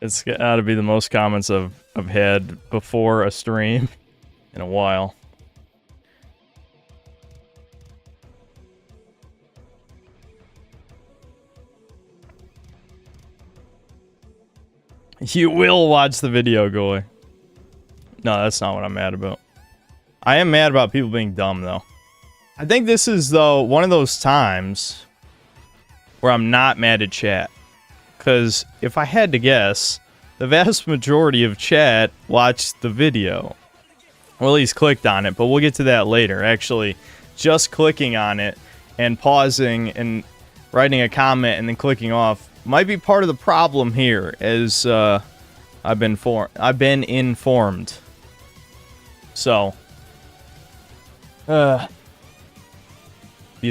It's got to be the most comments I've had before a stream in a while. You will watch the video, Goy. No, that's not what I'm mad about. I am mad about people being dumb, though. I think this is, though, one of those times where I'm not mad at chat. Because if I had to guess, the vast majority of chat watched the video. Or at least clicked on it, but we'll get to that later. Actually, just clicking on it and pausing and writing a comment and then clicking off might be part of the problem here, as I've been informed. So, you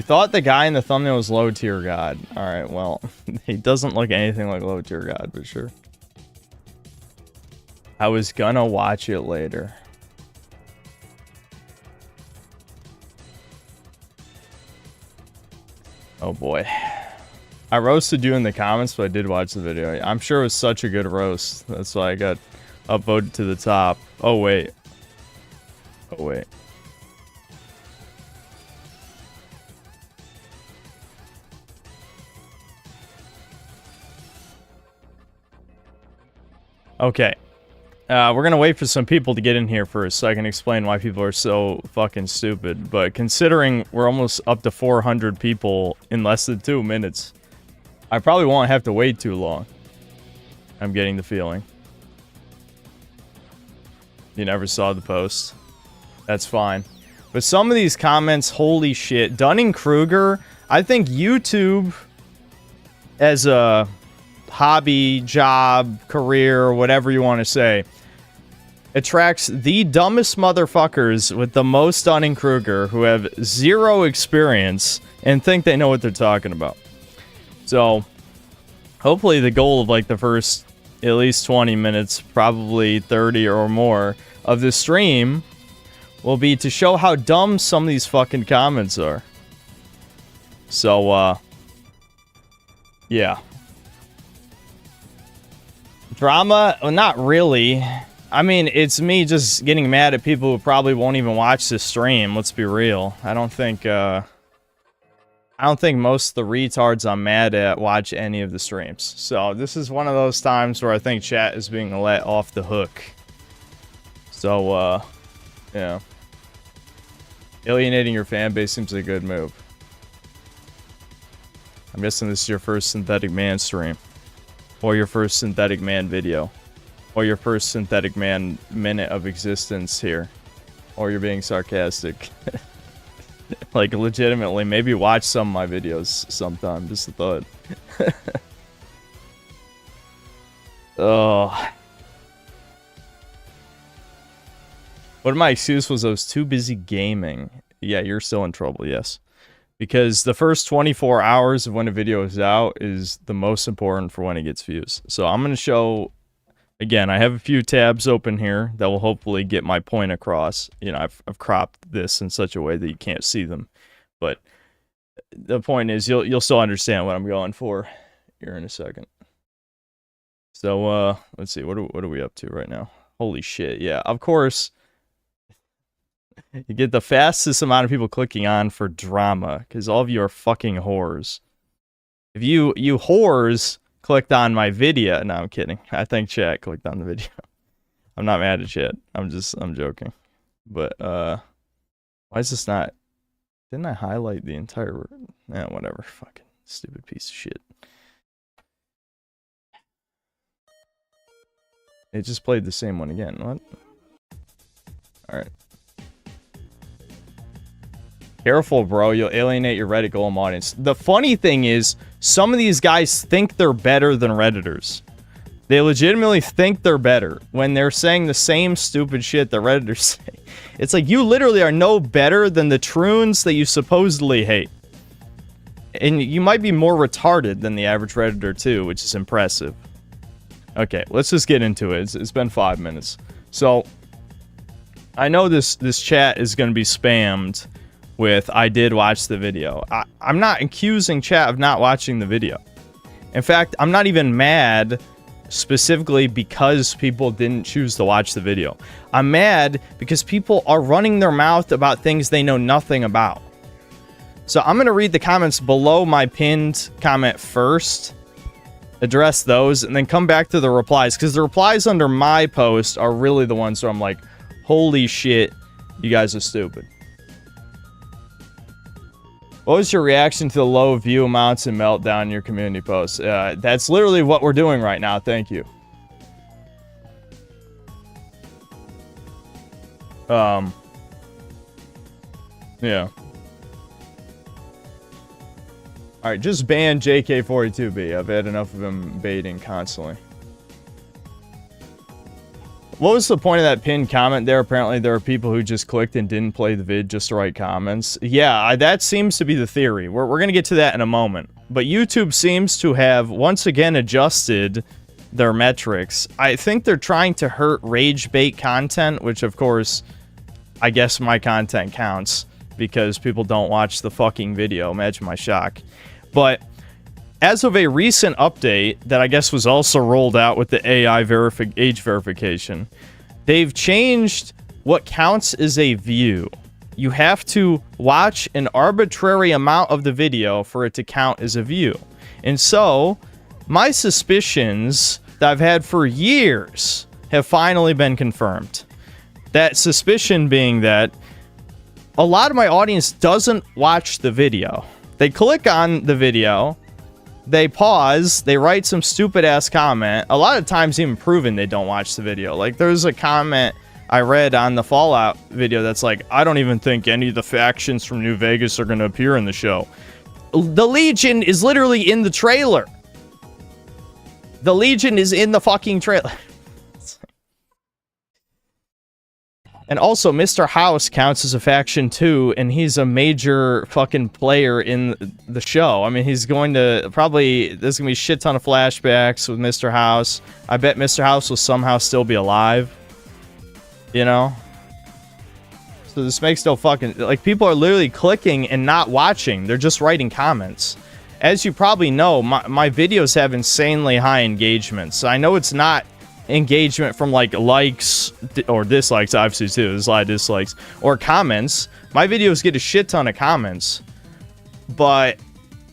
thought the guy in the thumbnail was low tier god. All right, well, he doesn't look anything like low tier god, but sure. I was gonna watch it later. Oh boy. I roasted you in the comments, but I did watch the video. I'm sure it was such a good roast. That's why I got upvoted to the top. Oh, wait. Oh, wait. Okay. We're gonna wait for some people to get in here first so I can explain why people are so fucking stupid. But considering we're almost up to 400 people in less than 2 minutes, I probably won't have to wait too long. I'm getting the feeling. You never saw the post. That's fine. But some of these comments, holy shit. Dunning-Kruger, I think YouTube, as a hobby, job, career, whatever you want to say, attracts the dumbest motherfuckers with the most Dunning-Kruger who have zero experience and think they know what they're talking about. So, hopefully the goal of like the first at least 20 minutes, probably 30 or more, of this stream will be to show how dumb some of these fucking comments are. So, yeah. Drama? Well, not really. I mean, it's me just getting mad at people who probably won't even watch this stream, let's be real. I don't think most of the retards I'm mad at watch any of the streams. So, this is one of those times where I think chat is being let off the hook. So, yeah. Alienating your fan base seems like a good move. I'm guessing this is your first Synthetic Man stream. Or your first Synthetic Man video. Or your first Synthetic Man minute of existence here. Or you're being sarcastic. Like, legitimately, maybe watch some of my videos sometime. Just a thought. Oh. What my excuse was I was too busy gaming. Yeah, you're still in trouble, yes. Because the first 24 hours of when a video is out is the most important for when it gets views. So I'm going to show... Again, I have a few tabs open here that will hopefully get my point across. You know, I've cropped this in such a way that you can't see them. But the point is, you'll still understand what I'm going for here in a second. So, let's see, what are we up to right now? Holy shit, yeah, of course. You get the fastest amount of people clicking on for drama, because all of you are fucking whores. If you whores clicked on my video. No, I'm kidding. I think chat clicked on the video. I'm not mad at chat. I'm joking. But, why is this not... Didn't I highlight the entire... Eh, whatever. Fucking stupid piece of shit. It just played the same one again. What? Alright. Careful, bro. You'll alienate your Reddit golem audience. The funny thing is, some of these guys think they're better than Redditors. They legitimately think they're better when they're saying the same stupid shit that Redditors say. It's like, you literally are no better than the troons that you supposedly hate. And you might be more retarded than the average Redditor too, which is impressive. Okay, let's just get into it. It's been 5 minutes. So, I know this chat is going to be spammed with, I did watch the video. I'm not accusing chat of not watching the video. In fact, I'm not even mad specifically because people didn't choose to watch the video. I'm mad because people are running their mouth about things they know nothing about. So I'm going to read the comments below my pinned comment first, address those, and then come back to the replies, because the replies under my post are really the ones where I'm like, holy shit, you guys are stupid. What was your reaction to the low view amounts and meltdown in your community posts? That's literally what we're doing right now. Thank you. Yeah. Alright, just ban JK42B. I've had enough of him baiting constantly. What was the point of that pinned comment there? Apparently there are people who just clicked and didn't play the vid just to write comments. Yeah, that seems to be the theory. We're going to get to that in a moment. But YouTube seems to have once again adjusted their metrics. I think they're trying to hurt rage bait content, which of course, I guess my content counts because people don't watch the fucking video. Imagine my shock. But as of a recent update that I guess was also rolled out with the AI age verification, they've changed what counts as a view. You have to watch an arbitrary amount of the video for it to count as a view. And so, my suspicions that I've had for years have finally been confirmed. That suspicion being that a lot of my audience doesn't watch the video. They click on the video, they pause, they write some stupid ass comment, a lot of times even proven they don't watch the video. Like, there's a comment I read on the Fallout video that's like, I don't even think any of the factions from New Vegas are going to appear in the show. The Legion is literally in the trailer. The Legion is in the fucking trailer. And also, Mr. House counts as a faction too, and he's a major fucking player in the show. I mean, he's going to probably, there's going to be a shit ton of flashbacks with Mr. House. I bet Mr. House will somehow still be alive. You know? So this makes no fucking, like, people are literally clicking and not watching. They're just writing comments. As you probably know, my videos have insanely high engagement. So I know it's not engagement from like likes or dislikes, obviously too, there's a lot of dislikes, or comments. My videos get a shit ton of comments, but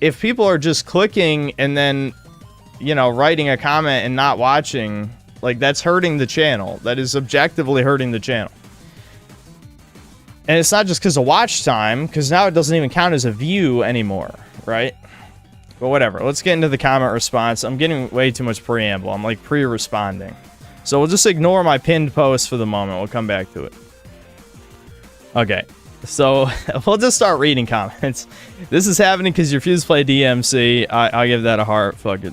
if people are just clicking and then, you know, writing a comment and not watching, like, that's hurting the channel. That is objectively hurting the channel. And it's not just because of watch time, because now it doesn't even count as a view anymore, right? But whatever, let's get into the comment response. I'm getting way too much preamble. I'm like pre-responding. So we'll just ignore my pinned post for the moment. We'll come back to it. Okay, so we'll just start reading comments. This is happening because you refuse to play DMC. I give that a heart. Fuck it.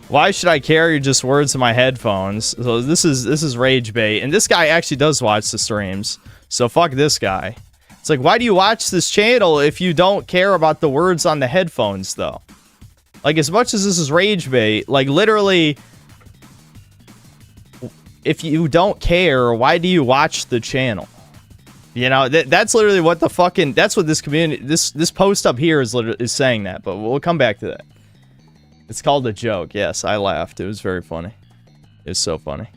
Why should I carry just words in my headphones? So this is rage bait, and this guy actually does watch the streams. So fuck this guy. It's like, why do you watch this channel if you don't care about the words on the headphones, though? Like, as much as this is rage bait, like, literally, if you don't care, why do you watch the channel? You know, that's literally what the fucking, that's what this community, this post up here is saying that, but we'll come back to that. It's called a joke. Yes, I laughed. It was very funny. It's so funny.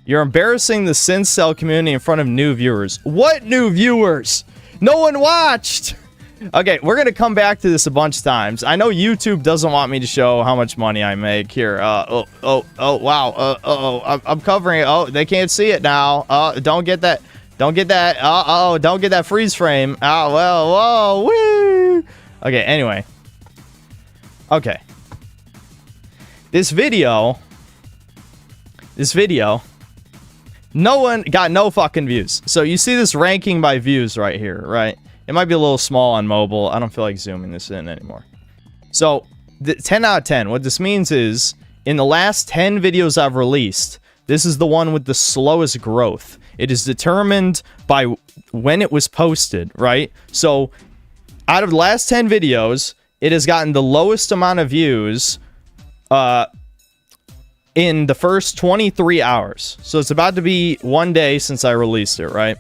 You're embarrassing the Syncell community in front of new viewers. What new viewers? No one watched! Okay, we're gonna come back to this a bunch of times. I know YouTube doesn't want me to show how much money I make. Here, wow. I'm covering it. Oh, they can't see it now. Don't get that. Don't get that. Don't get that freeze frame. Oh, well, whoa, woo! Okay, anyway. Okay. This video, no one got no fucking views. So you see this ranking by views right here, right? It might be a little small on mobile. I don't feel like zooming this in anymore. So, 10 out of 10. What this means is, in the last 10 videos I've released, this is the one with the slowest growth. It is determined by when it was posted, right? So, out of the last 10 videos, it has gotten the lowest amount of views in the first 23 hours. So it's about to be 1 day since I released it, right?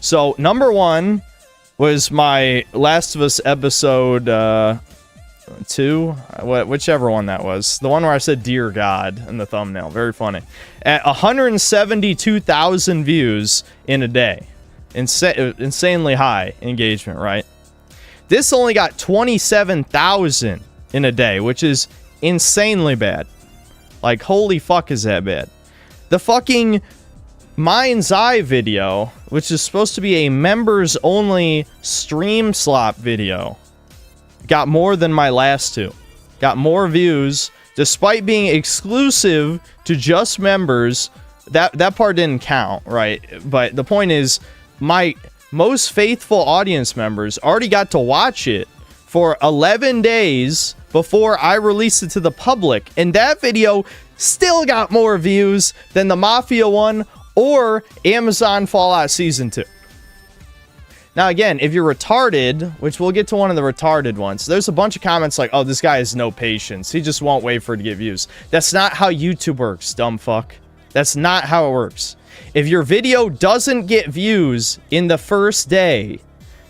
So number one was my Last of Us episode 2, whichever one that was. The one where I said "Dear God" in the thumbnail. Very funny. At 172,000 views in a day. Insanely high engagement, right? This only got 27,000 in a day, which is insanely bad. Like, holy fuck is that bad. The fucking Mind's Eye video, which is supposed to be a members-only stream slop video, got more than my last two. Got more views, despite being exclusive to just members. That part didn't count, right? But the point is, my most faithful audience members already got to watch it for 11 days before I released it to the public. And that video still got more views than the Mafia one or Amazon Fallout Season 2. Now, again, if you're retarded, which we'll get to one of the retarded ones, there's a bunch of comments like, oh, this guy has no patience. He just won't wait for it to get views. That's not how YouTube works, dumb fuck. That's not how it works. If your video doesn't get views in the first day,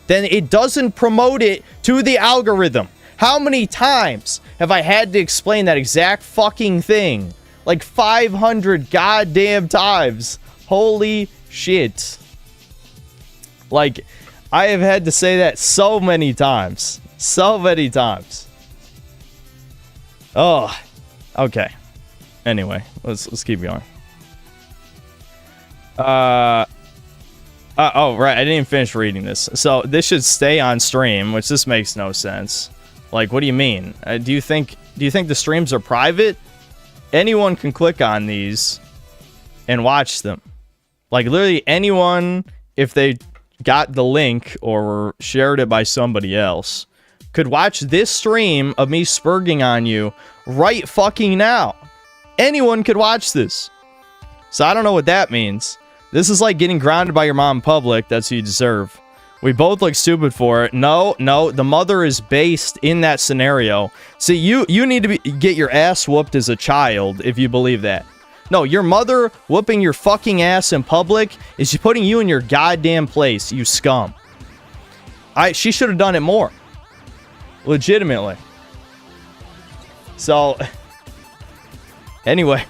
then it doesn't promote it to the algorithm. How many times have I had to explain that exact fucking thing? Like 500 goddamn times. Holy shit. Like, I have had to say that so many times. So many times. Oh, okay. Anyway, let's keep going. Oh, right. I didn't even finish reading this. So this should stay on stream, which this makes no sense. Like, what do you mean? Do you think the streams are private? Anyone can click on these and watch them. Like, literally anyone, if they got the link or shared it by somebody else, could watch this stream of me spurging on you right fucking now. Anyone could watch this. So I don't know what that means. This is like getting grounded by your mom in public. That's what you deserve. We both look stupid for it. No, the mother is based in that scenario. See, you need to get your ass whooped as a child if you believe that. No, your mother whooping your fucking ass in public is putting you in your goddamn place, you scum. She should have done it more. Legitimately. So, anyway.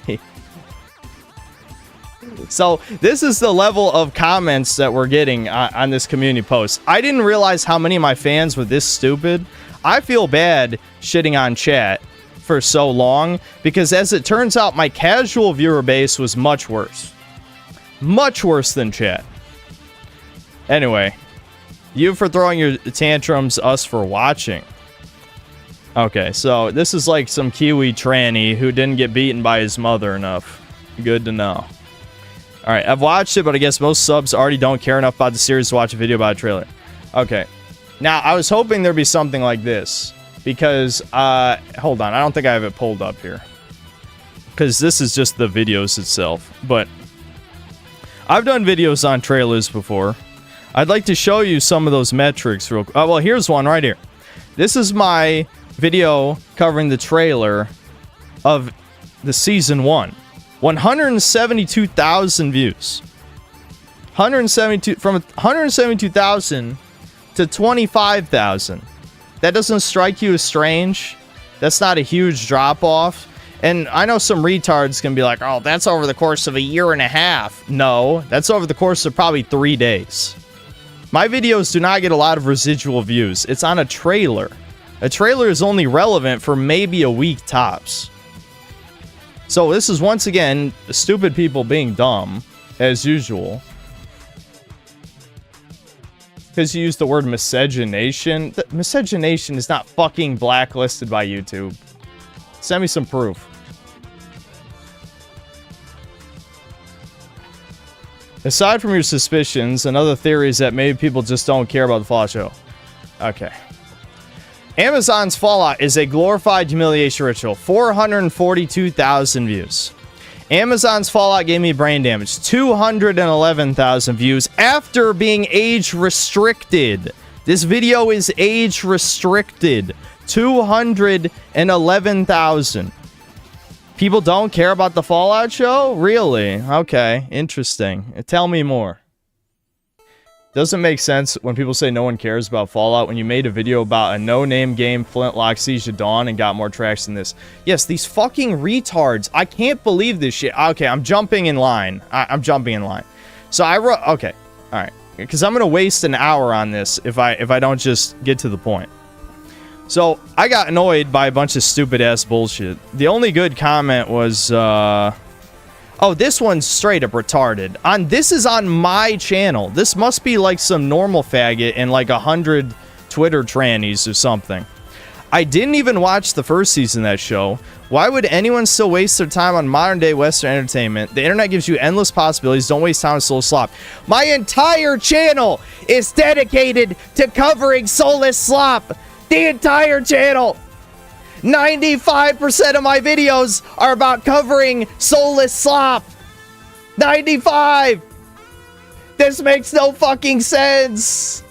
So, this is the level of comments that we're getting on this community post. I didn't realize how many of my fans were this stupid. I feel bad shitting on chat for so long, because as it turns out, my casual viewer base was much worse. Much worse than chat. Anyway, you for throwing your tantrums, us for watching. Okay, so this is like some Kiwi tranny who didn't get beaten by his mother enough. Good to know. Alright, I've watched it, but I guess most subs already don't care enough about the series to watch a video about a trailer. Okay. Now, I was hoping there'd be something like this. Because, hold on, I don't think I have it pulled up here. Because this is just the videos itself. But, I've done videos on trailers before. I'd like to show you some of those metrics real quick. Oh, well, here's one right here. This is my video covering the trailer of the Season 1. 172,000 views. 172, from 172,000 to 25,000. That doesn't strike you as strange? That's not a huge drop-off? And I know some retards can be like, oh, that's over the course of a year and a half. No, that's over the course of probably 3 days. My videos do not get a lot of residual views. It's on a trailer. A trailer is only relevant for maybe a week tops. So this is, once again, stupid people being dumb, as usual. Because you use the word miscegenation. Miscegenation is not fucking blacklisted by YouTube. Send me some proof. Aside from your suspicions and other theories that maybe people just don't care about the Fallout show. Okay. Amazon's Fallout is a glorified humiliation ritual. 442,000 views. Amazon's Fallout gave me brain damage. 211,000 views after being age restricted. This video is age restricted. 211,000. People don't care about the Fallout show? Really? Okay, interesting. Tell me more. Doesn't make sense when people say no one cares about Fallout when you made a video about a no-name game, Flintlock Siege of Dawn, and got more traction than this. Yes, these fucking retards. I can't believe this shit. Okay, I'm jumping in line. I'm jumping in line. So I wrote... Okay, alright. Because I'm going to waste an hour on this if I don't just get to the point. So, I got annoyed by a bunch of stupid-ass bullshit. The only good comment was, oh, this one's straight up retarded. This is on my channel. This must be like some normal faggot and like 100 Twitter trannies or something. I didn't even watch the first season of that show. Why would anyone still waste their time on modern-day Western entertainment? The internet gives you endless possibilities. Don't waste time on soulless slop. My entire channel is dedicated to covering soulless slop. The entire channel. 95% of my videos are about covering soulless slop. 95. This makes no fucking sense.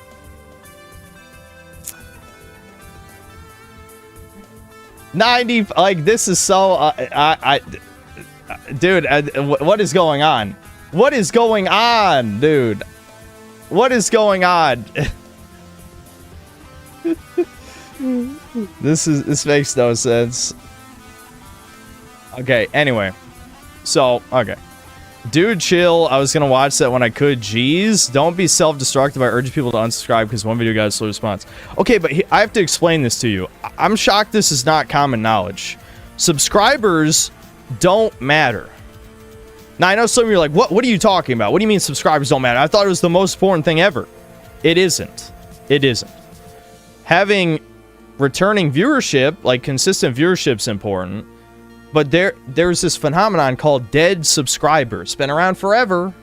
Like, this is so, dude, what is going on? What is going on, dude? What is going on? This makes no sense. Okay, anyway. So, okay. Dude, chill. I was gonna watch that when I could. Jeez. Don't be self-destructive by urging people to unsubscribe because one video got a slow response. Okay, but I have to explain this to you. I'm shocked this is not common knowledge. Subscribers don't matter. Now, I know some of you are like, what are you talking about? What do you mean subscribers don't matter? I thought it was the most important thing ever. It isn't. It isn't. Having returning viewership, like consistent viewership, is important. But there's this phenomenon called dead subscribers. It's been around forever.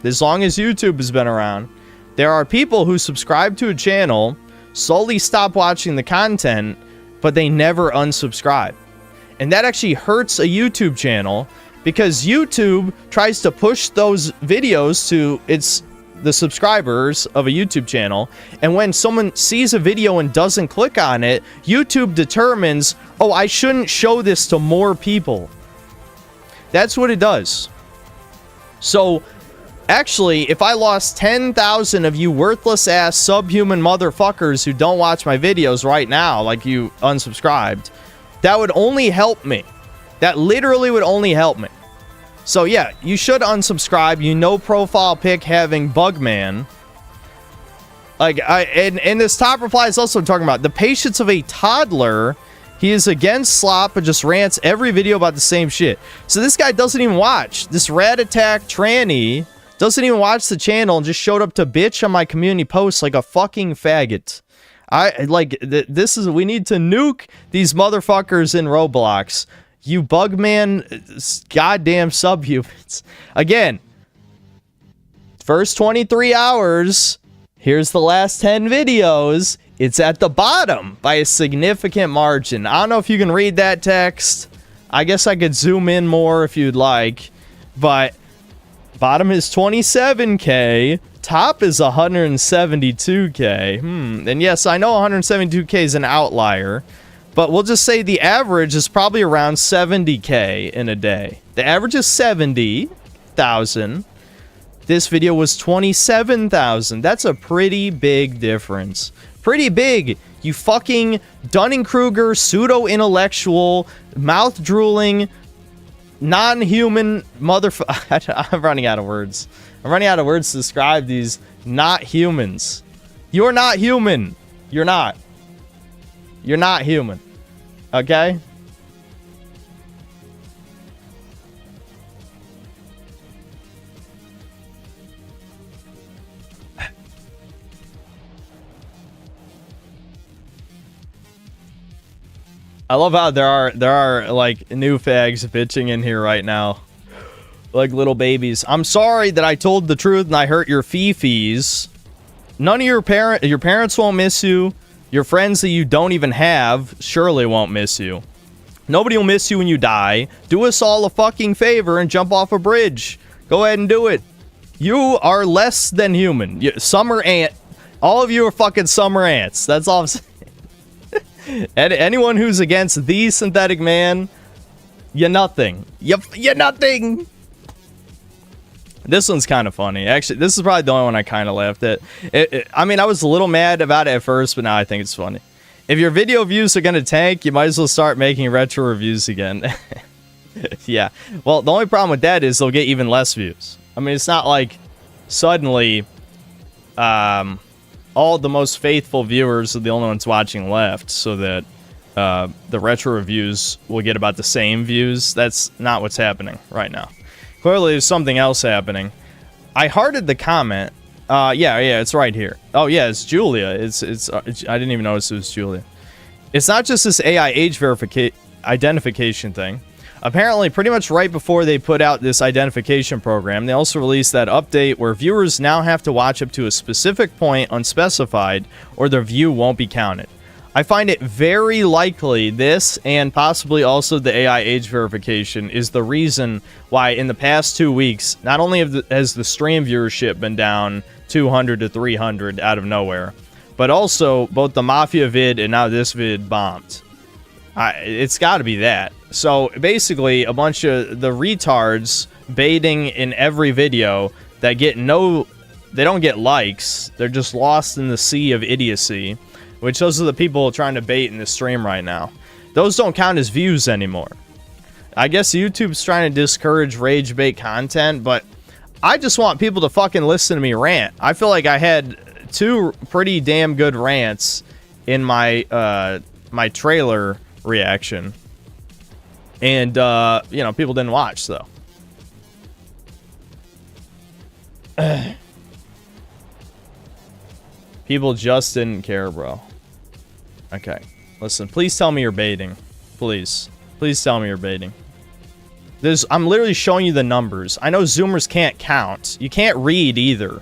As long as YouTube has been around. There are people who subscribe to a channel, slowly stop watching the content, but they never unsubscribe. And that actually hurts a YouTube channel because YouTube tries to push those videos to the subscribers of a YouTube channel, and when someone sees a video and doesn't click on it, YouTube determines, oh, I shouldn't show this to more people. That's what it does. So, actually, if I lost 10,000 of you worthless-ass subhuman motherfuckers who don't watch my videos right now, like you unsubscribed, that would only help me. That literally would only help me. So yeah, you should unsubscribe. You know, profile pic having Bugman. Like, and this top reply is also talking about the patience of a toddler. He is against slop, but just rants every video about the same shit. So this guy doesn't even watch. This rat attack tranny doesn't even watch the channel and just showed up to bitch on my community posts like a fucking faggot. We need to nuke these motherfuckers in Roblox. You Bugman, goddamn subhumans. Again, first 23 hours, here's the last 10 videos. It's at the bottom by a significant margin. I don't know if you can read that text. I guess I could zoom in more if you'd like. But bottom is 27K. Top is 172K. And yes, I know 172K is an outlier. But we'll just say the average is probably around 70K in a day. The average is 70,000. This video was 27,000. That's a pretty big difference. Pretty big. You fucking Dunning-Kruger, pseudo-intellectual, mouth-drooling, non-human motherfucker. I'm running out of words. I'm running out of words to describe these not humans. You're not human. You're not. You're not human. Okay? I love how there are like new fags bitching in here right now. Like little babies. I'm sorry that I told the truth and I hurt your fifis. None of your parents won't miss you. Your friends that you don't even have surely won't miss you. Nobody will miss you when you die. Do us all a fucking favor and jump off a bridge. Go ahead and do it. You are less than human. Summer ant. All of you are fucking summer ants. That's all I'm saying. And anyone who's against the synthetic man, you're nothing. You're nothing. This one's kind of funny. Actually, this is probably the only one I kind of laughed at. I mean, I was a little mad about it at first, but now I think it's funny. If your video views are going to tank, you might as well start making retro reviews again. Yeah. Well, the only problem with that is they'll get even less views. I mean, it's not like suddenly all the most faithful viewers are the only ones watching left, so that the retro reviews will get about the same views. That's not what's happening right now. Clearly, there's something else happening. I hearted the comment. Yeah, it's right here. Oh, yeah, it's Julia. I didn't even notice it was Julia. It's not just this AI age identification thing. Apparently, pretty much right before they put out this identification program, they also released that update where viewers now have to watch up to a specific point unspecified, or their view won't be counted. I find it very likely this, and possibly also the AI age verification, is the reason why in the past 2 weeks, not only has the stream viewership been down 200 to 300 out of nowhere, but also both the Mafia vid and now this vid bombed. It's got to be that. So basically, a bunch of the retards baiting in every video that they don't get likes, they're just lost in the sea of idiocy. Which those are the people trying to bait in the stream right now. Those don't count as views anymore. I guess YouTube's trying to discourage rage bait content, but I just want people to fucking listen to me rant. I feel like I had 2 pretty damn good rants in my my trailer reaction. And you know, people didn't watch, so. People just didn't care, bro. Okay. Listen, please tell me you're baiting. Please. Please tell me you're baiting. I'm literally showing you the numbers. I know Zoomers can't count. You can't read either.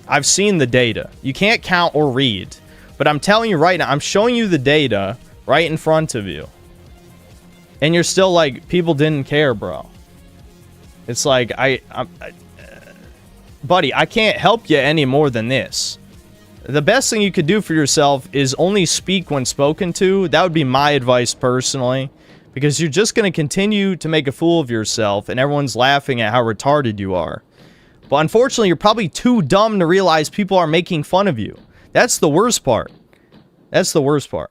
I've seen the data. You can't count or read. But I'm telling you right now, I'm showing you the data right in front of you. And you're still like, people didn't care, bro. It's like, buddy, I can't help you any more than this. The best thing you could do for yourself is only speak when spoken to. That would be my advice personally. Because you're just going to continue to make a fool of yourself and everyone's laughing at how retarded you are. But unfortunately, you're probably too dumb to realize people are making fun of you. That's the worst part. That's the worst part.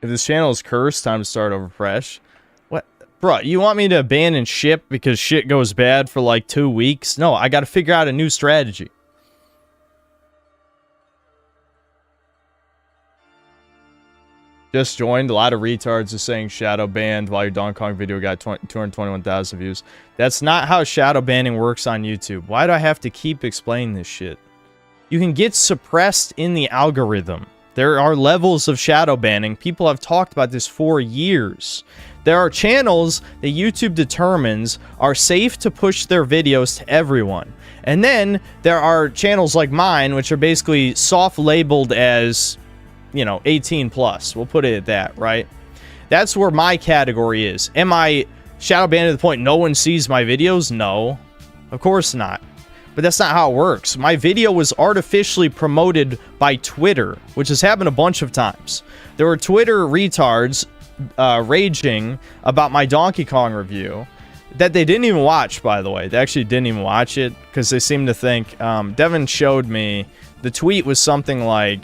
If this channel is cursed, time to start over fresh. What? Bro, you want me to abandon ship because shit goes bad for like 2 weeks? No, I gotta figure out a new strategy. Just joined. A lot of retards are saying shadow banned while your Donkey Kong video got 221,000 views. That's not how shadow banning works on YouTube. Why do I have to keep explaining this shit? You can get suppressed in the algorithm. There are levels of shadow banning. People have talked about this for years. There are channels that YouTube determines are safe to push their videos to everyone. And then there are channels like mine, which are basically soft labeled as, you know, 18 plus. We'll put it at that, right? That's where my category is. Am I shadow banned to the point no one sees my videos? No, of course not. But that's not how it works. My video was artificially promoted by Twitter, which has happened a bunch of times. There were Twitter retards raging about my Donkey Kong review that they didn't even watch, by the way. They actually didn't even watch it because they seemed to think... Devin showed me. The tweet was something like,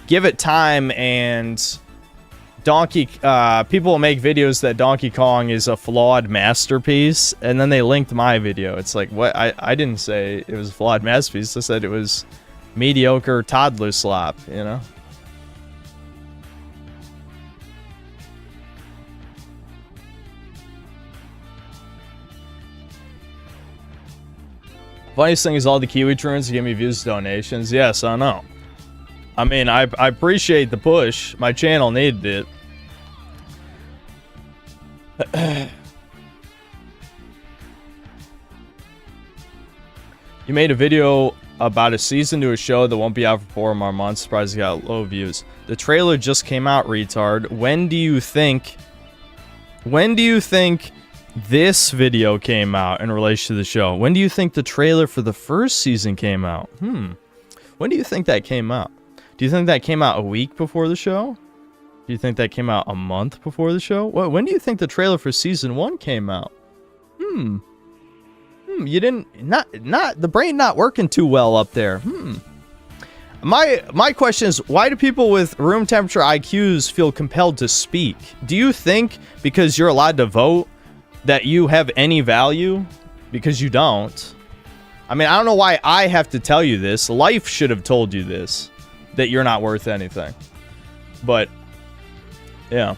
give it time and... people will make videos that Donkey Kong is a flawed masterpiece, and then they linked my video. It's like, what? I didn't say it was a flawed masterpiece. I said it was mediocre toddler slop, you know? Funniest thing is all the Kiwi Troons give me views donations. Yes, I know. I mean, I appreciate the push. My channel needed it. You made a video about a season to a show that won't be out for 4 more months. Surprised you got low views. The trailer just came out, retard. When do you think this video came out in relation to the show? When do you think the trailer for the first season came out? When do you think that came out? Do you think that came out a week before the show? Do you think that came out a month before the show? When do you think the trailer for season 1 came out? You didn't... The brain not working too well up there. My question is, why do people with room temperature IQs feel compelled to speak? Do you think because you're allowed to vote that you have any value? Because you don't. I mean, I don't know why I have to tell you this. Life should have told you this, that you're not worth anything. But, yeah.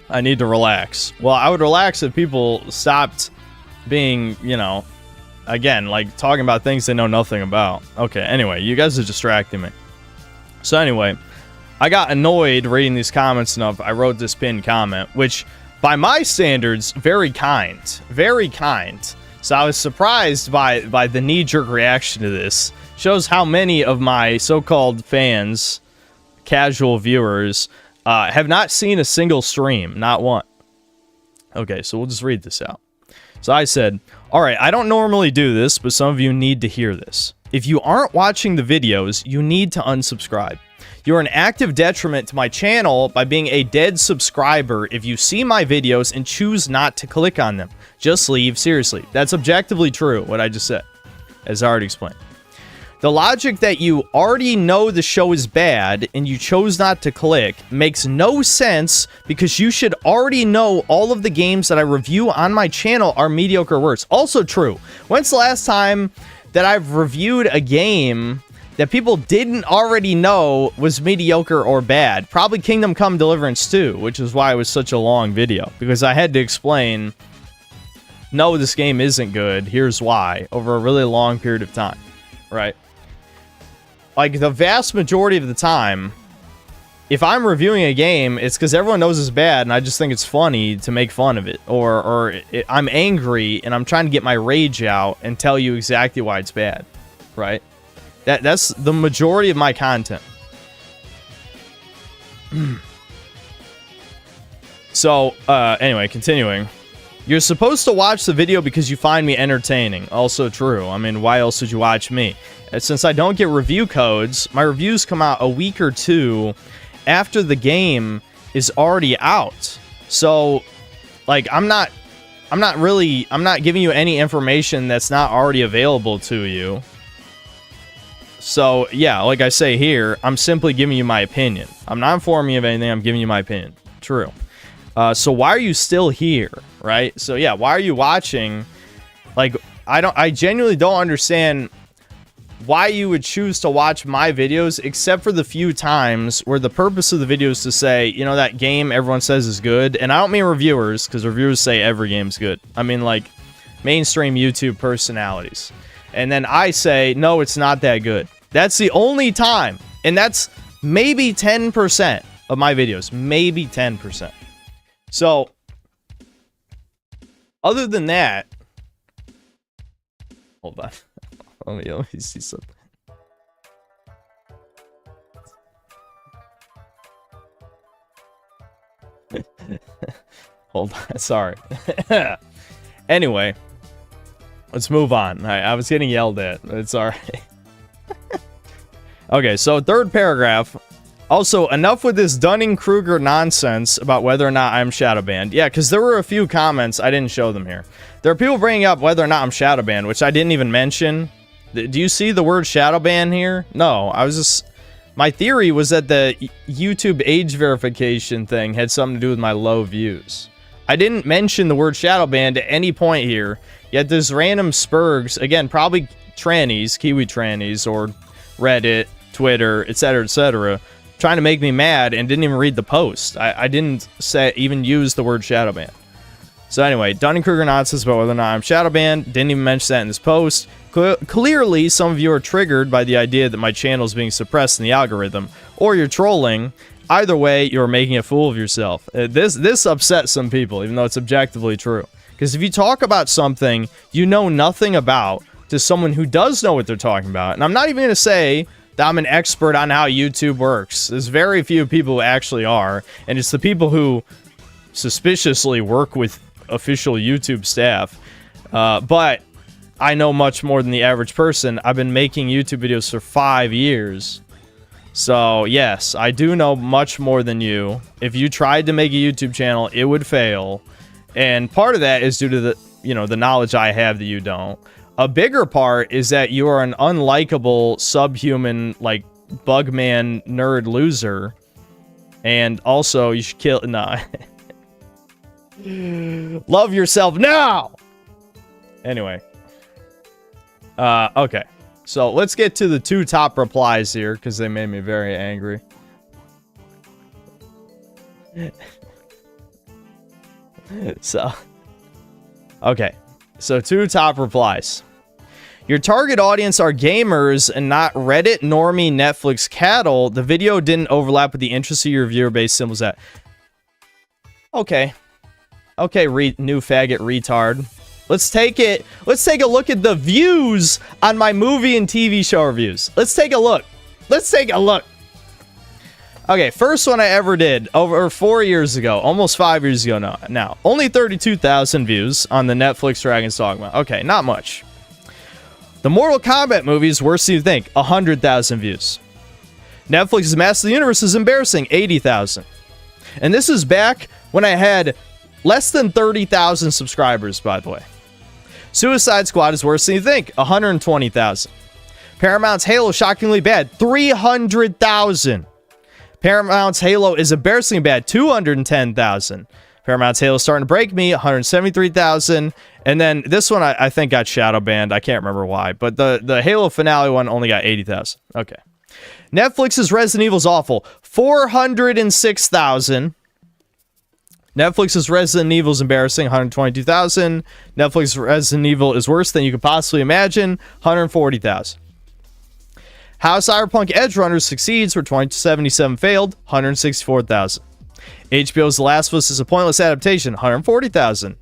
I need to relax. Well, I would relax if people stopped being, you know, again, like talking about things they know nothing about. Okay, anyway, you guys are distracting me. So anyway, I got annoyed reading these comments enough. I wrote this pinned comment, which by my standards, very kind. Very kind. So I was surprised by the knee-jerk reaction to this. Shows how many of my so-called fans, casual viewers, have not seen a single stream. Not one. Okay, so we'll just read this out. So I said, alright, I don't normally do this, but some of you need to hear this. If you aren't watching the videos, you need to unsubscribe. You're an active detriment to my channel by being a dead subscriber if you see my videos and choose not to click on them. Just leave, seriously. That's objectively true, what I just said, as I already explained. The logic that you already know the show is bad and you chose not to click makes no sense because you should already know all of the games that I review on my channel are mediocre or worse. Also true. When's the last time that I've reviewed a game that people didn't already know was mediocre or bad? Probably Kingdom Come Deliverance 2, which is why it was such a long video. Because I had to explain, no, this game isn't good, here's why, over a really long period of time. Right? Like, the vast majority of the time, if I'm reviewing a game, it's because everyone knows it's bad, and I just think it's funny to make fun of it. Or I'm angry, and I'm trying to get my rage out and tell you exactly why it's bad. Right? That's the majority of my content. So, anyway, continuing. You're supposed to watch the video because you find me entertaining. Also true. I mean, why else would you watch me? Since I don't get review codes, my reviews come out a week or two after the game is already out. So, like, I'm not giving you any information that's not already available to you. So, yeah, like I say here, I'm simply giving you my opinion. I'm not informing you of anything, I'm giving you my opinion. True. So why are you still here, right? So, yeah, why are you watching? Like, I genuinely don't understand why you would choose to watch my videos, except for the few times where the purpose of the video is to say, you know, that game everyone says is good. And I don't mean reviewers, because reviewers say every game's good. I mean, like, mainstream YouTube personalities. And then I say, no, it's not that good. That's the only time. And that's maybe 10% of my videos. Maybe 10%. So, other than that... Hold on. Let me see something. Hold on. Sorry. Anyway. Let's move on. I was getting yelled at. It's alright. Okay, so third paragraph. Also, enough with this Dunning-Kruger nonsense about whether or not I'm shadow banned. Yeah, because there were a few comments. I didn't show them here. There are people bringing up whether or not I'm shadow banned, which I didn't even mention. Do you see the word shadow ban here? No, I was just... My theory was that the YouTube age verification thing had something to do with my low views. I didn't mention the word shadow banned at any point here, yet there's random spurgs, again, probably trannies, Kiwi trannies, or Reddit, Twitter, etc., trying to make me mad and didn't even read the post. I didn't even use the word shadow ban. So anyway, Dunning-Kruger nonsense about whether or not I'm shadow banned. Didn't even mention that in this post. Clearly, some of you are triggered by the idea that my channel is being suppressed in the algorithm, or you're trolling. Either way, you're making a fool of yourself. This upsets some people, even though it's objectively true. Because if you talk about something you know nothing about to someone who does know what they're talking about, and I'm not even going to say that I'm an expert on how YouTube works. There's very few people who actually are, and it's the people who suspiciously work with official YouTube staff. But I know much more than the average person. I've been making YouTube videos for 5 years. So, yes, I do know much more than you. If you tried to make a YouTube channel, it would fail. And part of that is due to the, the knowledge I have that you don't. A bigger part is that you are an unlikable, subhuman, like, bugman nerd loser. And also, you should kill... Nah. Love yourself now! Anyway. Okay. So, let's get to the 2 top replies here, because they made me very angry. So... Okay. So, 2 top replies. Your target audience are gamers and not Reddit, normie, Netflix cattle. The video didn't overlap with the interests of your viewer base. Simple as that. Okay. Okay, new faggot retard. Let's take a look at the views on my movie and TV show reviews. Let's take a look. Let's take a look. Okay, first one I ever did over 4 years ago, almost 5 years ago now. Only 32,000 views on the Netflix Dragon's Dogma. Okay, not much. The Mortal Kombat movie is worse than you think. 100,000 views. Netflix's Master of the Universe is embarrassing. 80,000. And this is back when I had less than 30,000 subscribers, by the way. Suicide Squad is worse than you think. 120,000. Paramount's Halo is shockingly bad. 300,000. Paramount's Halo is embarrassingly bad. 210,000. Paramount's Halo is starting to break me. 173,000. And then this one I think got shadow banned. I can't remember why. But the Halo finale one only got 80,000. Okay. Netflix's Resident Evil is awful. 406,000. Netflix's Resident Evil is embarrassing. 122,000. Netflix's Resident Evil is worse than you could possibly imagine. 140,000. How Cyberpunk Edge Runners succeeds for 2077 failed. 164,000. HBO's The Last of Us is a pointless adaptation. 140,000.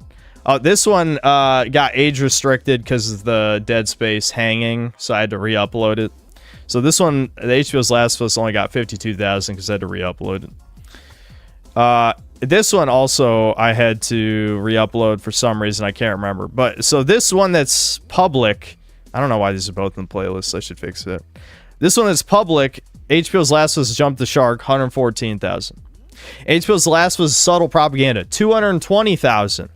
This one got age restricted because of the Dead Space hanging, so I had to re-upload it. So this one, the HBO's Last of Us only got 52,000 because I had to re-upload it. This one also I had to re-upload for some reason. I can't remember. But so this one that's public, I don't know why these are both in the playlist. I should fix it. This one that's public, HBO's Last of Us jumped the shark, 114,000. HBO's Last was subtle propaganda, 220,000.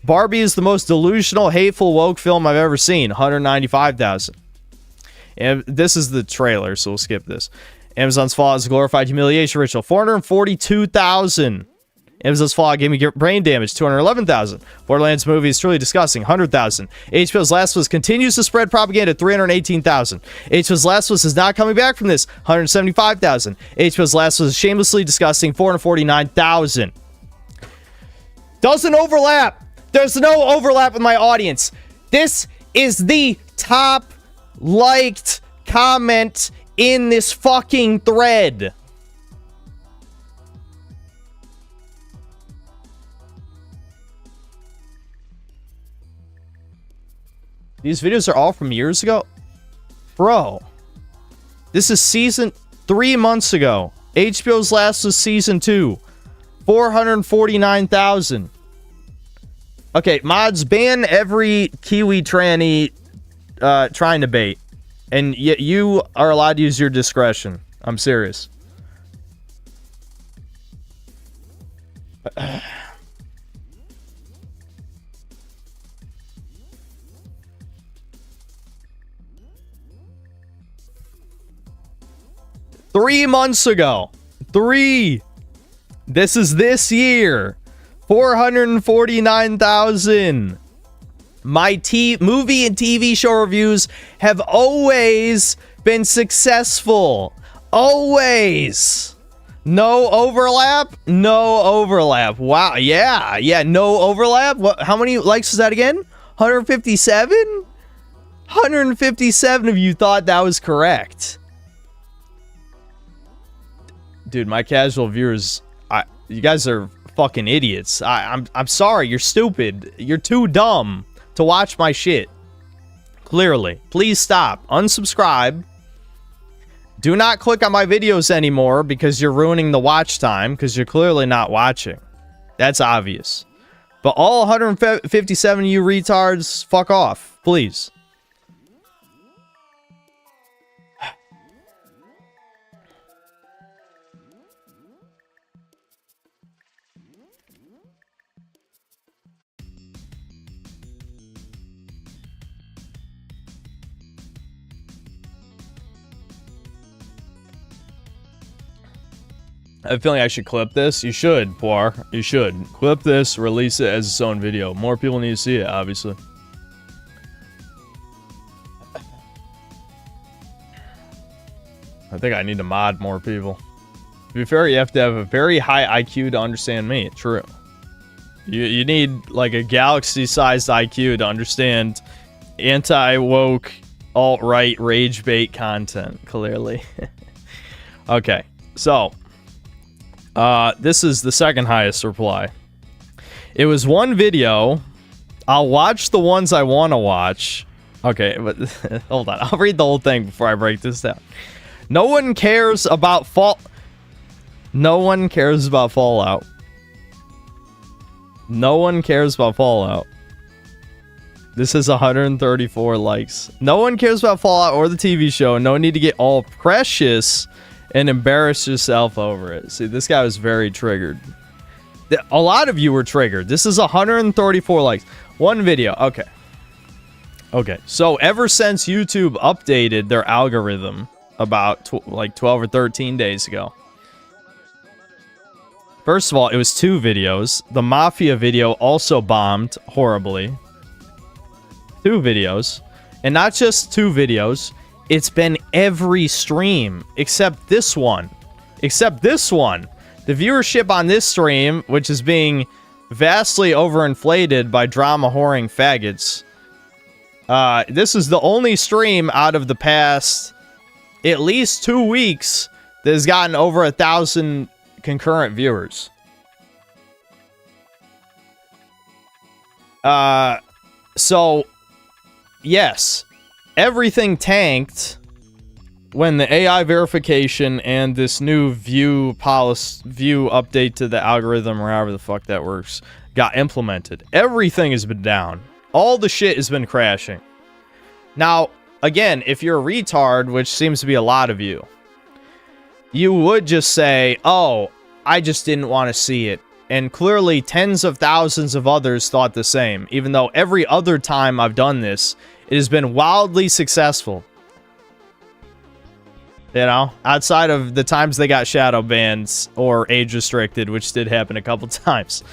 Barbie is the most delusional, hateful, woke film I've ever seen, 195,000. And this is the trailer, so we'll skip this. Amazon's Fallout is a glorified humiliation ritual, 442,000. Amazon's Fallout gave me brain damage, 211,000. Borderlands movie is truly disgusting, 100,000. HBO's Last of Us continues to spread propaganda, 318,000. HBO's Last of Us is not coming back from this, 175,000. HBO's Last of Us is shamelessly disgusting, 449,000. Doesn't overlap. There's no overlap with my audience. This is the top liked comment in this fucking thread. These videos are all from years ago? Bro. This is season 3 months ago. HBO's Last was season 2. 449,000. Okay, mods, ban every Kiwi tranny trying to bait. And yet you are allowed to use your discretion. I'm serious. Three months ago. 3. This is this year. 449,000. My movie and TV show reviews have always been successful. Always. No overlap? No overlap. Wow. Yeah. No overlap. What? How many likes was that again? 157? 157 of you thought that was correct. Dude, my casual viewers, you guys are fucking idiots. I'm sorry, you're stupid. You're too dumb to watch my shit. Clearly. Please stop. Unsubscribe. Do not click on my videos anymore because you're ruining the watch time because you're clearly not watching. That's obvious. But all 157 of you retards, fuck off, please. I have a feeling I should clip this. You should, Poir. You should. Clip this, release it as its own video. More people need to see it, obviously. I think I need to mod more people. To be fair, you have to have a very high IQ to understand me. True. You need, like, a galaxy-sized IQ to understand anti-woke, alt-right, rage bait content, clearly. Okay, so... this is the second highest reply. It was one video. I'll watch the ones I want to watch. Okay, but hold on. I'll read the whole thing before I break this down. No one cares about No one cares about Fallout. No one cares about Fallout. This is 134 likes. No one cares about Fallout or the TV show. No need to get all precious and embarrass yourself over it. See, this guy was very triggered. A lot of you were triggered. This is 134 likes. One video. Okay. Okay. So ever since YouTube updated their algorithm about like 12 or 13 days ago. First of all, it was 2 videos. The Mafia video also bombed horribly. 2 videos. And not just 2 videos. It's been every stream except this one. Except this one. The viewership on this stream, which is being vastly overinflated by drama whoring faggots. This is the only stream out of the past at least 2 weeks that has gotten over 1,000 concurrent viewers. So, yes. Everything tanked when the AI verification and this new view update to the algorithm, or however the fuck that works, got implemented. Everything has been down. All the shit has been crashing. Now, again, if you're a retard, which seems to be a lot of you, you would just say, oh, I just didn't want to see it. And clearly tens of thousands of others thought the same, even though every other time I've done this, it has been wildly successful. You know, outside of the times they got shadow bans or age restricted, which did happen a couple times.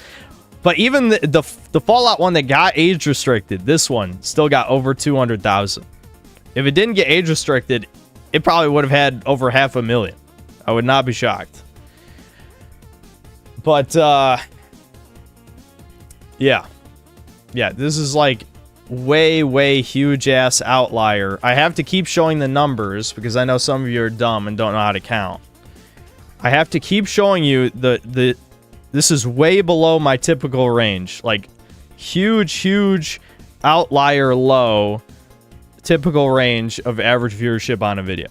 But even the Fallout one that got age restricted, this one still got over 200,000. If it didn't get age restricted, it probably would have had over 500,000. I would not be shocked. But, yeah. Yeah, this is like way huge ass outlier. I have to keep showing the numbers because I know some of you are dumb and don't know how to count. I have to keep showing you this is way below my typical range. Like huge outlier low typical range of average viewership on a video.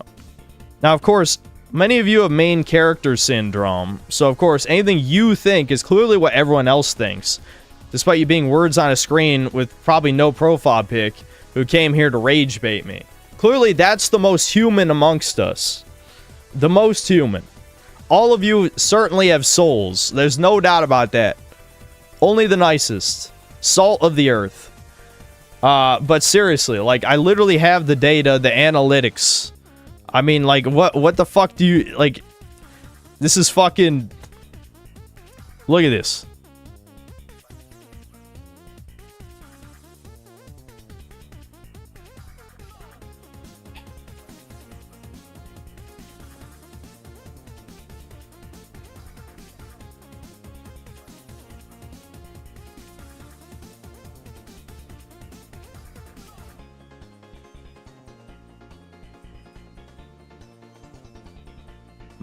Now, of course, many of you have main character syndrome, so of course anything you think is clearly what everyone else thinks. Despite you being words on a screen with probably no profile pic, who came here to rage bait me. Clearly, that's the most human amongst us. The most human. All of you certainly have souls. There's no doubt about that. Only the nicest. Salt of the earth. But seriously, like, I literally have the data, the analytics. I mean, like, what the fuck do you, like, this is fucking, look at this.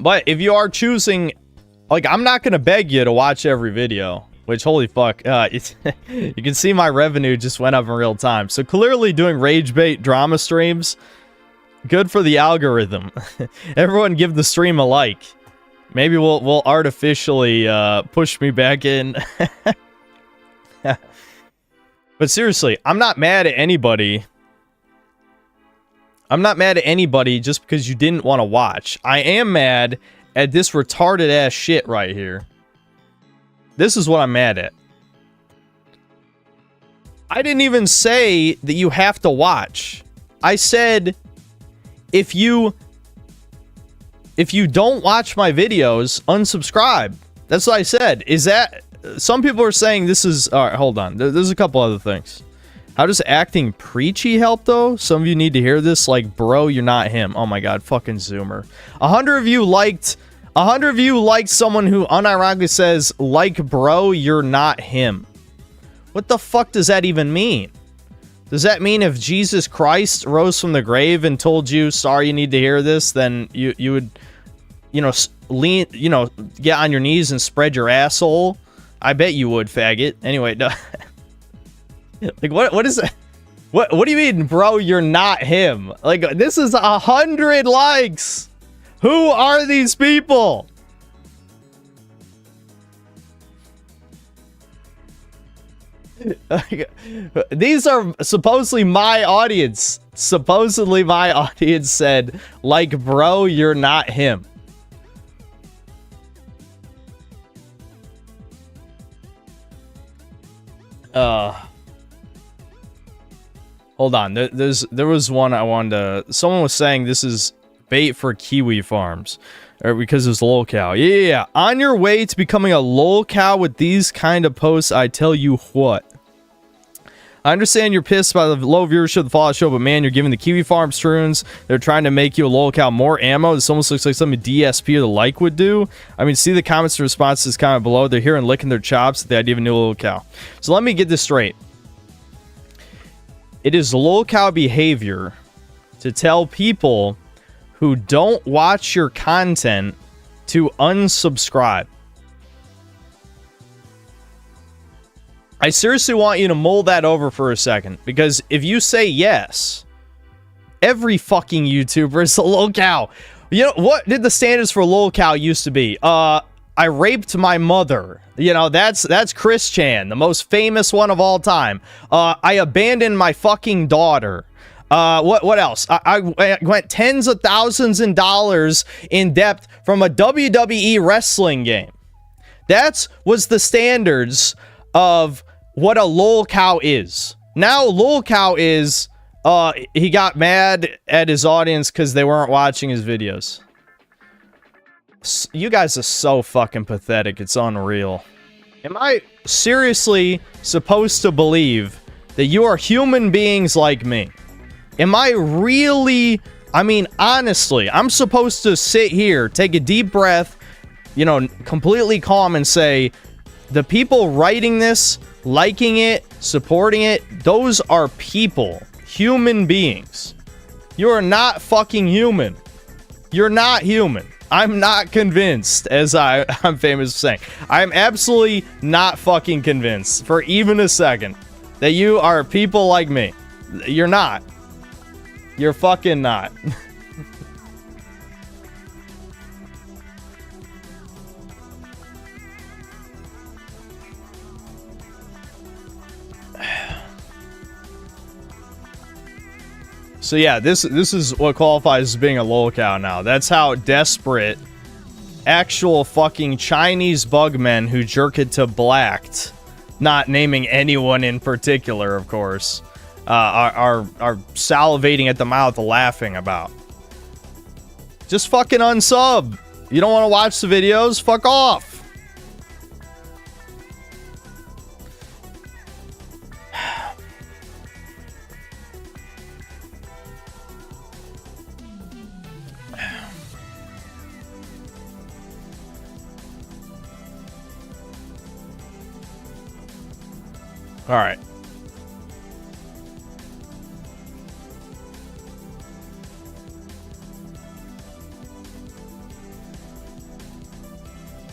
But if you are choosing, like, I'm not going to beg you to watch every video, which, holy fuck, you can see my revenue just went up in real time. So clearly doing rage bait drama streams Good for the algorithm. Everyone give the stream a like. Maybe we'll artificially push me back in. But seriously, I'm not mad at anybody. I'm not mad at anybody just because you didn't want to watch. I am mad at this retarded ass shit right here. This is what I'm mad at. I didn't even say that you have to watch. I said if you don't watch my videos, unsubscribe. That's what I said. Is that... Some people are saying this is... Alright, hold on. There's a couple other things. How does acting preachy help, though? Some of you need to hear this. Like, bro, you're not him. Oh my god, fucking Zoomer. 100 of you liked someone who unironically says, like, bro, you're not him. What the fuck does that even mean? Does that mean if Jesus Christ rose from the grave and told you, sorry, you need to hear this, then you would, you know, lean, you know, get on your knees and spread your asshole? I bet you would, faggot. Anyway, no. Like, what is that? What do you mean, bro, you're not him? Like, this is 100 likes. Who are these people? These are supposedly my audience. Supposedly my audience said, like, bro, you're not him. Hold on. There was one I wanted to... Someone was saying this is bait for kiwi farms. Or because it's lolcow. Yeah. On your way to becoming a lolcow with these kind of posts, I tell you what. I understand you're pissed by the low viewership of the Fallout show, but man, you're giving the Kiwi Farm runes. They're trying to make you a lolcow more ammo. This almost looks like something DSP or the like would do. I mean, see the comments and responses comment below. They're here and licking their chops at the idea of a new lolcow. So let me get this straight. It is lolcow behavior to tell people who don't watch your content to unsubscribe. I seriously want you to mull that over for a second, because if you say yes, every fucking YouTuber is a lolcow. You know, what did the standards for lolcow used to be? I raped my mother. You know, that's Chris Chan, the most famous one of all time. I abandoned my fucking daughter. What else? I went tens of thousands of dollars in debt from a WWE wrestling game. That was the standards of what a lolcow is. Now lolcow is he got mad at his audience because they weren't watching his videos. You guys are so fucking pathetic. It's unreal. Am I seriously supposed to believe that you are human beings like me? Am I really... I mean, honestly, I'm supposed to sit here, take a deep breath, you know, completely calm and say, the people writing this, liking it, supporting it, those are people. Human beings. You are not fucking human. You're not human. I'm not convinced, as I'm famous for saying. I'm absolutely not fucking convinced for even a second that you are people like me. You're not. You're fucking not. So yeah, this is what qualifies as being a lolcow now. That's how desperate actual fucking Chinese bugmen who jerk it to blacked, not naming anyone in particular, of course, are salivating at the mouth laughing about. Just fucking unsub. You don't want to watch the videos? Fuck off. All right.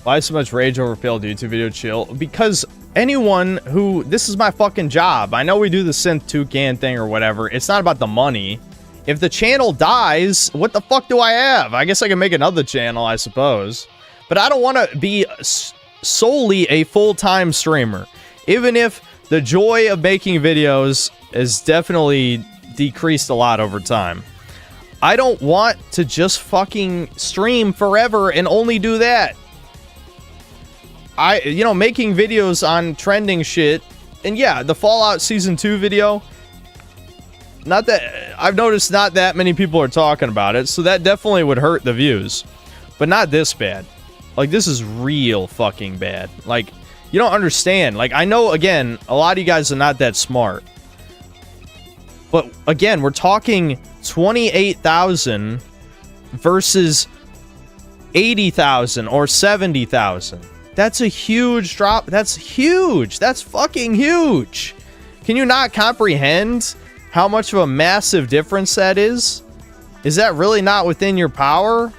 Why so much rage over failed YouTube video? Chill. Because anyone who... This is my fucking job. I know we do the synth toucan thing or whatever. It's not about the money. If the channel dies, what the fuck do I have? I guess I can make another channel, I suppose. But I don't want to be solely a full-time streamer. Even if the joy of making videos has definitely decreased a lot over time. I don't want to just fucking stream forever and only do that. You know, making videos on trending shit. And yeah, the Fallout Season 2 video, not that, I've noticed not that many people are talking about it, so that definitely would hurt the views. But not this bad. Like, this is real fucking bad. Like, you don't understand. Like, I know, again, a lot of you guys are not that smart. But, again, we're talking 28,000 versus 80,000 or 70,000. That's a huge drop. That's huge. That's fucking huge. Can you not comprehend how much of a massive difference that is? Is that really not within your power?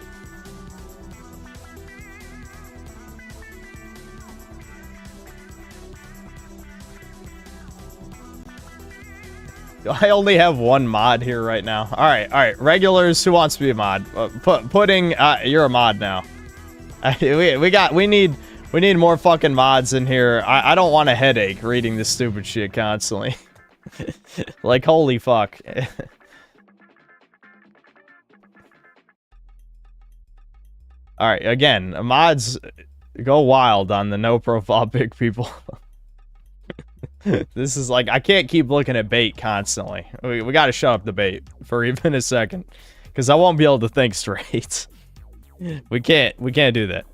I only have one mod here right now. All right. Regulars, who wants to be a mod? Pudding, you're a mod now. We need more fucking mods in here. I don't want a headache reading this stupid shit constantly. Like, holy fuck. Alright, again, mods go wild on the no profile big people. This is like, I can't keep looking at bait constantly. We gotta shut up the bait for even a second. Because I won't be able to think straight. We can't do that.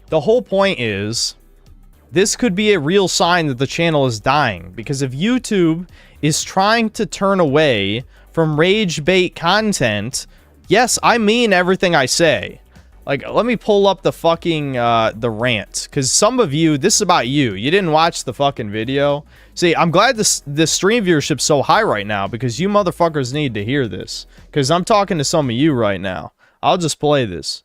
The whole point is, this could be a real sign that the channel is dying, because if YouTube is trying to turn away from rage bait content, yes, I mean everything I say. Like, let me pull up the fucking, the rant, because some of you, this is about you. You didn't watch the fucking video. See, I'm glad the stream viewership's so high right now, because you motherfuckers need to hear this, because I'm talking to some of you right now. I'll just play this.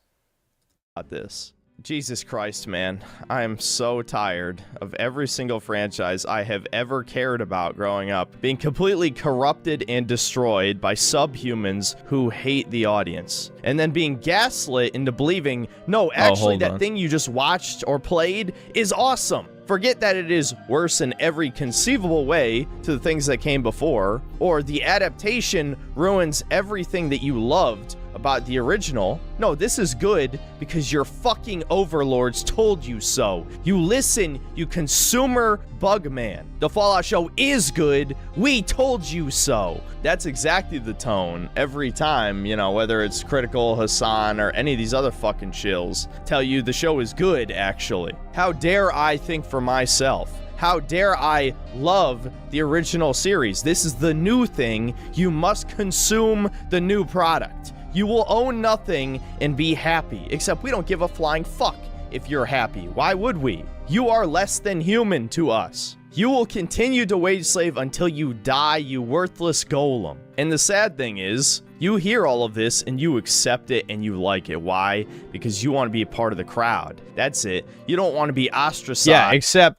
About this. Jesus Christ, man. I am so tired of every single franchise I have ever cared about growing up being completely corrupted and destroyed by subhumans who hate the audience. And then being gaslit into believing, no, actually that thing you just watched or played is awesome. Forget that it is worse in every conceivable way to the things that came before, or the adaptation ruins everything that you loved about the original. No, this is good because your fucking overlords told you so. You listen, you consumer bug man. The Fallout show is good. We told you so. That's exactly the tone every time, you know, whether it's Critical, Hassan, or any of these other fucking shills tell you the show is good, actually. How dare I think for myself? How dare I love the original series? This is the new thing. You must consume the new product. You will own nothing and be happy, except we don't give a flying fuck if you're happy. Why would we? You are less than human to us. You will continue to wage slave until you die, you worthless golem. And the sad thing is, you hear all of this and you accept it and you like it. Why? Because you want to be a part of the crowd. That's it. You don't want to be ostracized. Yeah,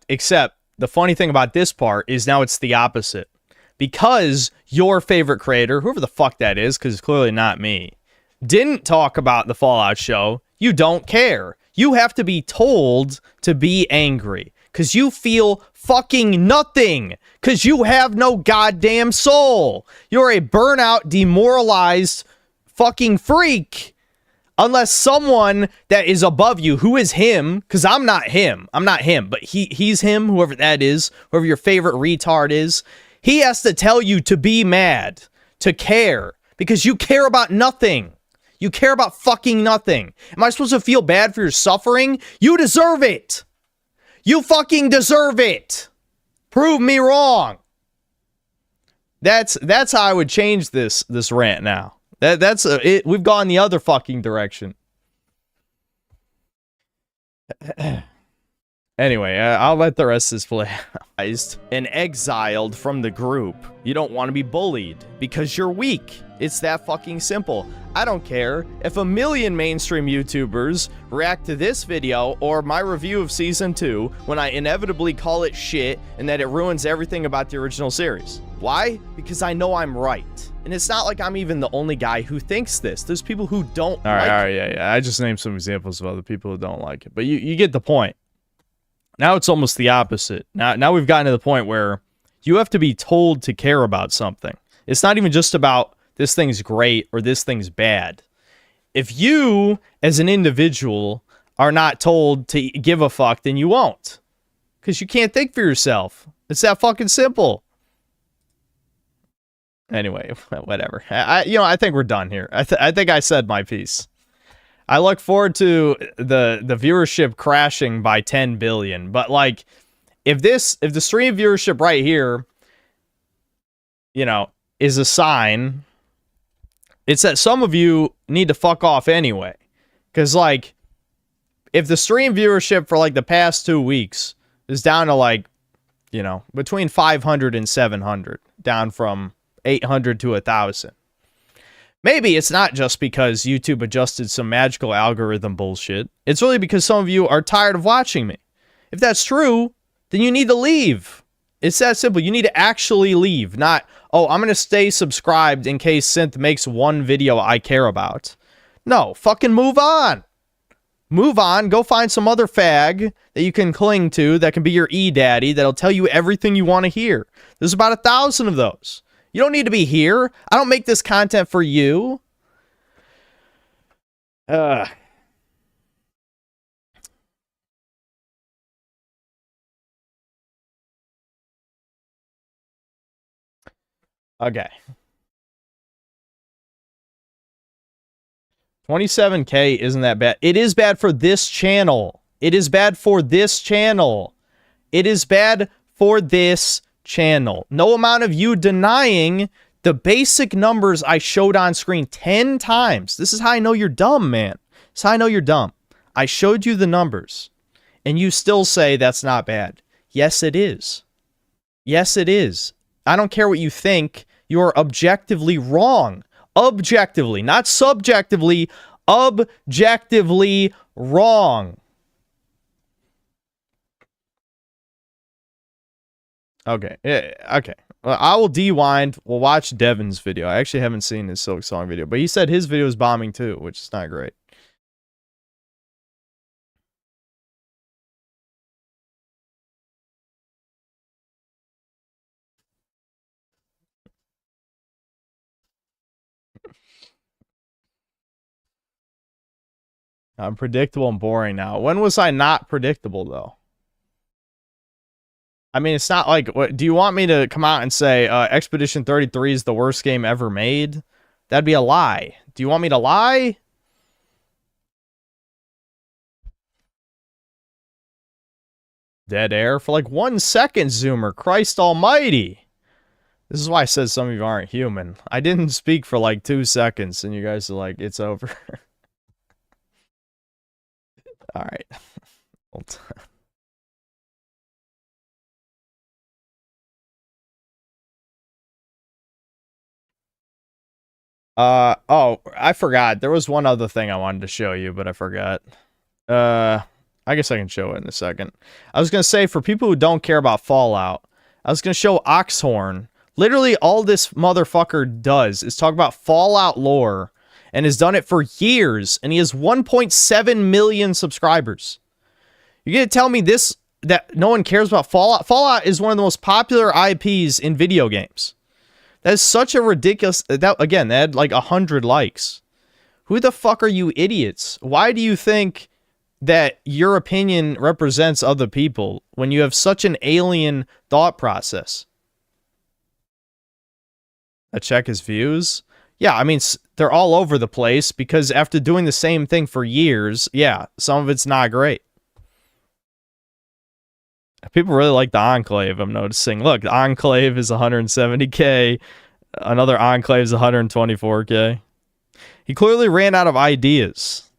except the funny thing about this part is now it's the opposite. Because your favorite creator, whoever the fuck that is, because it's clearly not me, didn't talk about the Fallout show, you don't care. You have to be told to be angry. Because you feel fucking nothing. Because you have no goddamn soul. You're a burnout, demoralized fucking freak. Unless someone that is above you, who is him, because I'm not him. I'm not him, but he's him, whoever that is, whoever your favorite retard is. He has to tell you to be mad, to care, because you care about nothing. You care about fucking nothing. Am I supposed to feel bad for your suffering? You deserve it. You fucking deserve it. Prove me wrong. That's how I would change this rant now. That's it. We've gone the other fucking direction. Anyway, I'll let the rest of this play out. And exiled from the group. You don't want to be bullied because you're weak. It's that fucking simple. I don't care if 1 million mainstream YouTubers react to this video or my review of Season 2 when I inevitably call it shit and that it ruins everything about the original series. Why? Because I know I'm right. And it's not like I'm even the only guy who thinks this. There's people who don't like it. All right, yeah. I just named some examples of other people who don't like it. But you get the point. Now it's almost the opposite. Now we've gotten to the point where you have to be told to care about something. It's not even just about this thing's great or this thing's bad. If you, as an individual, are not told to give a fuck, then you won't. Because you can't think for yourself. It's that fucking simple. Anyway, whatever. I think we're done here. I think I said my piece. I look forward to the viewership crashing by 10 billion. But like, if the stream viewership right here, is a sign, it's that some of you need to fuck off anyway. Because like, if the stream viewership for like the past 2 weeks is down to like, between 500 and 700, down from 800 to 1,000. Maybe it's not just because YouTube adjusted some magical algorithm bullshit. It's really because some of you are tired of watching me. If that's true, then you need to leave. It's that simple. You need to actually leave. Not, oh, I'm going to stay subscribed in case Synth makes one video I care about. No, fucking move on. Move on. Go find some other fag that you can cling to that can be your e-daddy that'll tell you everything you want to hear. There's about 1,000 of those. You don't need to be here. I don't make this content for you. Okay. 27K isn't that bad. It is bad for this channel. It is bad for this channel. It is bad for this channel. No amount of you denying the basic numbers I showed on screen 10 times. This is how I know you're dumb, man. This is how I know you're dumb. I showed you the numbers, and you still say that's not bad. Yes, it is. Yes, it is. I don't care what you think. You're objectively wrong. Objectively, not subjectively. Objectively wrong. Okay. Okay. Well, I will dewind. We'll watch Devin's video. I actually haven't seen his Silk Song video, but he said his video is bombing too, which is not great. I'm predictable and boring now. When was I not predictable, though? I mean, it's not like, what, do you want me to come out and say Expedition 33 is the worst game ever made? That'd be a lie. Do you want me to lie? Dead air for like 1 second, Zoomer. Christ almighty. This is why I said some of you aren't human. I didn't speak for like 2 seconds, and you guys are like, it's over. All right. Oh, I forgot. There was one other thing I wanted to show you, but I forgot. I guess I can show it in a second. I was going to say, for people who don't care about Fallout, I was going to show Oxhorn. Literally, all this motherfucker does is talk about Fallout lore, and has done it for years, and he has 1.7 million subscribers. You're going to tell me this, that no one cares about Fallout? Fallout is one of the most popular IPs in video games. That is such a ridiculous... That, again, that had like 100 likes. Who the fuck are you idiots? Why do you think that your opinion represents other people when you have such an alien thought process? Check his views? Yeah, I mean, they're all over the place because after doing the same thing for years, yeah, some of it's not great. People really like the Enclave, I'm noticing. Look, the Enclave is 170k. Another Enclave is 124k. He clearly ran out of ideas.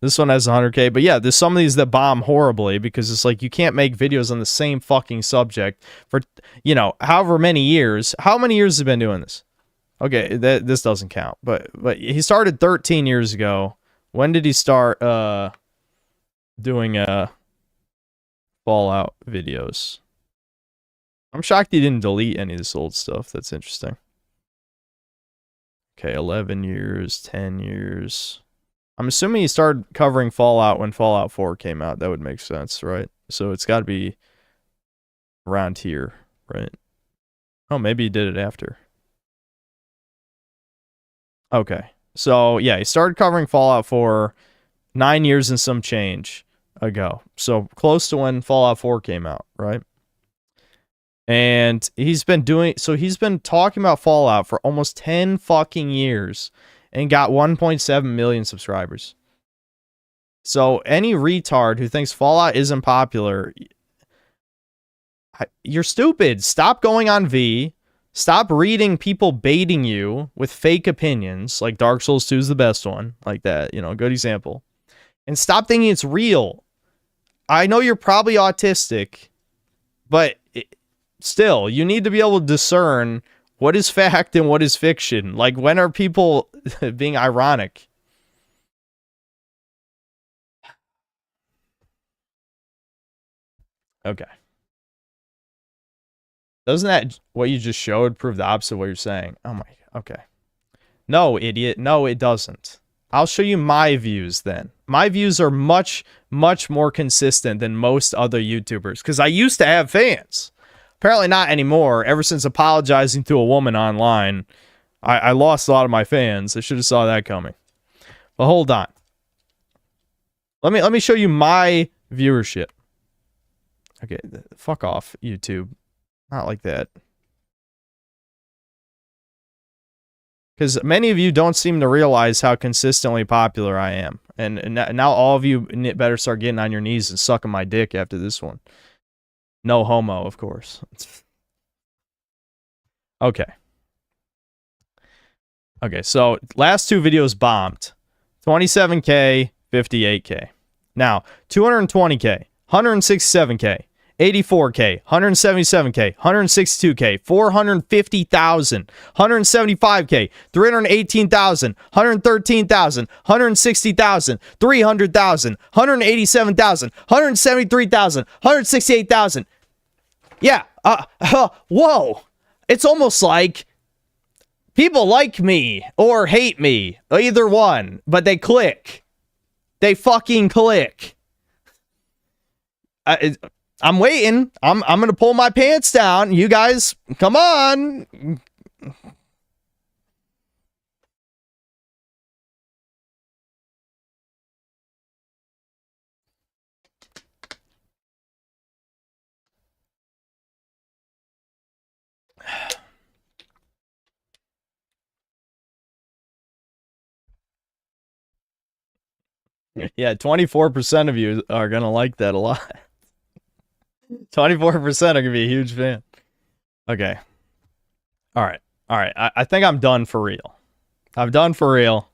This one has 100K. But yeah, there's some of these that bomb horribly because it's like you can't make videos on the same fucking subject for, you know, however many years. How many years has he been doing this? Okay, this doesn't count. But he started 13 years ago. When did he start doing Fallout videos? I'm shocked he didn't delete any of this old stuff. That's interesting. Okay, 11 years, 10 years. I'm assuming he started covering Fallout when Fallout 4 came out. That would make sense, right? So it's got to be around here, right? Oh, maybe he did it after. Okay. So, yeah, he started covering Fallout 4 9 years and some change ago. So close to when Fallout 4 came out, right? And he's been talking about Fallout for almost 10 fucking years and got 1.7 million subscribers. So any retard who thinks Fallout isn't popular, you're stupid. Stop going on V. Stop reading people baiting you with fake opinions, like Dark Souls 2 is the best one, like that, you know, good example. And stop thinking it's real. I know you're probably autistic, but still, you need to be able to discern what is fact and what is fiction. Like, when are people being ironic? Okay. Doesn't that, what you just showed, prove the opposite of what you're saying? Oh my, okay. No, idiot. No, it doesn't. I'll show you my views then. My views are much, much more consistent than most other YouTubers, because I used to have fans. Apparently not anymore. Ever since apologizing to a woman online, I lost a lot of my fans. I should have saw that coming. But hold on. Let me show you my viewership. Okay, fuck off, YouTube. Not like that. Because many of you don't seem to realize how consistently popular I am. And now all of you better start getting on your knees and sucking my dick after this one. No homo, of course. Okay. Okay, so last two videos bombed. 27K, 58K. Now, 220K, 167K, 84K, 177K, 162K, 450,000, 175K, 318,000, 113,000, 160,000, 300,000, 187,000, 173,000, 168,000. Yeah, whoa. It's almost like people like me or hate me, either one, but they click. They fucking click. I'm waiting. I'm going to pull my pants down. You guys, come on. Yeah, 24% of you are going to like that a lot. 24% are going to be a huge fan. Okay. All right. I think I'm done for real. I'm done for real.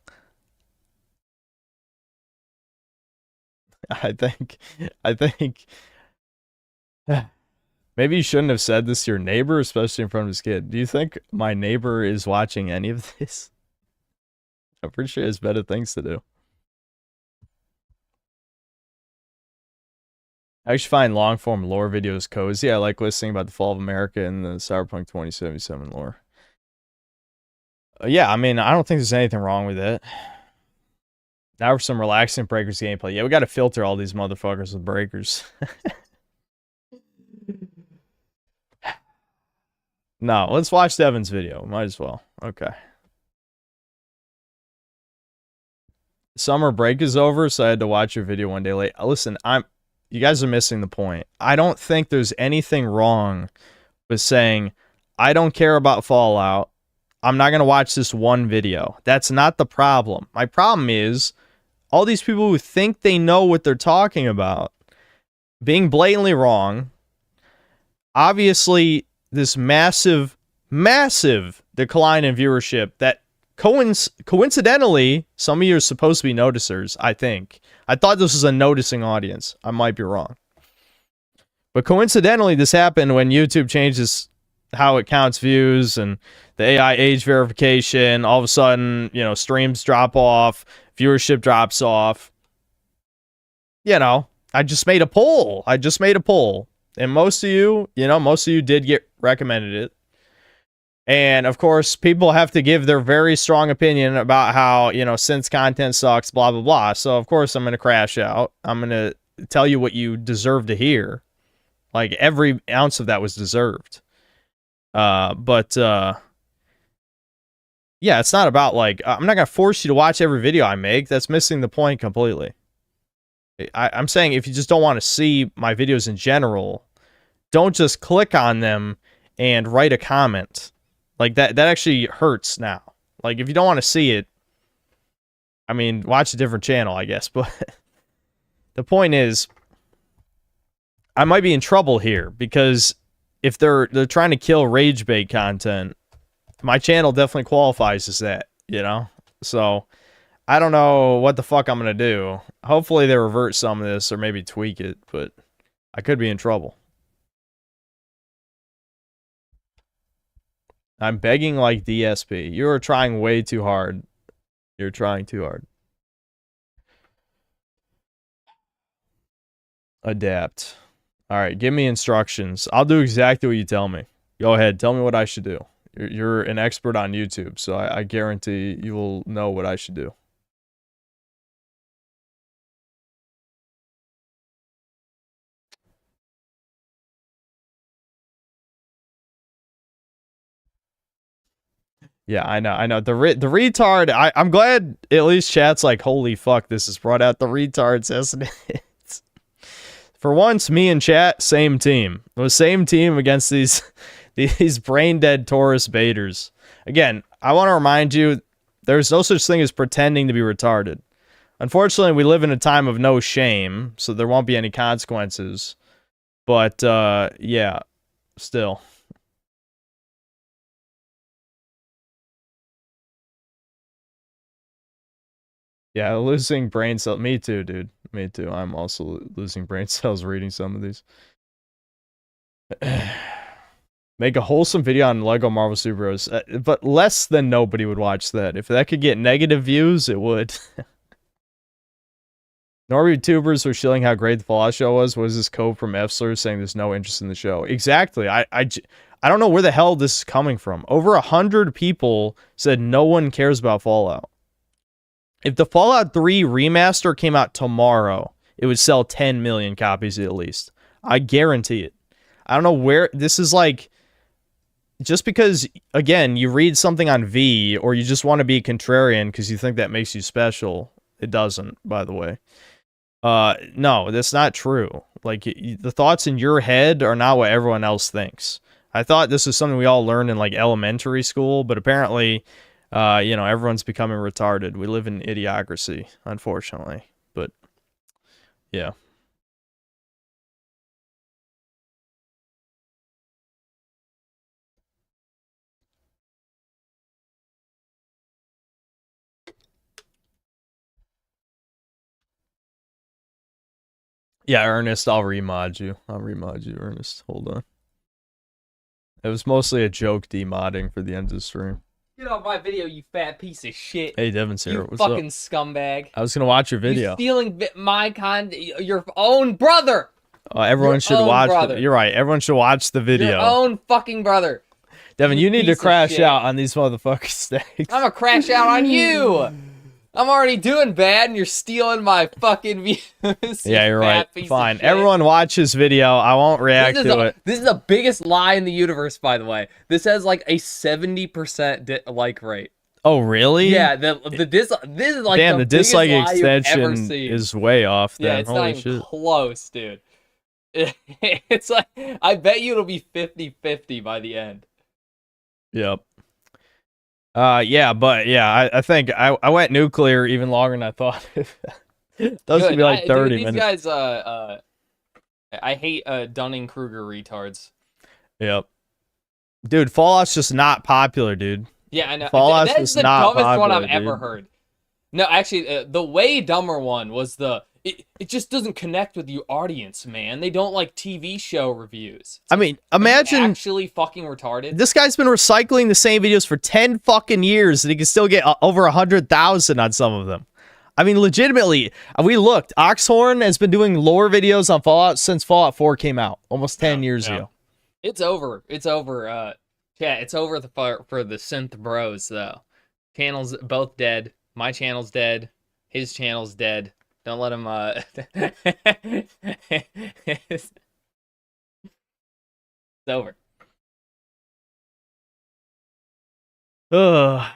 I think maybe you shouldn't have said this to your neighbor, especially in front of his kid. Do you think my neighbor is watching any of this? I'm pretty sure he has better things to do. I actually find long-form lore videos cozy. I like listening about the fall of America and the Cyberpunk 2077 lore. Yeah, I mean, I don't think there's anything wrong with it. Now for some relaxing Breakers gameplay. Yeah, we got to filter all these motherfuckers with Breakers. No, let's watch Devin's video. Might as well. Okay. Summer break is over, so I had to watch your video one day late. Listen, you guys are missing the point. I don't think there's anything wrong with saying, I don't care about Fallout. I'm not going to watch this one video. That's not the problem. My problem is all these people who think they know what they're talking about being blatantly wrong. Obviously, this massive, massive decline in viewership that coincidentally, some of you are supposed to be noticers, I think. I thought this was a noticing audience. I might be wrong. But coincidentally, this happened when YouTube changes how it counts views and the AI age verification. All of a sudden, you know, streams drop off, viewership drops off. You know, I just made a poll. And most of you, did get recommended it. And of course, people have to give their very strong opinion about how, you know, since content sucks, blah, blah, blah. So of course I'm going to crash out. I'm going to tell you what you deserve to hear. Like every ounce of that was deserved. Yeah, it's not about like, I'm not going to force you to watch every video I make. That's missing the point completely. I'm saying if you just don't want to see my videos in general, don't just click on them and write a comment. Like that actually hurts now. Like if you don't want to see it, I mean, watch a different channel, I guess. But the point is, I might be in trouble here because if they're trying to kill rage bait content, my channel definitely qualifies as that, you know? So I don't know what the fuck I'm going to do. Hopefully they revert some of this or maybe tweak it, but I could be in trouble. I'm begging like DSP. You are trying way too hard. You're trying too hard. Adapt. All right, give me instructions. I'll do exactly what you tell me. Go ahead, tell me what I should do. You're an expert on YouTube, so I guarantee you will know what I should do. Yeah, I know. The retard. I'm glad at least chat's like, holy fuck, this has brought out the retards, hasn't it? For once, me and chat, same team. The same team against these brain dead Taurus baiters. Again, I want to remind you, there's no such thing as pretending to be retarded. Unfortunately, we live in a time of no shame, so there won't be any consequences. But yeah, still. Yeah, losing brain cells. Me too, dude. Me too. I'm also losing brain cells reading some of these. Make a wholesome video on Lego Marvel Superheroes. But less than nobody would watch that. If that could get negative views, it would. Norby tubers were shilling how great the Fallout show was. What is this code from Fsler saying there's no interest in the show? Exactly. I don't know where the hell this is coming from. Over 100 people said no one cares about Fallout. If the Fallout 3 remaster came out tomorrow, it would sell 10 million copies at least. I guarantee it. I don't know where this is like. Just because, again, you read something on V or you just want to be contrarian because you think that makes you special. It doesn't, by the way. No, that's not true. Like, the thoughts in your head are not what everyone else thinks. I thought this was something we all learned in, like, elementary school, but apparently, you know, everyone's becoming retarded. We live in idiocracy, unfortunately. But, yeah. Yeah, Ernest, I'll remod you. Ernest. Hold on. It was mostly a joke demodding for the end of the stream. Get off my video, you fat piece of shit. Hey, Devin's here. You What's fucking up? scumbag. I was gonna watch your video. You're stealing my content. Your own brother. Everyone should watch. You're right. Everyone should watch the video. Your own fucking brother. Devin, you need to crash out on these motherfuckers' stakes. I'm gonna crash out on you. I'm already doing bad, and you're stealing my fucking views. Yeah, you're right. Fine. Everyone watch this video. I won't react to it. This is the biggest lie in the universe, by the way. This has like a 70% like rate. Oh, really? Yeah, this is like damn, the dislike extension is is way off. Then. Yeah, it's Holy not even shit. close, dude. It's like, I bet you it'll be 50-50 by the end. Yep. Yeah, but yeah, I think I went nuclear even longer than I thought. Those could be like 30 these minutes. Guys, I hate Dunning-Kruger retards. Yep. Dude, Fallout's just not popular, dude. Yeah, I know. Fallout That's was the not dumbest one popular, I've ever dude. heard. No, actually, the way dumber one was it just doesn't connect with your audience, man. They don't like TV show reviews. I mean, imagine actually fucking retarded. this guy's been recycling the same videos for 10 fucking years and he can still get over 100,000 on some of them. I mean, legitimately, we looked. Oxhorn has been doing lore videos on Fallout since Fallout 4 came out, almost 10 years ago. It's over. It's over. Yeah, it's over for the synth bros though. Channel's both dead. My channel's dead. His channel's dead. Don't let him. It's over. Ugh.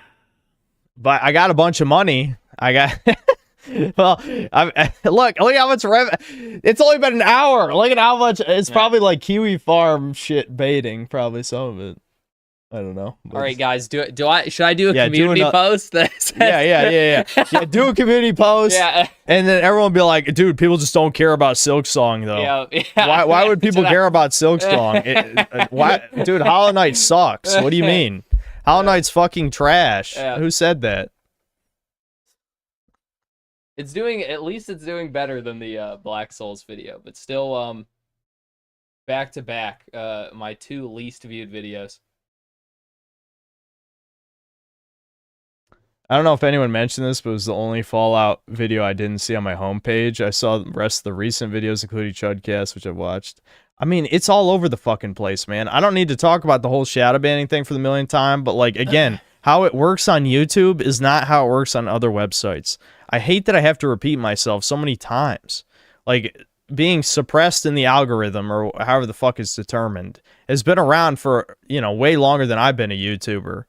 But I got a bunch of money. I got. Well, look how much it's only been an hour. Look at how much. It's probably like Kiwi Farm shit baiting. Probably some of it. I don't know. All right, guys. Should I do a community post? Yeah. Do a community post. Yeah. And then everyone be like, dude, people just don't care about Silksong though. Yeah. Why would people care about Silksong? Why, dude? Hollow Knight sucks. What do you mean? Hollow Knight's fucking trash. Yeah. Who said that? At least it's doing better than the Black Souls video, but still back to back my 2 least viewed videos. I don't know if anyone mentioned this, but it was the only Fallout video I didn't see on my homepage. I saw the rest of the recent videos, including Chudcast, which I've watched. I mean, it's all over the fucking place, man. I don't need to talk about the whole shadow banning thing for the millionth time, but like, again, how it works on YouTube is not how it works on other websites. I hate that I have to repeat myself so many times. Like, being suppressed in the algorithm, or however the fuck is determined, has been around for, way longer than I've been a YouTuber.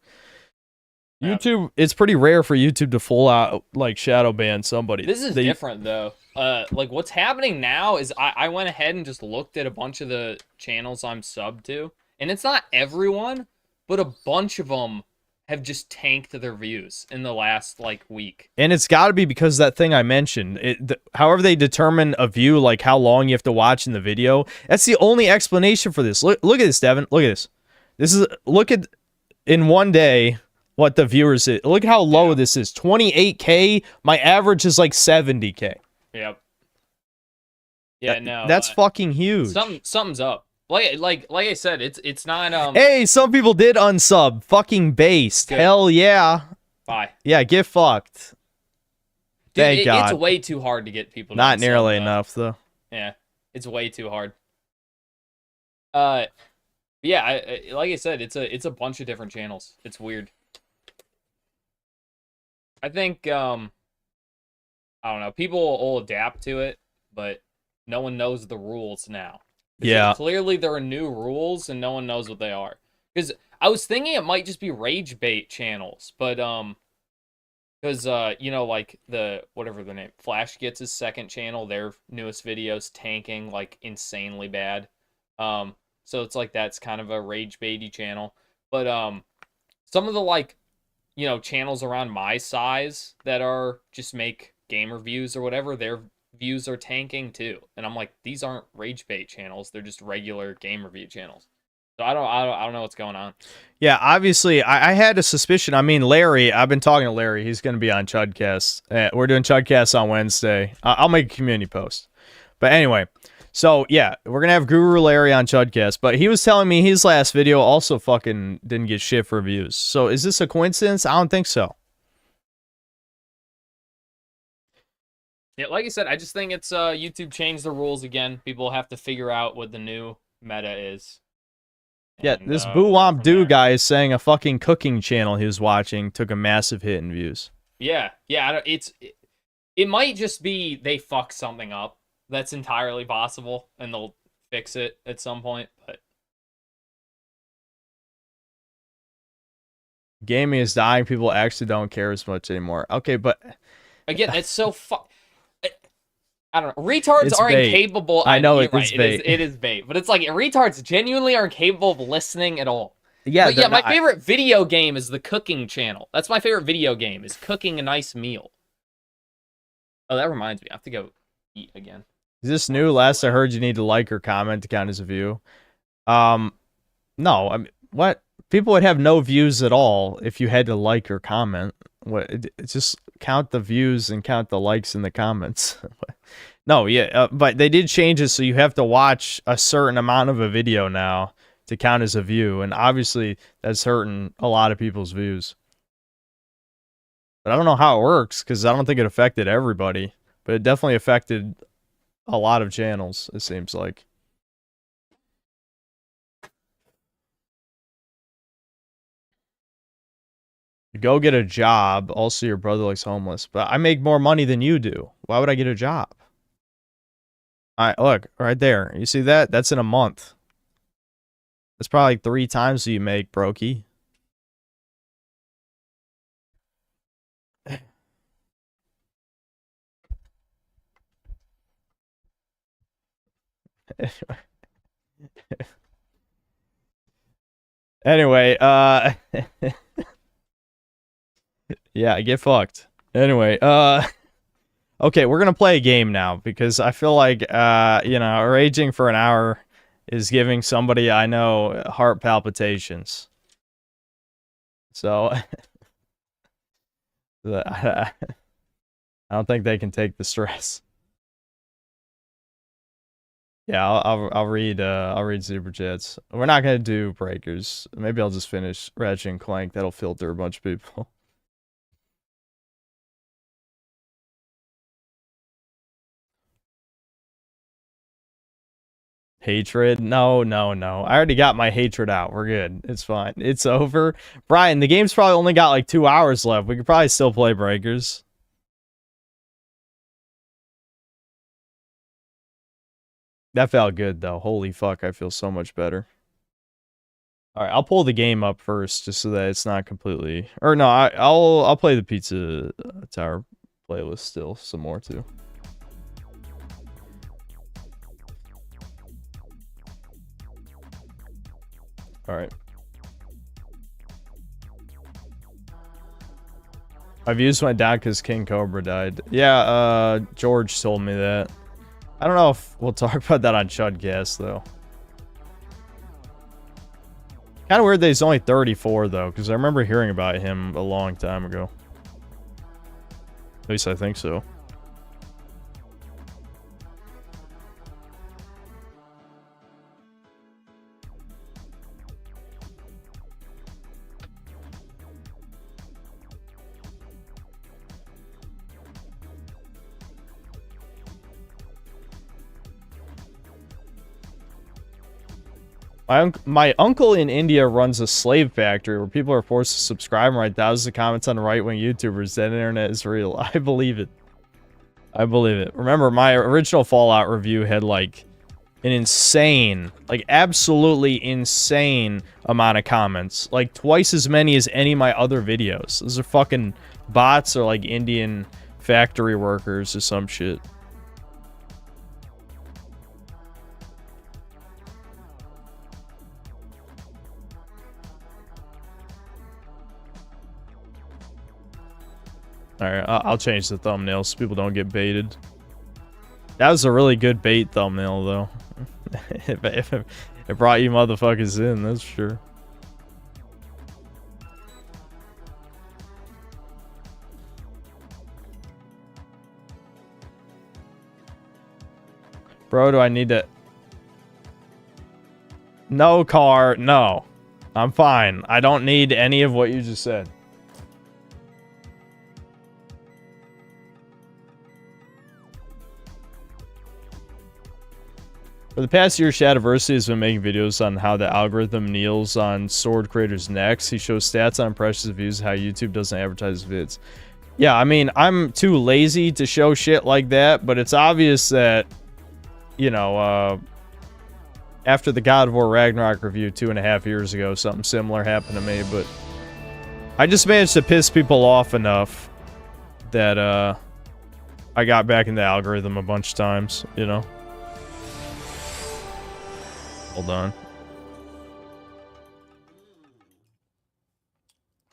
YouTube, it's pretty rare for YouTube to full out like shadow ban somebody. This is different though. Like what's happening now is I went ahead and just looked at a bunch of the channels I'm subbed to, and it's not everyone, but a bunch of them have just tanked their views in the last like week. And it's got to be because that thing I mentioned. However they determine a view, like how long you have to watch in the video, that's the only explanation for this. Look at this, Devin. Look at this. Look at in one day what the viewers is. Look at how low this is. 28K. My average is like 70K. Yep. Yeah, that's fucking huge. Something's up. Like I said, it's not Hey, some people did unsub. Fucking based. Good. Hell yeah. Bye. Yeah, get fucked. Dude, Thank God. It's way too hard to get people to Not unsub, nearly enough though. Yeah. It's way too hard. Yeah, like I said, it's a bunch of different channels. It's weird. I think I don't know, people will adapt to it, but no one knows the rules now. Yeah. Clearly there are new rules and no one knows what they are. Because I was thinking it might just be rage bait channels, but because like the whatever the name, Flash gets his second channel, their newest videos tanking like insanely bad. So it's like that's kind of a rage baity channel. But some of the like channels around my size that are just make game reviews or whatever, their views are tanking too. And I'm like, these aren't rage bait channels, they're just regular game review channels. So I don't know what's going on. Yeah, obviously I had a suspicion. I mean, Larry, I've been talking to Larry. He's going to be on Chudcast. We're doing Chudcast on Wednesday. I'll make a community post. But anyway, so yeah, we're going to have Guru Larry on Chudcast. But he was telling me his last video also fucking didn't get shit for views. So is this a coincidence? I don't think so. Yeah, like I said, I just think it's YouTube changed the rules again. People have to figure out what the new meta is. Yeah, this Boo Womp Doo guy is saying a fucking cooking channel he was watching took a massive hit in views. Yeah, it might just be they fuck something up. That's entirely possible, and they'll fix it at some point. But gaming is dying. People actually don't care as much anymore. Okay, but again, it's so I don't know. Retards are incapable. I know it's right. bait. It is bait, but it's like retards genuinely are incapable of listening at all. Yeah, but yeah. My favorite video game is the cooking channel. That's my favorite video game, is cooking a nice meal. Oh, that reminds me, I have to go eat again. Is this new? Last I heard, you need to like or comment to count as a view. No, I mean, what? people would have no views at all if you had to like or comment. Just count the views and count the likes and the comments. No, yeah, but they did change it so you have to watch a certain amount of a video now to count as a view, and obviously that's hurting a lot of people's views. But I don't know how it works because I don't think it affected everybody, but it definitely affected a lot of channels, it seems like. Go get a job. Also, your brother looks homeless, but I make more money than you do. Why would I get a job? All right, look, right there. You see that? That's in a month. That's probably like 3 times what you make, brokey. Anyway, yeah, get fucked. Anyway, okay, we're gonna play a game now because I feel like, you know, raging for an hour is giving somebody I know heart palpitations. So, I don't think they can take the stress. Yeah, I'll read super chats. We're not gonna do breakers. Maybe I'll just finish Ratchet and Clank. That'll filter a bunch of people. Hatred? No, no, no. I already got my hatred out. We're good. It's fine. It's over. Brian, the game's probably only got like 2 hours left. We could probably still play breakers. That felt good though. Holy fuck, I feel so much better. Alright, I'll pull the game up first just so that it's not completely... Or no, I'll play the Pizza Tower playlist still some more too. Alright. My views went down because King Cobra died. Yeah, George told me that. I don't know if we'll talk about that on Chudcast, though. Kind of weird that he's only 34, though, because I remember hearing about him a long time ago. At least I think so. My uncle in India runs a slave factory where people are forced to subscribe and write thousands of comments on right-wing YouTubers. That internet is real. I believe it. I believe it. Remember, my original Fallout review had, like, an insane, like, absolutely insane amount of comments. Like, twice as many as any of my other videos. Those are fucking bots or, like, Indian factory workers or some shit. Alright, I'll change the thumbnail so people don't get baited. That was a really good bait thumbnail, though. If it brought you motherfuckers in, that's sure. Bro, do I need to... No car, no. I'm fine. I don't need any of what you just said. For the past year, Shadiversity has been making videos on how the algorithm kneels on sword creators' necks. He shows stats on impressions, views, how YouTube doesn't advertise vids. Yeah, I mean, I'm too lazy to show shit like that, but it's obvious that, you know, after the God of War Ragnarok review 2.5 years ago, something similar happened to me, but I just managed to piss people off enough that, I got back in the algorithm a bunch of times, you know? Hold on.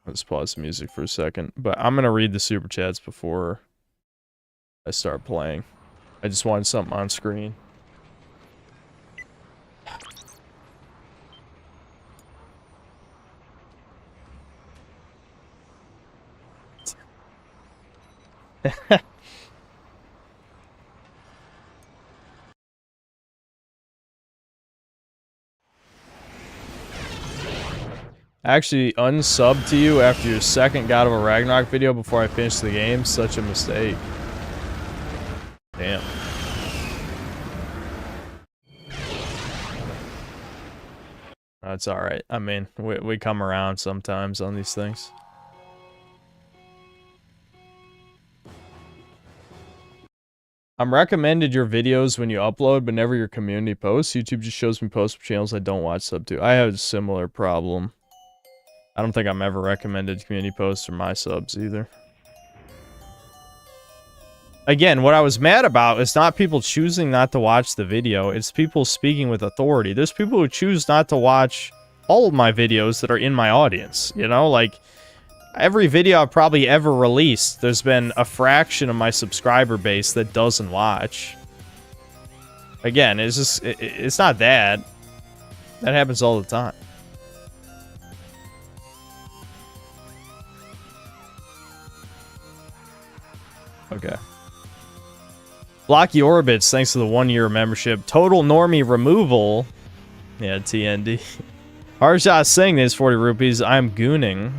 Let's pause the music for a second. But I'm gonna read the super chats before I start playing. I just wanted something on screen. Actually unsubbed to you after your second God of a Ragnarok video before I finished the game. Such a mistake. Damn. That's alright. I mean, we come around sometimes on these things. I'm recommended your videos when you upload, but never your community posts. YouTube just shows me posts from channels I don't watch sub to. I have a similar problem. I don't think I'm ever recommended community posts or my subs either. Again, what I was mad about is not people choosing not to watch the video. It's people speaking with authority. There's people who choose not to watch all of my videos that are in my audience. You know, like, every video I've probably ever released, there's been a fraction of my subscriber base that doesn't watch. Again, it's just, it's not that. That happens all the time. Okay. Blocky Orbits, thanks to the 1-year membership. Total Normie Removal. Yeah, TND. Harshot Singh, there's 40 rupees. I'm gooning.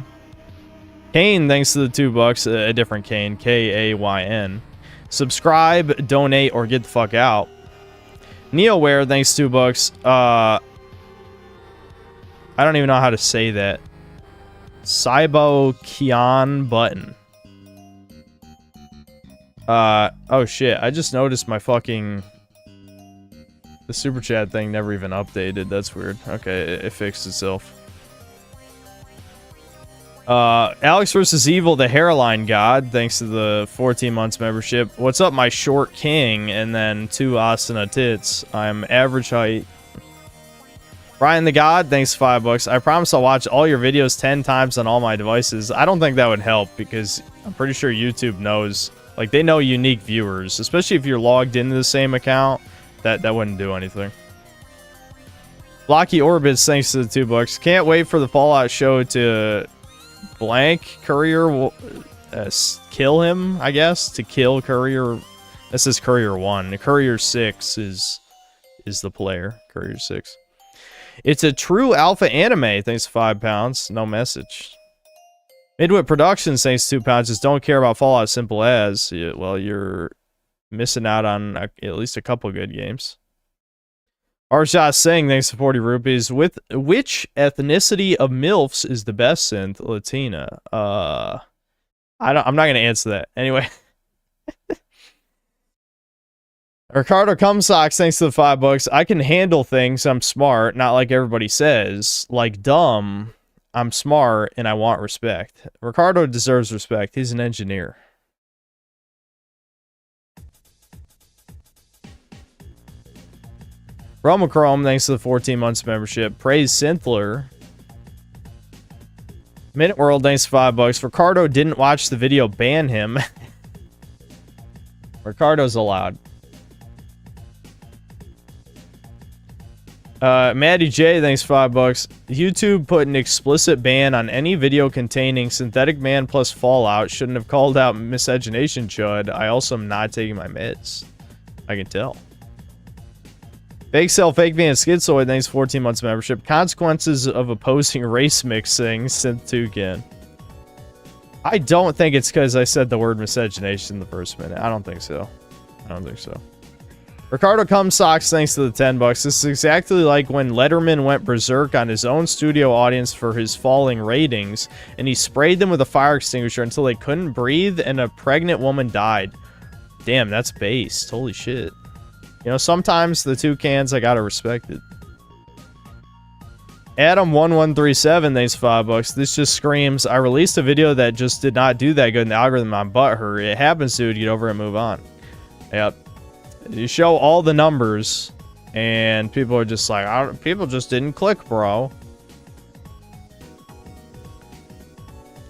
Kane, thanks to the $2. A different Kane. K-A-Y-N. Subscribe, donate, or get the fuck out. NeoWare, thanks $2. I don't even know how to say that. Saibo Kian Button. Oh shit, I just noticed my fucking... The super chat thing never even updated. That's weird. Okay, it fixed itself. Alex vs. Evil, the hairline god, thanks to the 14 months membership. What's up, my short king? And then 2 Asana tits. I'm average height. Brian the God, thanks $5. I promise I'll watch all your videos 10 times on all my devices. I don't think that would help because I'm pretty sure YouTube knows... Like, they know unique viewers, especially if you're logged into the same account. That wouldn't do anything. Blocky Orbits, thanks to the $2. Can't wait for the Fallout show to blank Courier kill him, I guess. To kill Courier. This is Courier 1. Courier 6 is the player. Courier 6. It's a true alpha anime, thanks to £5. No message. Midwit Productions, thanks to £2. Just don't care about Fallout, simple as. Yeah, well, you're missing out on at least a couple good games. Arshad Singh, thanks to 40 rupees. With which ethnicity of MILFs is the best synth? Latina. I'm not gonna answer that. Anyway. Ricardo Cumsocks, thanks to the $5. I can handle things. I'm smart, not like everybody says. Like dumb. I'm smart and I want respect. Ricardo deserves respect. He's an engineer. Romachrome, thanks to the 14 months membership. Praise Synthler. Minute World, thanks to $5. Ricardo didn't watch the video. Ban him. Ricardo's allowed. Maddie J, thanks $5. YouTube put an explicit ban on any video containing Synthetic Man plus Fallout. Shouldn't have called out miscegenation, Chud. I also am not taking my meds. I can tell. Fake Cell, Fake Man, Schizoid, thanks 14 months membership. Consequences of opposing race mixing, Synth Toucan. I don't think it's because I said the word miscegenation in the first minute. I don't think so. I don't think so. Ricardo Cumsocks, thanks to the $10. This is exactly like when Letterman went berserk on his own studio audience for his falling ratings, and he sprayed them with a fire extinguisher until they couldn't breathe and a pregnant woman died. Damn, that's based. Holy shit. You know, sometimes the toucans, I gotta respect it. Adam1137, thanks $5. This just screams, I released a video that just did not do that good in the algorithm on butthurt. It happens, dude. Get over it and move on. Yep. You show all the numbers, and people are just like, people just didn't click, bro.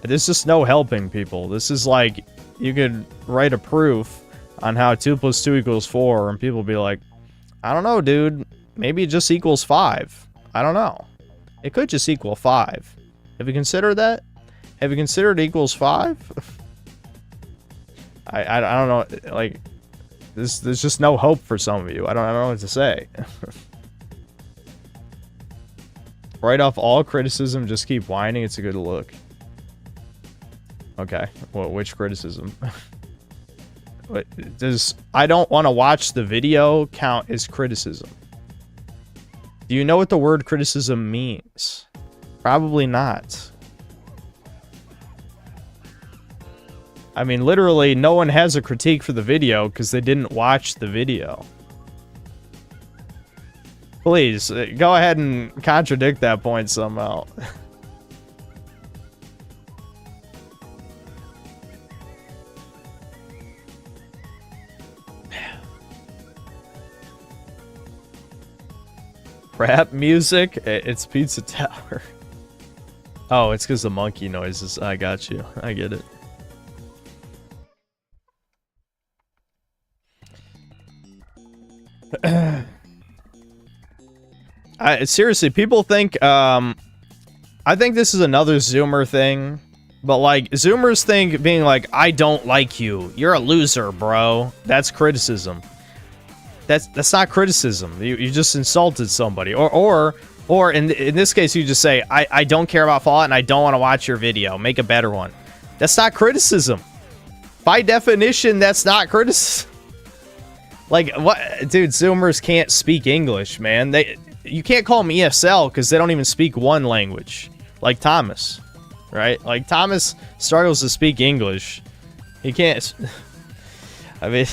There's just no helping people. This is like, you could write a proof on how 2 + 2 = 4, and people be like, I don't know, dude. Maybe it just equals 5. I don't know. It could just equal 5. Have you considered that? Have you considered equals 5? I don't know, like, there's just no hope for some of you. I don't know what to say. Write off all criticism, just keep whining, it's a good look. Okay, well, which criticism? What, does I don't want to watch the video count as criticism? Do you know what the word criticism means? Probably not. I mean, literally, no one has a critique for the video because they didn't watch the video. Please, go ahead and contradict that point somehow. Rap music? It's Pizza Tower. Oh, it's because the monkey noises. I got you. I get it. Seriously, people think, I think this is another Zoomer thing, but like, Zoomers think being like, I don't like you, you're a loser, bro, that's criticism. That's not criticism. You just insulted somebody, or in this case, you just say, I don't care about Fallout and I don't want to watch your video, make a better one. That's not criticism. By definition, that's not criticism. Like, what? Dude, Zoomers can't speak English, man. You can't call them ESL because they don't even speak one language. Like Thomas, right? Like, Thomas struggles to speak English. He can't. I mean,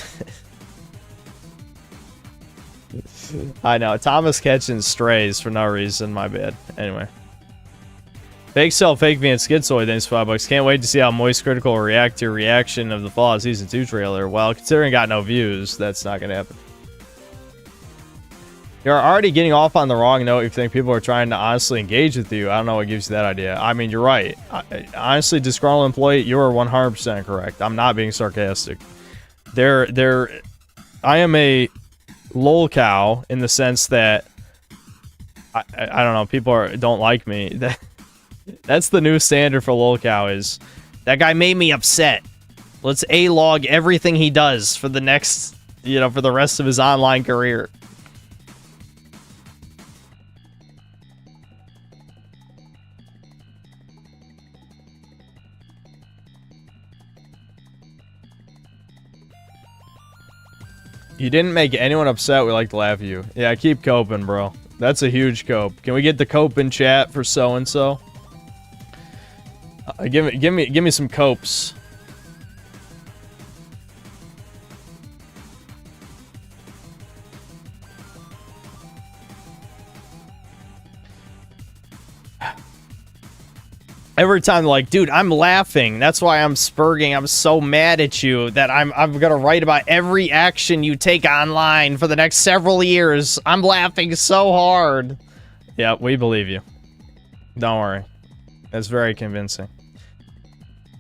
I know. Thomas catching strays for no reason. My bad. Anyway. Fake Cell, Fake V, and Schizoid, thanks for $5. Can't wait to see how Moist Critical will react to your reaction of the Fallout Season 2 trailer. Well, considering it got no views, that's not going to happen. You're already getting off on the wrong note if you think people are trying to honestly engage with you. I don't know what gives you that idea. I mean, you're right. Honestly, disgruntled employee, you are 100% correct. I'm not being sarcastic. I am a lol cow in the sense that I don't know, people don't like me. That's the new standard for lol cow, is that guy made me upset. Let's A-log everything he does for the next, for the rest of his online career. You didn't make anyone upset. We like to laugh at you. Yeah, keep coping, bro. That's a huge cope. Can we get the cope in chat for so-and-so? Give me some copes. Every time, like, dude, I'm laughing. That's why I'm spurging. I'm so mad at you that I'm gonna write about every action you take online for the next several years. I'm laughing so hard. Yeah, we believe you. Don't worry. That's very convincing.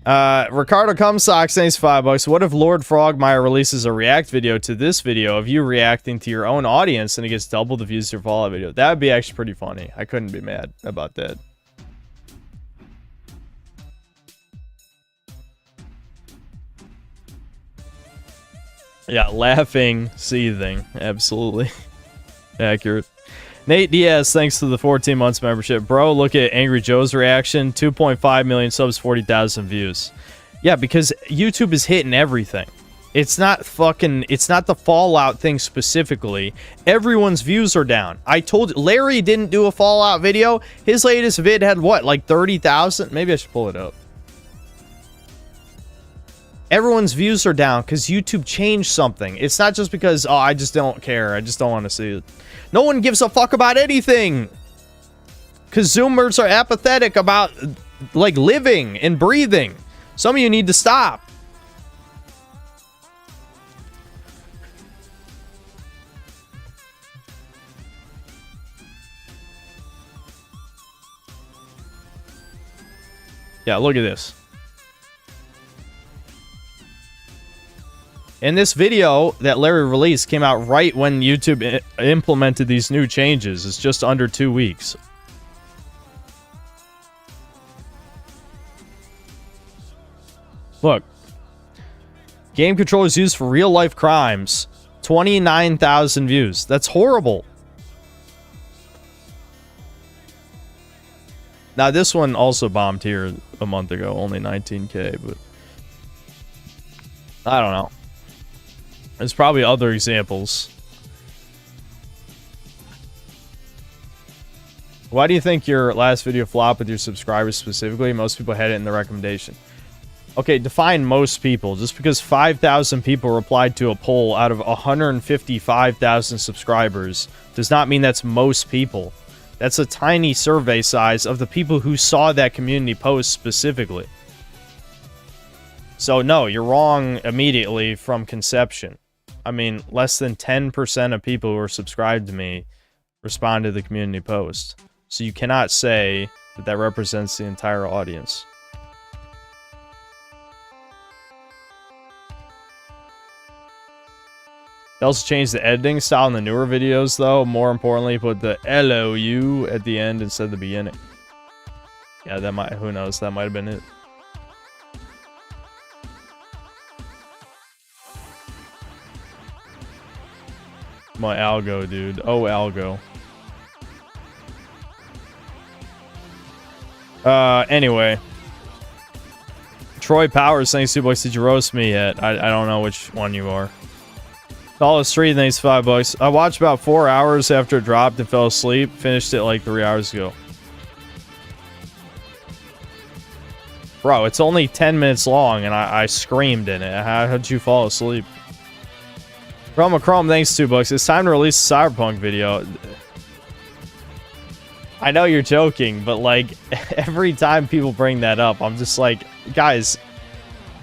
Ricardo Cumsocks, thanks $5. What if Lord Frogmire releases a react video to this video of you reacting to your own audience and it gets double the views to your Fallout video? That would be actually pretty funny. I couldn't be mad about that. Yeah, laughing, seething. Absolutely. Accurate. Nate Diaz, thanks to the 14 months membership. Bro, look at Angry Joe's reaction. 2.5 million subs, 40,000 views. Yeah, because YouTube is hitting everything. It's not the Fallout thing specifically. Everyone's views are down. I told you, Larry didn't do a Fallout video. His latest vid had what, like 30,000? Maybe I should pull it up. Everyone's views are down because YouTube changed something. It's not just because, oh, I just don't care. I just don't want to see it. No one gives a fuck about anything. Because Zoomers are apathetic about, like, living and breathing. Some of you need to stop. Yeah, look at this. And this video that Larry released came out right when YouTube implemented these new changes. It's just under 2 weeks. Look. Game controllers used for real-life crimes. 29,000 views. That's horrible. Now, this one also bombed here a month ago. Only 19K, but... I don't know. There's probably other examples. Why do you think your last video flopped with your subscribers specifically? Most people had it in the recommendation. Okay, define most people. Just because 5,000 people replied to a poll out of 155,000 subscribers does not mean that's most people. That's a tiny survey size of the people who saw that community post specifically. So no, you're wrong immediately from conception. I mean, less than 10% of people who are subscribed to me respond to the community post. So you cannot say that that represents the entire audience. They also changed the editing style in the newer videos, though. More importantly, put the LOU at the end instead of the beginning. Yeah, that might, who knows, that might have been it. My algo, dude. Oh, algo. Anyway. Troy Powers, thanks $2. Did you roast me yet? I don't know which one you are. Solid Street, thanks $5. I watched about 4 hours after it dropped and fell asleep. Finished it like 3 hours ago. Bro, it's only 10 minutes long and I screamed in it. How'd you fall asleep? Chrome, thanks $2. It's time to release a Cyberpunk video. I know you're joking, but like every time people bring that up, I'm just like, guys,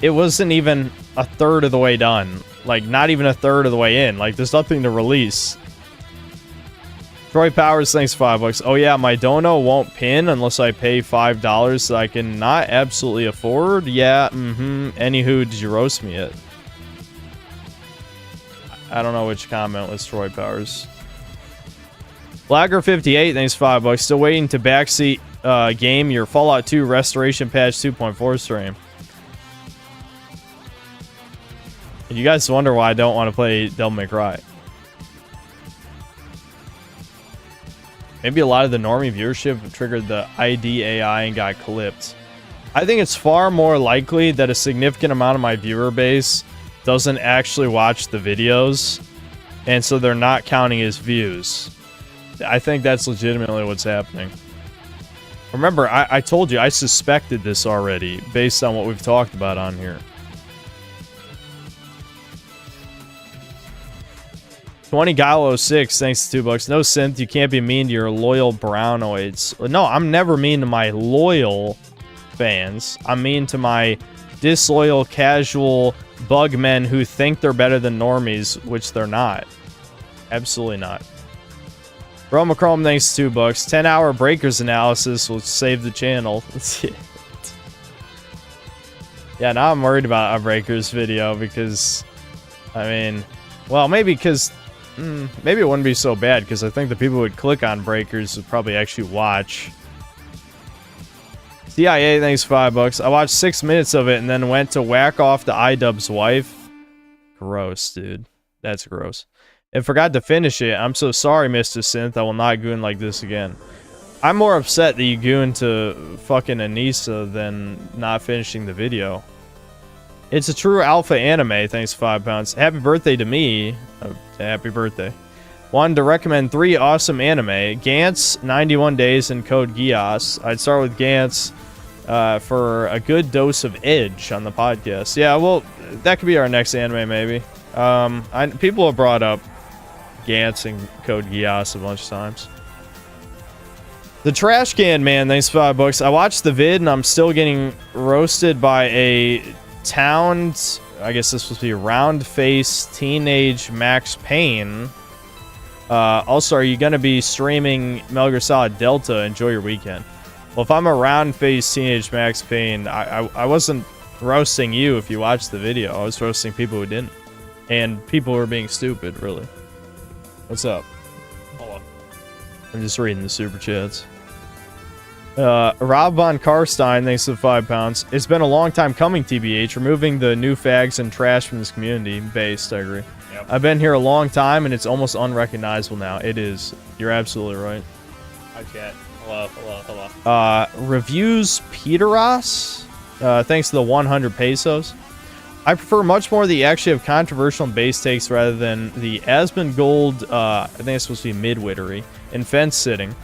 it wasn't even a third of the way done. Like, not even a third of the way in. Like, there's nothing to release. Troy Powers, thanks $5. Oh yeah, my dono won't pin unless I pay $5 that I can not absolutely afford. Yeah, Anywho, did you roast me yet? I don't know which comment was Troy Powers. Blagger58, thanks $5. Still waiting to backseat game your Fallout 2 Restoration Patch 2.4 stream. And you guys wonder why I don't want to play Devil May Cry. Maybe a lot of the normie viewership triggered the ID AI and got clipped. I think it's far more likely that a significant amount of my viewer base doesn't actually watch the videos, and so they're not counting as views. I think that's legitimately what's happening. Remember, I told you I suspected this already based on what we've talked about on here. 20 Gallo 6, thanks to $2. No synth, you can't be mean to your loyal brownoids. No, I'm never mean to my loyal fans. I'm mean to my disloyal, casual bug men who think they're better than normies, which they're not. Absolutely not. Chrome, thanks to $2. 10-hour breakers analysis will save the channel. Yeah, now I'm worried about a breakers video because, I mean, well, maybe because, maybe it wouldn't be so bad because I think the people who would click on breakers would probably actually watch. CIA, thanks $5. I watched 6 minutes of it and then went to whack off the iDubbbz wife. Gross, dude. That's gross. And forgot to finish it. I'm so sorry, Mr. Synth. I will not goon like this again. I'm more upset that you gooned to fucking Anissa than not finishing the video. It's a true alpha anime, thanks £5. Happy birthday to me. Oh, happy birthday. Wanted to recommend 3 awesome anime. Gantz, 91 Days, and Code Geass. I'd start with Gantz for a good dose of edge on the podcast. Yeah, well, that could be our next anime, maybe. People have brought up Gantz and Code Geass a bunch of times. The Trash Can Man, thanks $5. I watched the vid and I'm still getting roasted by a towned, I guess this supposed to be round-faced teenage Max Payne. Also, are you going to be streaming Metal Gear Solid Delta? Enjoy your weekend. Well, if I'm a round-faced teenage Max Payne, I wasn't roasting you if you watched the video. I was roasting people who didn't. And people who are being stupid, really. What's up? Hold on. I'm just reading the super chats. Rob Von Karstein, thanks to the 5 pounds. It's been a long time coming, TBH. Removing the new fags and trash from this community. Based, I agree. Yep. I've been here a long time, and it's almost unrecognizable now. It is. You're absolutely right. Hi, chat. Hello. Reviews Peteros. Thanks to the 100 pesos. I prefer much more that you actually have controversial and base takes rather than the Asmongold, I think it's supposed to be midwittery, and fence sitting.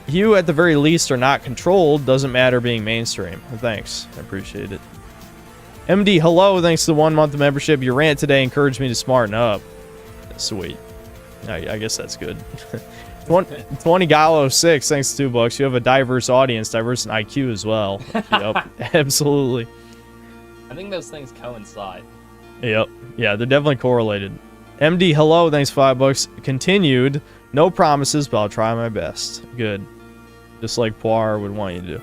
You, at the very least, are not controlled. Doesn't matter being mainstream. Thanks. I appreciate it. MD, hello. Thanks to the 1 month of membership. Your rant today encouraged me to smarten up. Sweet. I guess that's good. 20 Gallo 6, thanks to $2. You have a diverse audience, diverse in IQ as well. Yep, absolutely. I think those things coincide. Yep, yeah, they're definitely correlated. MD, hello, thanks $5. Continued. No promises, but I'll try my best. Good. Just like Poir would want you to do.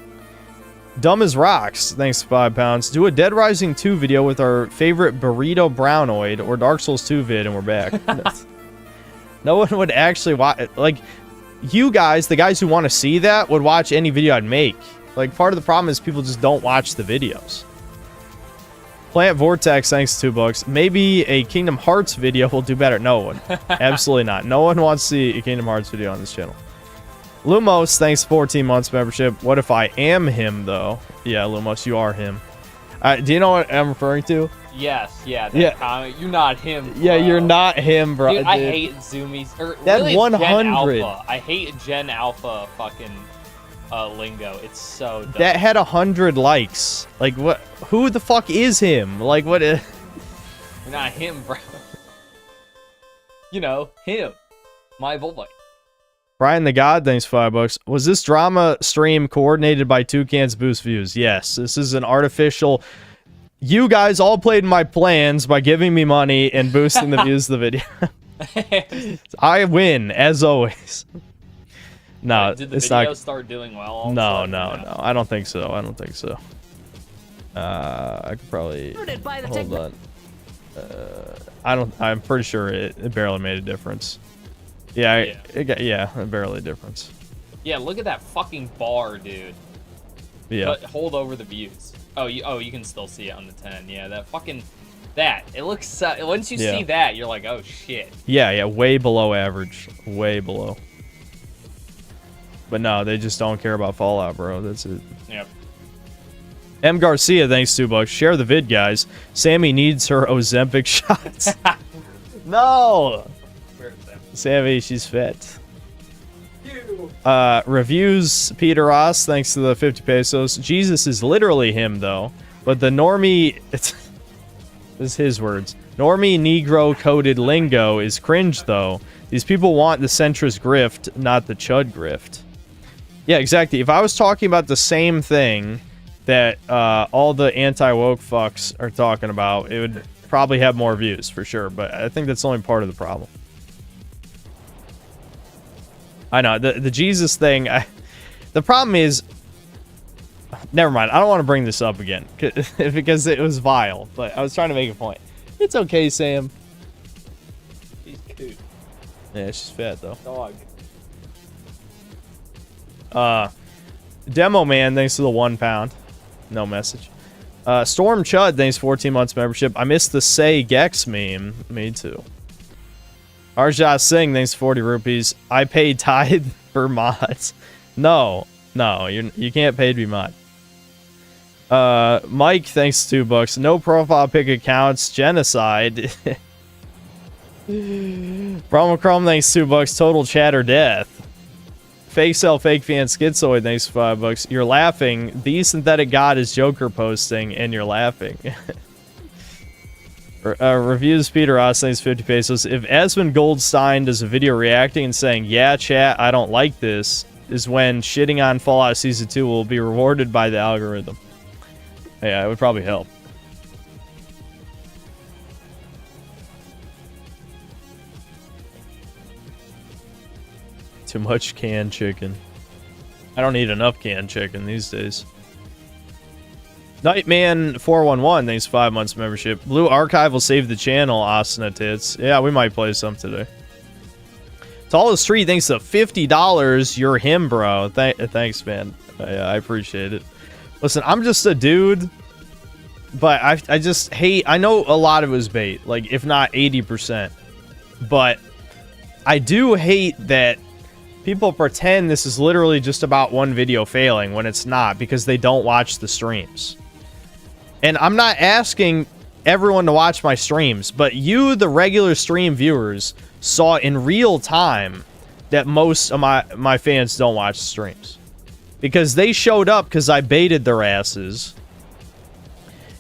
Dumb as Rocks, thanks to 5 pounds. Do a Dead Rising 2 video with our favorite Burrito Brownoid or Dark Souls 2 vid, and we're back. No one would actually watch. Like, you guys, the guys who want to see that, would watch any video I'd make. Like, part of the problem is people just don't watch the videos. Plant Vortex, thanks to $2. Maybe a Kingdom Hearts video will do better. No one. Absolutely not. No one wants to see a Kingdom Hearts video on this channel. Lumos, thanks to 14 months membership. What if I am him, though? Yeah, Lumos, you are him. Do you know what I'm referring to? Yes, yeah. Yeah. Comment. You're not him, bro. Yeah, you're not him, bro. Dude, I hate Zoomies. That really, 100. Gen Alpha. I hate Gen Alpha fucking lingo. It's so dumb. That had 100 likes. Like, what? Who the fuck is him? Like, what? You're not him, bro. You know, him. My boy. Brian the God, thanks $5. Was this drama stream coordinated by Toucans Boost Views? Yes. This is an artificial... You guys all played my plans by giving me money and boosting the views of the video. I win, as always. No, did the it's video not... start doing well? No. I don't think so. I could probably... Hold on. I'm pretty sure it barely made a difference. Yeah, it barely a difference. Yeah, look at that fucking bar, dude. Yeah. But hold over the views. Oh, you can still see it on the 10. Yeah, that fucking... That. It looks... once you see that, you're like, oh, shit. Yeah, way below average. Way below. But no, they just don't care about Fallout, bro. That's it. Yep. M. Garcia, thanks $2. Share the vid, guys. Sammy needs her Ozempic shots. No! Sammy, she's fat. Reviews Peter Ross, thanks to the 50 pesos. Jesus is literally him, though. But the normie... This is his words. Normie Negro-coded lingo is cringe, though. These people want the centrist grift, not the chud grift. Yeah, exactly. If I was talking about the same thing that all the anti-woke fucks are talking about, it would probably have more views, for sure. But I think that's only part of the problem. I know, the Jesus thing, the problem is... Never mind, I don't want to bring this up again, because it was vile, but I was trying to make a point. It's okay, Sam. She's cute. Yeah, she's fat, though. Dog. Demo Man, thanks to the 1 pound. No message. Storm Chud, thanks 14 months membership. I missed the Say Gex meme. Me too. Arjat Singh, thanks 40 rupees. I paid tithe for mods. No, you can't pay to be mod. Mike, thanks $2. No profile pic accounts. Genocide. Bromochrome, thanks $2. Total chatter death. Fake Cell, Fake Fan, Schizoid, thanks $5. You're laughing. The Synthetic God is Joker posting, and you're laughing. Reviews Peter Ross, thanks 50 pesos. If Esmond Goldstein does a video reacting and saying, yeah, chat, I don't like this, is when shitting on Fallout Season 2 will be rewarded by the algorithm. Yeah, it would probably help. Too much canned chicken. I don't eat enough canned chicken these days. Nightman411, thanks 5 months membership. Blue Archive will save the channel, Asuna Tits. Yeah, we might play some today. Tallest Tree, thanks to $50. You're him, bro. Thanks, man. I appreciate it. Listen, I'm just a dude, but I just hate... I know a lot of it was bait, like, if not 80%. But I do hate that people pretend this is literally just about one video failing when it's not, because they don't watch the streams. And I'm not asking everyone to watch my streams, but you, the regular stream viewers, saw in real time that most of my fans don't watch the streams. Because they showed up because I baited their asses.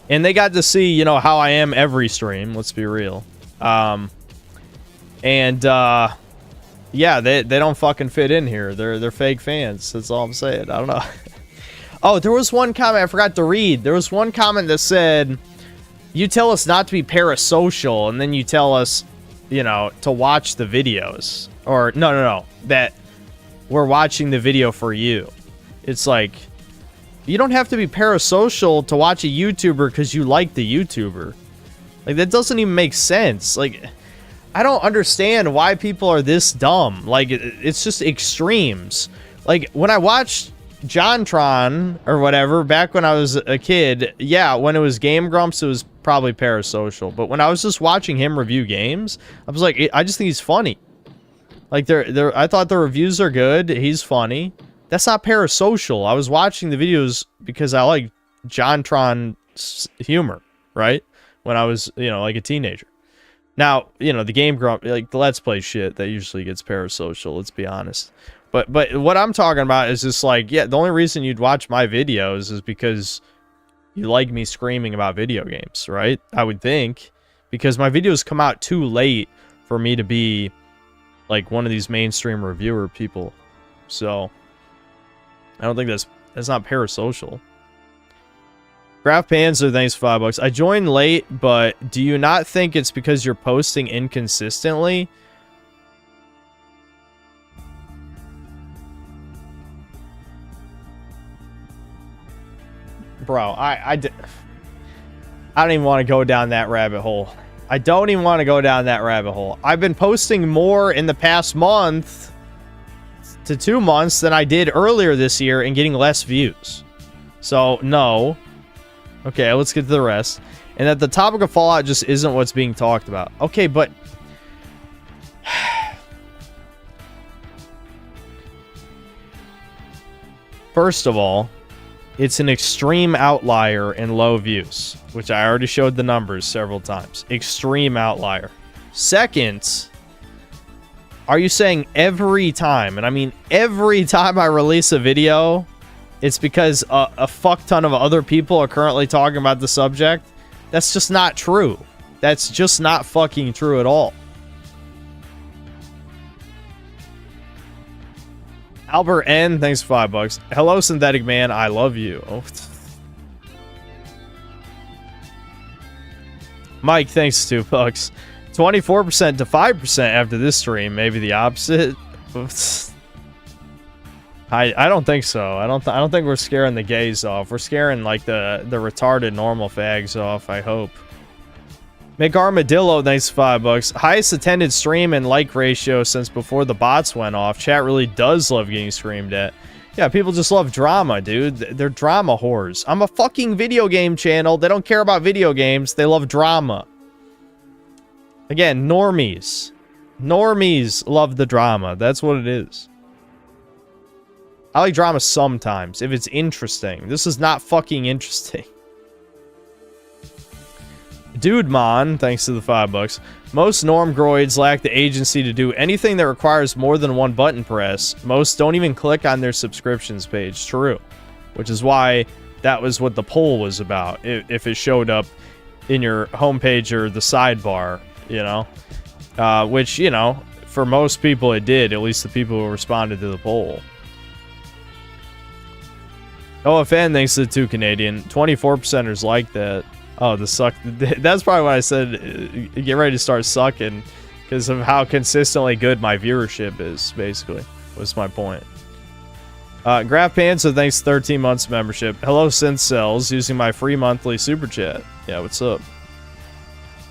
And they got to see, you know, how I am every stream, let's be real. Yeah, they don't fucking fit in here. They're fake fans. That's all I'm saying. I don't know. Oh, there was one comment I forgot to read. There was one comment that said, you tell us not to be parasocial, and then you tell us, you know, to watch the videos. Or, no, that we're watching the video for you. It's like, you don't have to be parasocial to watch a YouTuber because you like the YouTuber. Like, that doesn't even make sense. Like, I don't understand why people are this dumb. Like, it's just extremes. Like, when I watched JonTron or whatever back when I was a kid, yeah, when it was Game Grumps, it was probably parasocial. But when I was just watching him review games, I was like, I just think he's funny. Like, I thought the reviews are good. He's funny. That's not parasocial. I was watching the videos because I like JonTron's humor, right? When I was, you know, like a teenager. Now, you know, the Game Grump, like the Let's Play shit, that usually gets parasocial, let's be honest. But what I'm talking about is just like, yeah, the only reason you'd watch my videos is because you like me screaming about video games, right? I would think. Because my videos come out too late for me to be like one of these mainstream reviewer people. So I don't think that's not parasocial. Graph Panzer, thanks for $5. I joined late, but do you not think it's because you're posting inconsistently? Bro, I don't even want to go down that rabbit hole. I don't even want to go down that rabbit hole. I've been posting more in the past month to 2 months than I did earlier this year and getting less views. So, no. Okay, let's get to the rest. And that the topic of Fallout just isn't what's being talked about. Okay, but... First of all, it's an extreme outlier in low views, which I already showed the numbers several times. Extreme outlier. Second, are you saying every time, and I mean every time I release a video, it's because a fuck ton of other people are currently talking about the subject? That's just not true. That's just not fucking true at all. Albert N, thanks for $5. Hello, Synthetic Man, I love you. Oh. Mike, thanks $2. 24% to 5% after this stream. Maybe the opposite. I don't think so. I don't think we're scaring the gays off. We're scaring like the retarded normal fags off, I hope. Make Armadillo, thanks for $5. Highest attended stream and like ratio since before the bots went off. Chat really does love getting screamed at. Yeah, people just love drama, dude. They're drama whores. I'm a fucking video game channel. They don't care about video games. They love drama. Again, normies. Normies love the drama. That's what it is. I like drama sometimes, if it's interesting. This is not fucking interesting. Dude Mon, thanks to the $5. Most normgroids lack the agency to do anything that requires more than one button press. Most don't even click on their subscriptions page. True. Which is why that was what the poll was about. If it showed up in your homepage or the sidebar, you know. Which, you know, for most people it did. At least the people who responded to the poll. OFN, thanks to the 2 Canadian. 24%ers like that. Oh, the suck. That's probably why I said get ready to start sucking. Because of how consistently good my viewership is, basically. Was my point. Graph Panzer, thanks 13 months membership. Hello, Synth Cells, using my free monthly super chat. Yeah, what's up?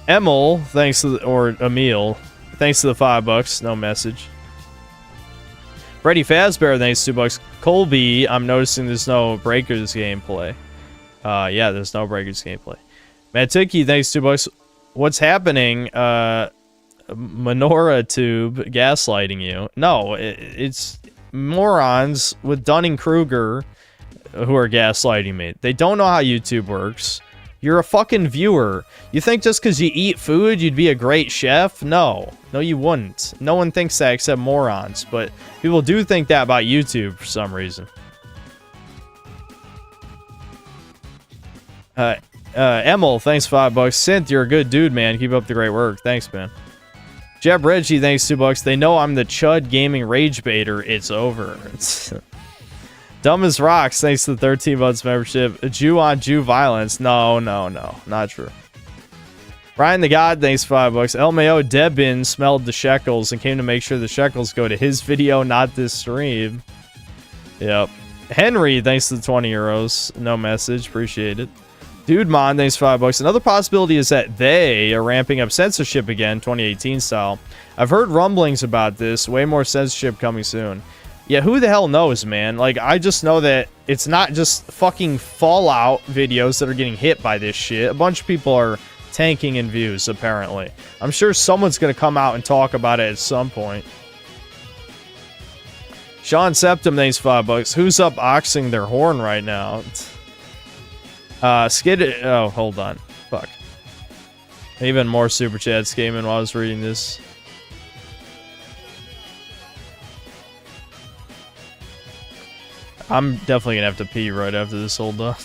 Emil, thanks to the, or Emil, thanks to the $5. No message. Freddy Fazbear, thanks $2. Colby, I'm noticing there's no Breakers gameplay. Yeah, there's no Breakers gameplay. Matt Tiki, thanks $2. What's happening? Menorah Tube gaslighting you. No, it's morons with Dunning-Kruger who are gaslighting me. They don't know how YouTube works. You're a fucking viewer. You think just because you eat food, you'd be a great chef? No. No, you wouldn't. No one thinks that except morons. But people do think that about YouTube for some reason. Emil, thanks $5. Synth, you're a good dude, man. Keep up the great work. Thanks, man. Jeb Reggie, thanks $2. They know I'm the Chud Gaming Rage Baiter. It's over. Dumb as Rocks, thanks to the 13 months membership. Jew on Jew violence. No, not true. Ryan the God, thanks $5. LMAO Debin smelled the shekels and came to make sure the shekels go to his video, not this stream. Yep. Henry, thanks to the 20 euros. No message, appreciate it. Dude Mon, thanks $5. Another possibility is that they are ramping up censorship again, 2018 style. I've heard rumblings about this. Way more censorship coming soon. Yeah, who the hell knows, man? Like, I just know that it's not just fucking Fallout videos that are getting hit by this shit. A bunch of people are tanking in views, apparently. I'm sure someone's gonna come out and talk about it at some point. Sean Septum, thanks $5. Who's up oxing their horn right now? Skid... Oh, hold on. Fuck. Even more super chats came in while I was reading this. I'm definitely gonna have to pee right after this. Hold on.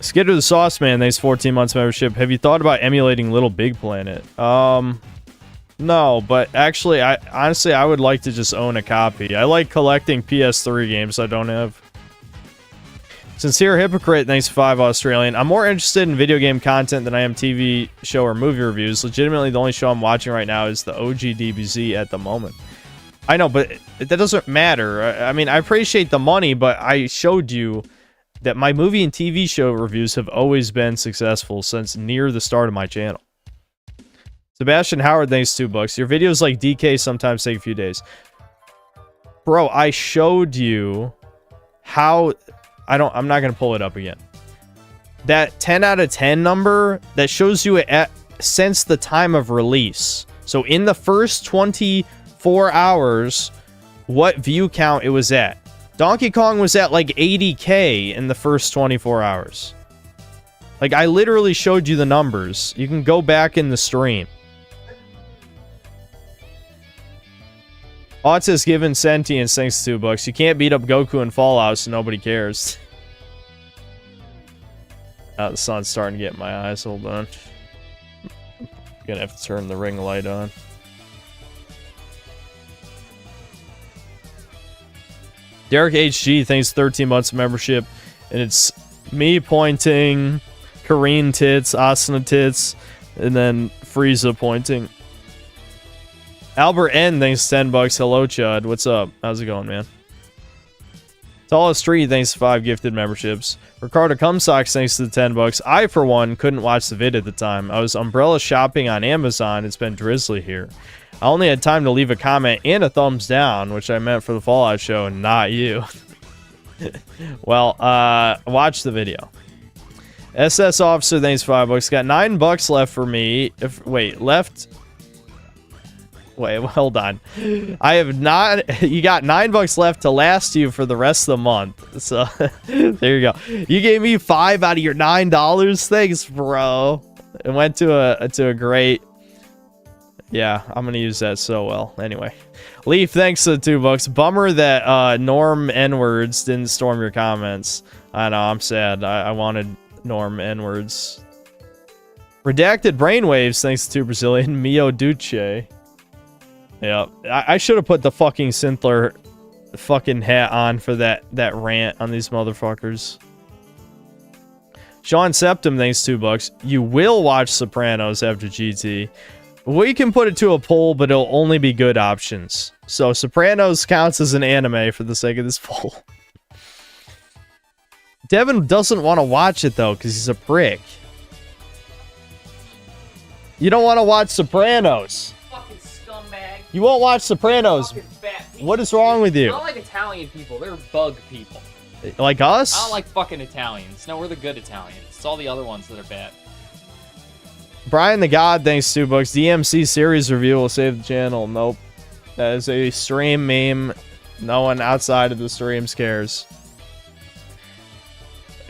Skidder the Sauce Man, thanks 14 months membership. Have you thought about emulating Little Big Planet? No, but actually, honestly, I would like to just own a copy. I like collecting PS3 games I don't have. Sincere Hypocrite, thanks 5 Australian. I'm more interested in video game content than I am TV show or movie reviews. Legitimately, the only show I'm watching right now is the OG DBZ at the moment. I know, but that doesn't matter. I mean, I appreciate the money, but I showed you that my movie and TV show reviews have always been successful since near the start of my channel. Sebastian Howard, thanks $2. Your videos like DK sometimes take a few days. Bro, I showed you how... I'm not going to pull it up again. That 10 out of 10 number, that shows you at since the time of release. So in the first 24 hours, what view count it was at. Donkey Kong was at like 80K in the first 24 hours. Like, I literally showed you the numbers. You can go back in the stream. Autis given sentience, thanks to $2. You can't beat up Goku in Fallout, so nobody cares. The sun's starting to get in my eyes. Hold on. I'm gonna have to turn the ring light on. Derek HG, thanks 13 months of membership. And it's me pointing, Kareen tits, Asuna tits, and then Frieza pointing. Albert N, thanks $10. Hello, Chud. What's up? How's it going, man? Tallest Tree, thanks to 5 gifted memberships. Ricardo Cumsocks, thanks to the $10. I, for one, couldn't watch the vid at the time. I was umbrella shopping on Amazon. It's been drizzly here. I only had time to leave a comment and a thumbs down, which I meant for the Fallout show, and not you. Well, watch the video. SS Officer, thanks $5. Got $9 left for me. Wait, hold on. I have not... You got $9 left to last you for the rest of the month. So, there you go. You gave me 5 out of your $9. Thanks, bro. It went to a great... Yeah, I'm going to use that so well. Anyway. Leaf, thanks to the $2. Bummer that Norm N-words didn't storm your comments. I know, I'm sad. I wanted Norm N-words. Redacted Brainwaves, thanks to 2 Brazilian. Mio Duce. Yeah, I should have put the fucking Synthler fucking hat on for that rant on these motherfuckers. Sean Septum, thanks $2. You will watch Sopranos after GT. We can put it to a poll, but it'll only be good options. So Sopranos counts as an anime for the sake of this poll. Devin doesn't want to watch it though, because he's a prick. You don't want to watch Sopranos. Fucking scumbag. You won't watch Sopranos. Fucking fat piece What of is wrong shit. with you? I don't like Italian people. They're bug people. Like us? I don't like fucking Italians. No, we're the good Italians. It's all the other ones that are bad. Brian the God, thanks 2 bucks. DMC series review will save the channel. Nope. That is a stream meme. No one outside of the streams cares.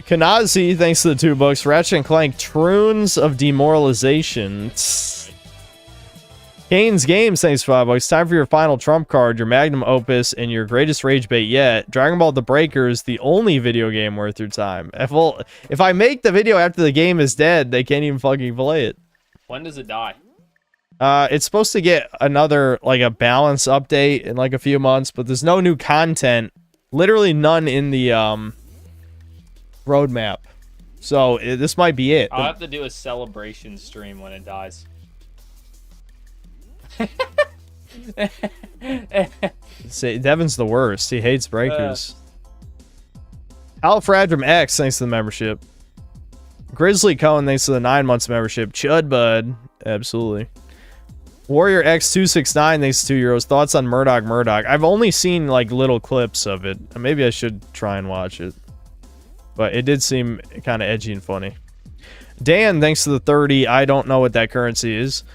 Kanazi, thanks to the 2 bucks. Ratchet and Clank, Troons of Demoralization. Kane's Games, thanks for 5 bucks. Time for your final trump card, your magnum opus, and your greatest rage bait yet. Dragon Ball The Breakers, the only video game worth your time. If I make the video after the game is dead, they can't even fucking play it. When does it die? It's supposed to get another, like, a balance update in, like, a few months, but there's no new content. Literally none in the, roadmap. So, this might be it. I'll have to do a celebration stream when it dies. Say Devin's the worst. He hates breakers. Alfradrum X, thanks to the membership. Grizzly Cohen, thanks to the 9 months membership. Chud Bud, absolutely. Warrior X269, thanks to €2. Thoughts on Murdoch? I've only seen like little clips of it. Maybe I should try and watch it. But it did seem kind of edgy and funny. Dan, thanks to the 30. I don't know what that currency is.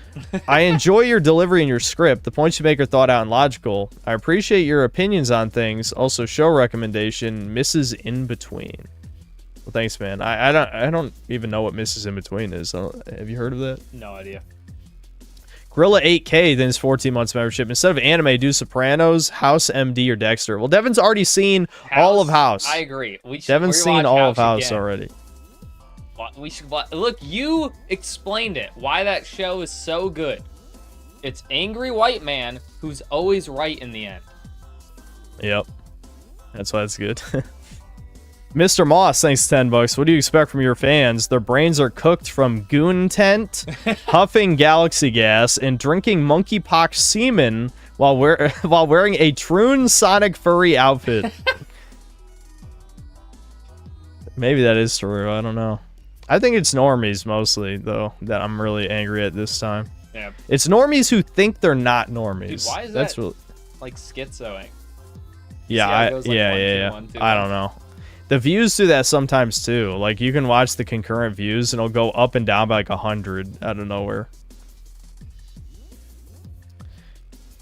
I enjoy your delivery and your script. The points you make are thought out and logical. I appreciate your opinions on things. Also, show recommendation, Mrs. In Between. Well, thanks, man. I don't even know what Mrs. In Between is. Have you heard of that? No idea. Gorilla 8K, then his 14 months membership. Instead of anime, do Sopranos, House MD, or Dexter. Well, Devin's already seen all of House. I agree. Devin's seen all of House already. We should look. You explained it. Why that show is so good. It's angry white man who's always right in the end. Yep, that's why it's good. Mr. Moss, thanks 10 bucks. What do you expect from your fans? Their brains are cooked from goon tent, huffing galaxy gas, and drinking monkeypox semen while wearing a Troon Sonic furry outfit. Maybe that is true. I don't know. I think it's normies mostly, though, that I'm really angry at this time. Yeah. It's normies who think they're not normies. Dude, why is That's that really... like schizoing? Yeah, yeah. I don't know. The views do that sometimes too. Like you can watch the concurrent views and it'll go up and down by like 100 out of nowhere.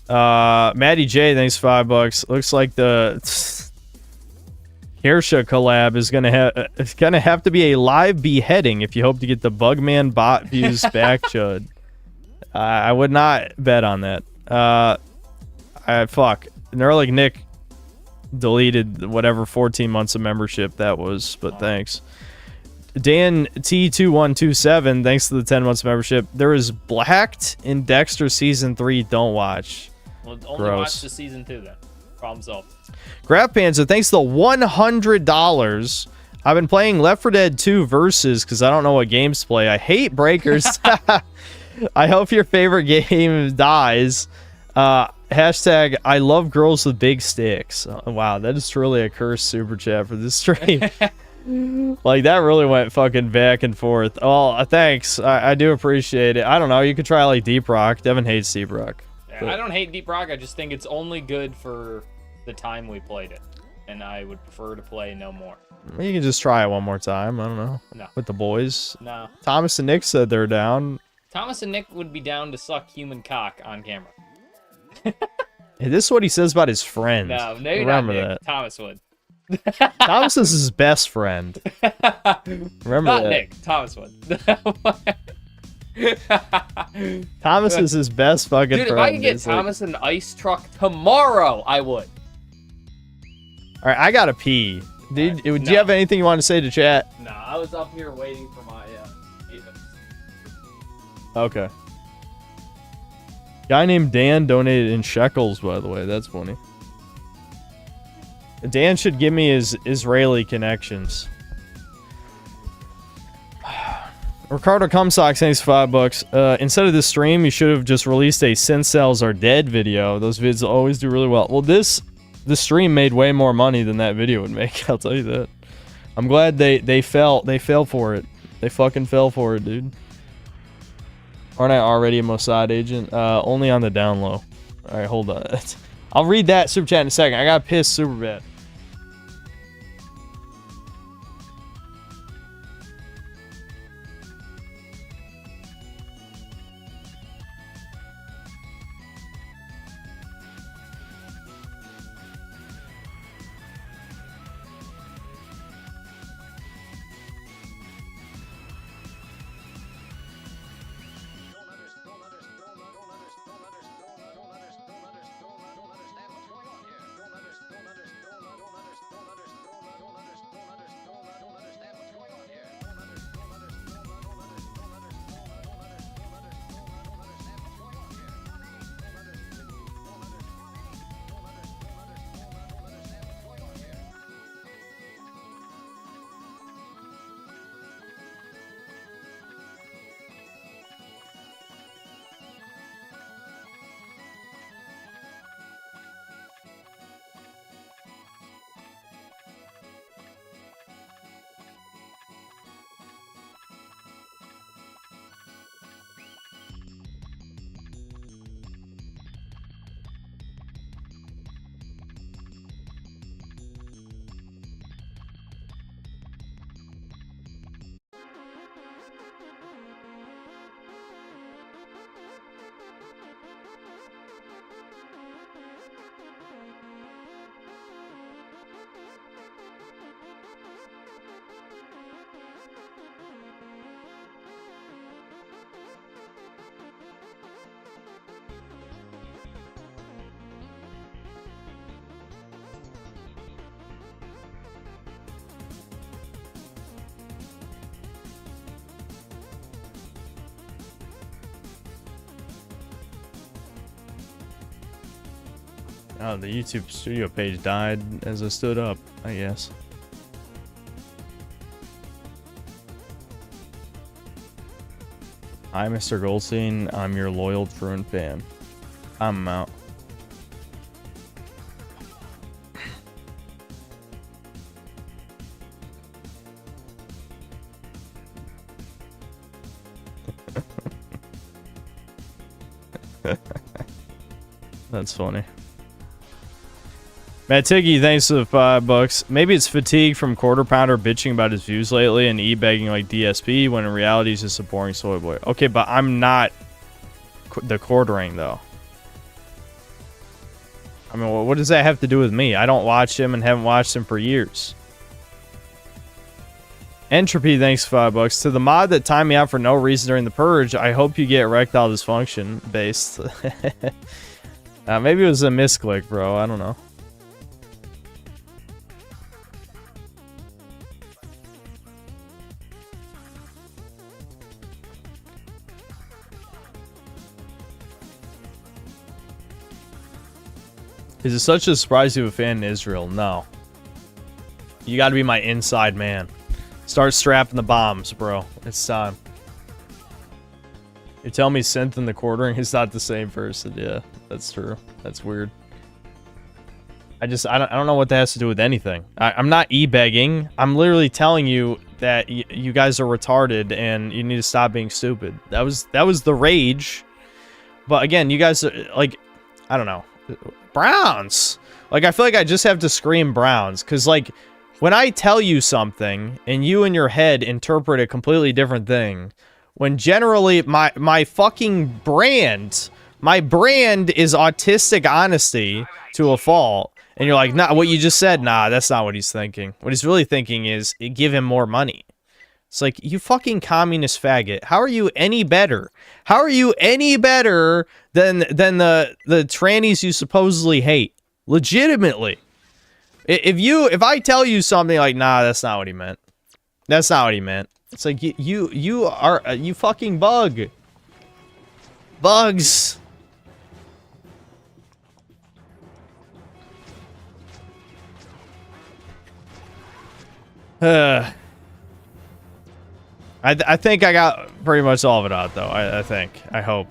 Maddie J, thanks for 5 bucks. Looks like the Kirsha collab is gonna have to be a live beheading if you hope to get the Bugman bot views back, Chud. I would not bet on that. Fuck. Nerlic Nick deleted whatever 14 months of membership that was, but thanks. Dan T2127, thanks to the 10 months of membership. There is Blacked in Dexter season 3. Don't watch. Well, only watch the season 2 then. Problem solved. Graph Panzer, thanks to the $100. I've been playing Left 4 Dead 2 Versus because I don't know what games to play. I hate breakers. I hope your favorite game dies. Hashtag I love girls with big sticks. Oh, wow, that is truly a cursed super chat for this stream. Like that really went fucking back and forth. Oh, thanks. I do appreciate it. I don't know. You could try like Deep Rock. Devin hates Deep Rock. Yeah, I don't hate Deep Rock. I just think it's only good for the time we played it, and I would prefer to play no more. You can just try it one more time. I don't know. No. With the boys. No. Thomas and Nick said they're down. Thomas and Nick would be down to suck human cock on camera. Hey, this is what he says about his friends. No, maybe remember not Nick. that. Thomas would. Thomas is his best friend. Remember not that. Nick. Thomas would. Thomas is his best fucking friend. Dude, if I could get Thomas an ice truck tomorrow, I would. All right, I gotta pee. Do you have anything you want to say to chat? No, I was up here waiting for my Okay. Guy named Dan donated in shekels, by the way. That's funny. Dan should give me his Israeli connections. Ricardo Cumsock, thanks for $5. Instead of this stream, you should have just released a Synth Cells Are Dead video. Those vids always do really well. Well, the stream made way more money than that video would make. I'll tell you that. I'm glad they fell for it. They fucking fell for it, dude. Aren't I already a Mossad agent? Only on the down low. Alright, hold on. I'll read that super chat in a second. I got pissed super bad. Oh, the YouTube studio page died as I stood up, I guess. Hi, Mr. Goldstein. I'm your loyal truant fan. I'm out. That's funny. Matt Tiggy, thanks for the $5. Maybe it's fatigue from Quarter Pounder bitching about his views lately and e-begging like DSP when in reality he's just a boring soy boy. Okay, but I'm not the quartering though. I mean, what does that have to do with me? I don't watch him and haven't watched him for years. Entropy, thanks for $5. To the mod that timed me out for no reason during the purge, I hope you get erectile dysfunction based. Maybe it was a misclick, bro. I don't know. Is it such a surprise you have a fan in Israel? No. You gotta be my inside man. Start strapping the bombs, bro. It's time. You're telling me synth and the quartering is not the same person. Yeah, that's true. That's weird. I don't know what that has to do with anything. I'm not e-begging. I'm literally telling you that you guys are retarded and you need to stop being stupid. That was the rage. But again, you guys are, like, I don't know. Browns. Like, I feel like I just have to scream Browns. Because, like, when I tell you something and you in your head interpret a completely different thing, when generally my fucking brand, my brand is autistic honesty to a fault. And you're like, nah, what you just said, nah, that's not what he's thinking. What he's really thinking is give him more money. It's like, you fucking communist faggot. How are you any better? How are you any better than the trannies you supposedly hate? Legitimately. If I tell you something like, nah, that's not what he meant. That's not what he meant. It's like, you are, you fucking bug. Bugs. I think I got pretty much all of it out, though. I think. I hope.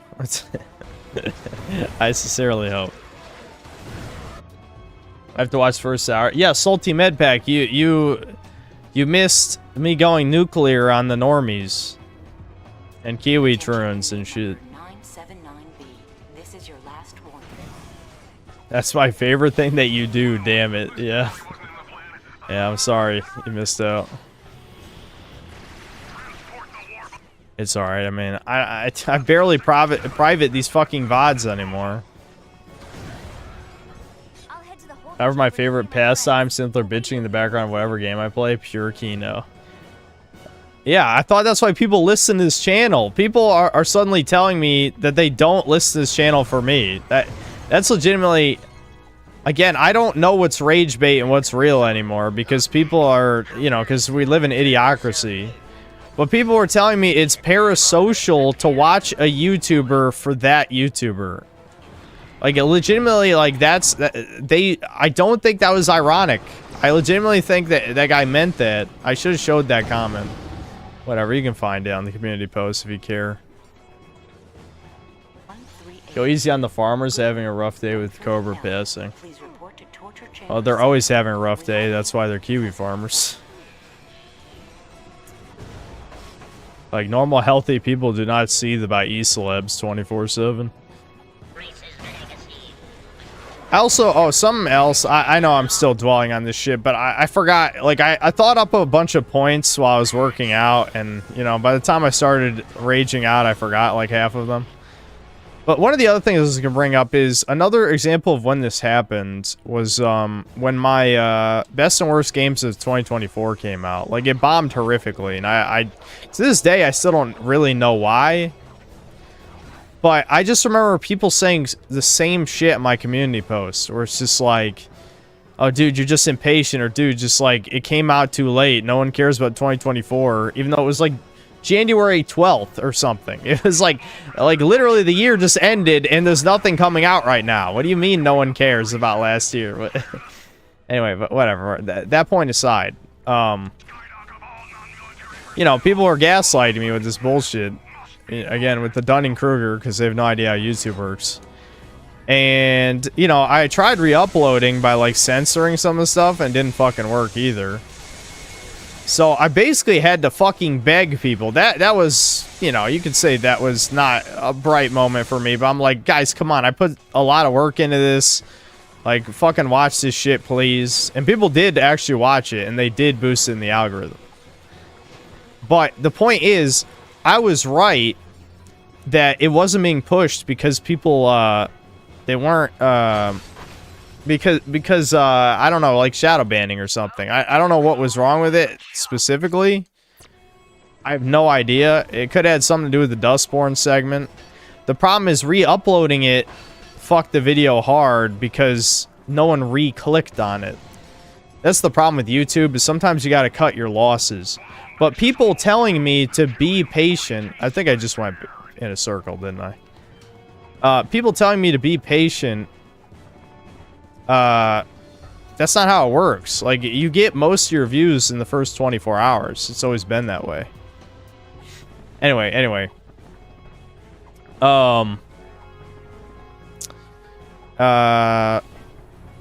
I sincerely hope. I have to watch first hour. Yeah, Salty Medpack. You missed me going nuclear on the normies. And Kiwi Truants and shit. 979B. This is your last warning. That's my favorite thing that you do, damn it. Yeah. Yeah, I'm sorry. You missed out. It's alright, I mean, I barely private these fucking VODs anymore. However, my favorite pastime, simpler bitching in the background of whatever game I play, pure Kino. Yeah, I thought that's why people listen to this channel. People are suddenly telling me that they don't listen to this channel for me. That's legitimately... Again, I don't know what's rage bait and what's real anymore because people are, you know, because we live in idiocracy. But people were telling me it's parasocial to watch a YouTuber for that YouTuber. Like, legitimately, like, I don't think that was ironic. I legitimately think that that guy meant that. I should have showed that comment. Whatever, you can find it on the community post if you care. Go easy on the farmers having a rough day with Cobra passing. Oh, they're always having a rough day. That's why they're Kiwi farmers. Like, normal, healthy people do not seethe about e-celebs 24/7. Also, oh, something else. I know I'm still dwelling on this shit, but I forgot. Like, I thought up a bunch of points while I was working out, and, you know, by the time I started raging out, I forgot, like, half of them. But one of the other things I was going to bring up is another example of when this happened was when my best and worst games of 2024 came out. Like, it bombed horrifically, and I to this day, I still don't really know why. But I just remember people saying the same shit in my community posts, where it's just like, oh, dude, you're just impatient, or dude, just like, it came out too late. No one cares about 2024, even though it was like January 12th or something. It was like literally the year just ended, and there's nothing coming out right now. What do you mean no one cares about last year? Anyway, but whatever. That point aside, you know, people were gaslighting me with this bullshit. Again, with the Dunning-Kruger, because they have no idea how YouTube works. And, you know, I tried re-uploading by, like, censoring some of the stuff, and it didn't fucking work either. So I basically had to fucking beg people. That was, you know, you could say that was not a bright moment for me, but I'm like, guys, come on, I put a lot of work into this. Like, fucking watch this shit, please. And people did actually watch it, and they did boost it in the algorithm. But the point is, I was right that it wasn't being pushed because people, they weren't, because I don't know, like shadow banning or something. I don't know what was wrong with it specifically. I have no idea. It could have had something to do with the Dustborn segment. The problem is re-uploading it fucked the video hard because no one re-clicked on it. That's the problem with YouTube, is sometimes you gotta cut your losses. But people telling me to be patient... I think I just went in a circle, didn't I? People telling me to be patient... that's not how it works. Like, you get most of your views in the first 24 hours. It's always been that way. Anyway.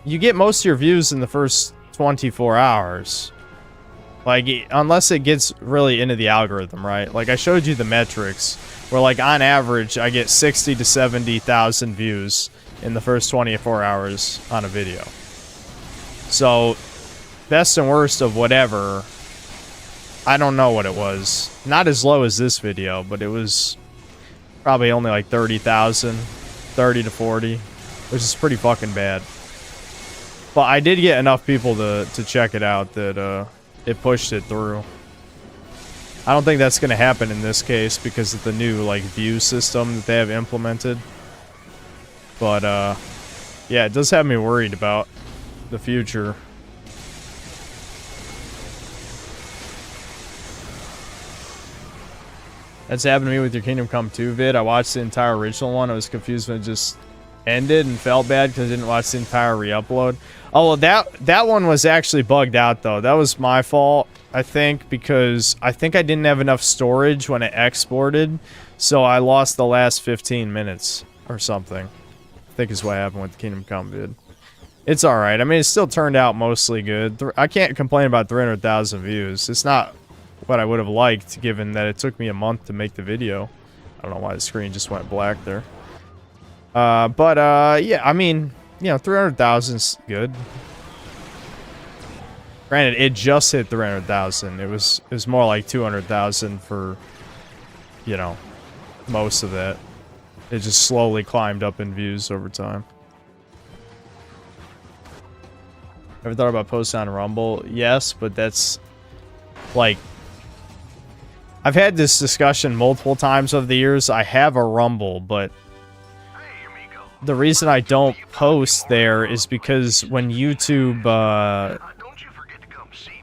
You get most of your views in the first 24 hours. Like, unless it gets really into the algorithm, right? Like, I showed you the metrics, where, like, on average, I get 60 to 70,000 views in the first 24 hours on a video. So, best and worst of whatever, I don't know what it was. Not as low as this video, but it was probably only like 30,000, 30 to 40, which is pretty fucking bad. But I did get enough people to check it out that, it pushed it through. I don't think that's going to happen in this case because of the new, like, view system that they have implemented. But, yeah, it does have me worried about the future. That's happened to me with your Kingdom Come 2 vid. I watched the entire original one. I was confused when it just ended and felt bad because I didn't watch the entire re-upload. Oh, well, that one was actually bugged out, though. That was my fault, I think, because I think I didn't have enough storage when it exported, so I lost the last 15 minutes or something. I think is what happened with the Kingdom Come vid. It's alright. I mean, it still turned out mostly good. I can't complain about 300,000 views. It's not what I would have liked, given that it took me a month to make the video. I don't know why the screen just went black there. Yeah, I mean, you know, 300,000's good. Granted, it just hit 300,000. It was more like 200,000 for, you know, most of that. It just slowly climbed up in views over time. Ever thought about posting on Rumble? Yes, but that's like, I've had this discussion multiple times over the years. I have a Rumble, but the reason I don't post there is because when YouTube,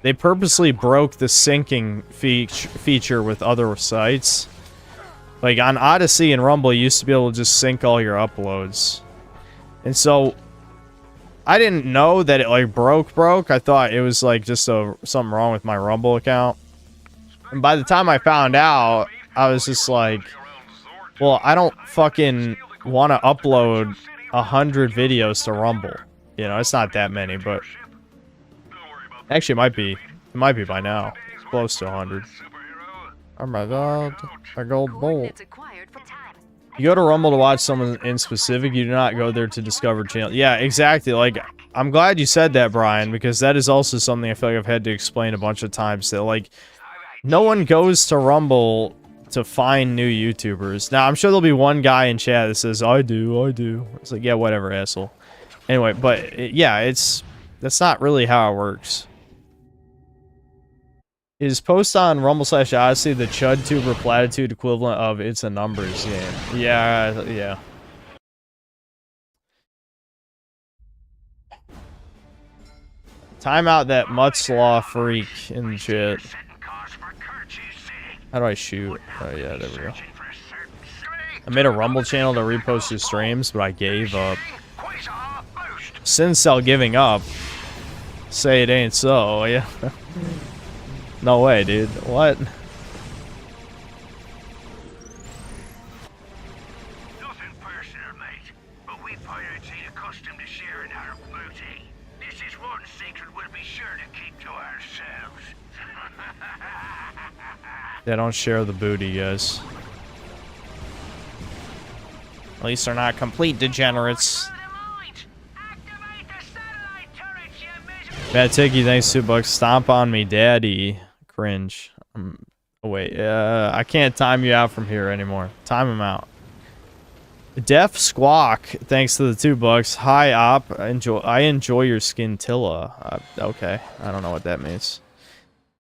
they purposely broke the syncing feature with other sites. Like on Odyssey and Rumble, you used to be able to just sync all your uploads. And so I didn't know that it like broke. I thought it was like just something wrong with my Rumble account. And by the time I found out, I was just like, well, I don't fucking want to upload 100 videos to Rumble. You know, it's not that many, but actually it might be. It might be by now. It's close to 100. Oh my god, a gold bolt. You go to Rumble to watch someone in specific, you do not go there to discover channel. Yeah, exactly. Like, I'm glad you said that, Brian, because that is also something I feel like I've had to explain a bunch of times, that, like, no one goes to Rumble to find new YouTubers. Now, I'm sure there'll be one guy in chat that says, I do. It's like, yeah, whatever, asshole. Anyway, but, yeah, that's not really how it works. Is post on Rumble/Odyssey the ChudTuber platitude equivalent of it's a numbers game? Yeah. Time out that Mutslaw freak in the chat. How do I shoot? Oh yeah, there we go. I made a Rumble channel to repost your streams, but I gave up. Sincel giving up. Say it ain't so, yeah. No way, dude. What? Nothing personal, mate. But we pirates ain't accustomed to sharing our booty. This is one secret we'll be sure to keep to ourselves. They don't share the booty, guys. At least they're not complete degenerates. Bad Tiggy, thanks $2. Stomp on me, daddy. Cringe. Oh wait, I can't time you out from here anymore. Time him out. Def Squawk, thanks to the $2. Hi Op, I enjoy your skintilla. Okay, I don't know what that means.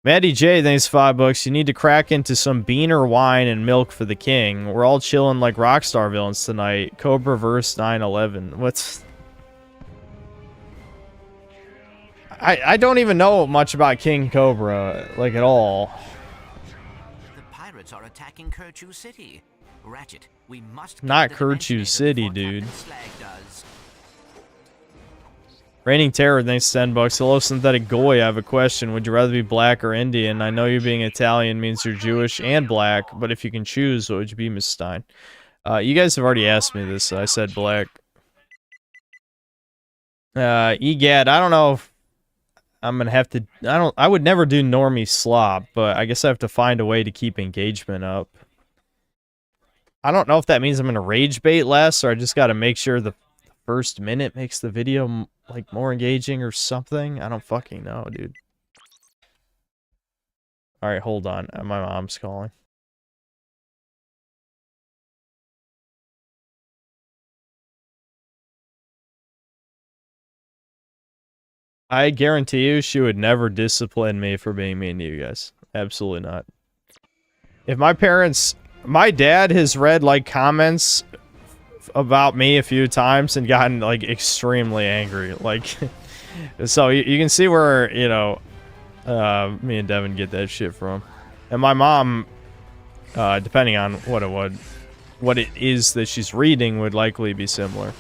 Maddie J, thanks $5. You need to crack into some beaner wine and milk for the king. We're all chilling like Rockstar villains tonight. Cobra verse 9/11. What's... I don't even know much about King Cobra, like, at all. The pirates are attacking Kerchu City. Ratchet, we must not Kerchu City, dude. Reigning Terror, thanks $10. Hello, Synthetic Goy. I have a question. Would you rather be black or Indian? I know you being Italian means you're Jewish and black, but if you can choose, what would you be, Miss Stein? You guys have already asked me this, so I said black. Egad, I don't know if I'm gonna have to... I would never do normie slop, but I guess I have to find a way to keep engagement up. I don't know if that means I'm gonna rage bait less, or I just gotta make sure the first minute makes the video, like, more engaging or something. I don't fucking know, dude. Alright, hold on. My mom's calling. I guarantee you she would never discipline me for being mean to you guys. Absolutely not. If my parents... My dad has read, like, comments about me a few times and gotten, like, extremely angry. Like, so you can see where, you know, me and Devin get that shit from. And my mom, depending on what it is that she's reading, would likely be similar.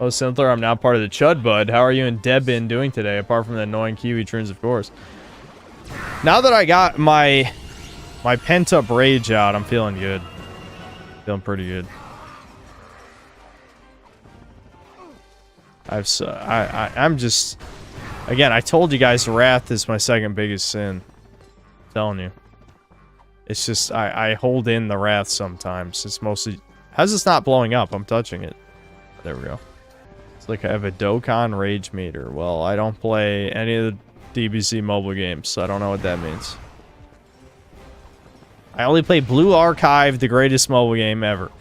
Oh, Synthler, I'm now part of the Chud Bud. How are you and Debin doing today, apart from the annoying Kiwi turns, of course? Now that I got my pent-up rage out, I'm feeling good. Feeling pretty good. I'm just... Again, I told you guys wrath is my second biggest sin. telling you. It's just, I hold in the wrath sometimes. It's mostly... How's this not blowing up? I'm touching it. There we go. It's like I have a Dokkan Rage meter. Well, I don't play any of the DBZ mobile games, so I don't know what that means. I only play Blue Archive, the greatest mobile game ever.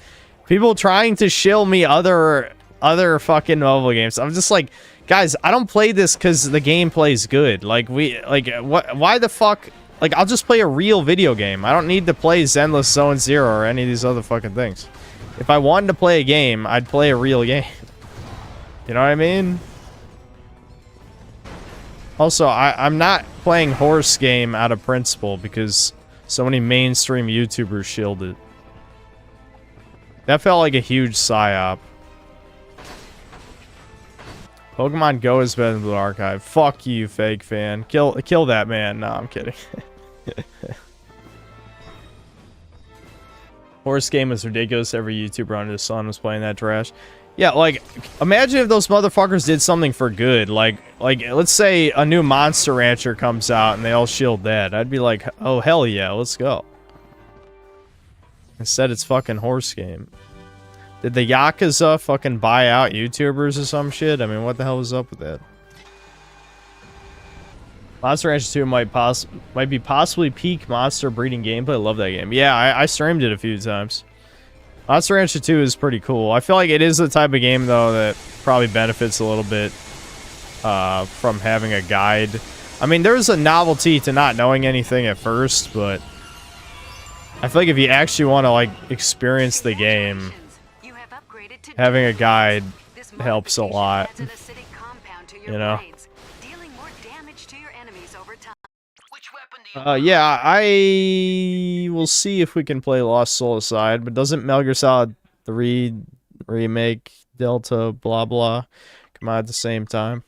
People trying to shill me other fucking mobile games. I'm just like, guys, I don't play this because the gameplay is good. Like, why the fuck... Like, I'll just play a real video game. I don't need to play Zenless Zone Zero or any of these other fucking things. If I wanted to play a game, I'd play a real game. You know what I mean? Also, I'm not playing Horse Game out of principle because so many mainstream YouTubers shielded. That felt like a huge psyop. Pokemon Go is better than Blue Archive. Fuck you, fake fan. Kill that man. No, I'm kidding. Horse Game was ridiculous. Every YouTuber under the sun was playing that trash. Yeah, like, imagine if those motherfuckers did something for good. Like, let's say a new Monster Rancher comes out and they all shield that. I'd be like, oh, hell yeah, let's go. Instead, it's fucking Horse Game. Did the Yakuza fucking buy out YouTubers or some shit? I mean, what the hell was up with that? Monster Rancher 2 might be possibly peak monster breeding gameplay. I love that game. Yeah, I streamed it a few times. Monster Rancher 2 is pretty cool. I feel like it is the type of game, though, that probably benefits a little bit from having a guide. I mean, there's a novelty to not knowing anything at first, but I feel like if you actually want to, like, experience the game, having a guide helps a lot. You know? Yeah, I will see if we can play Lost Soul Aside, but doesn't Metal Gear Solid 3 Remake Delta blah blah come out at the same time?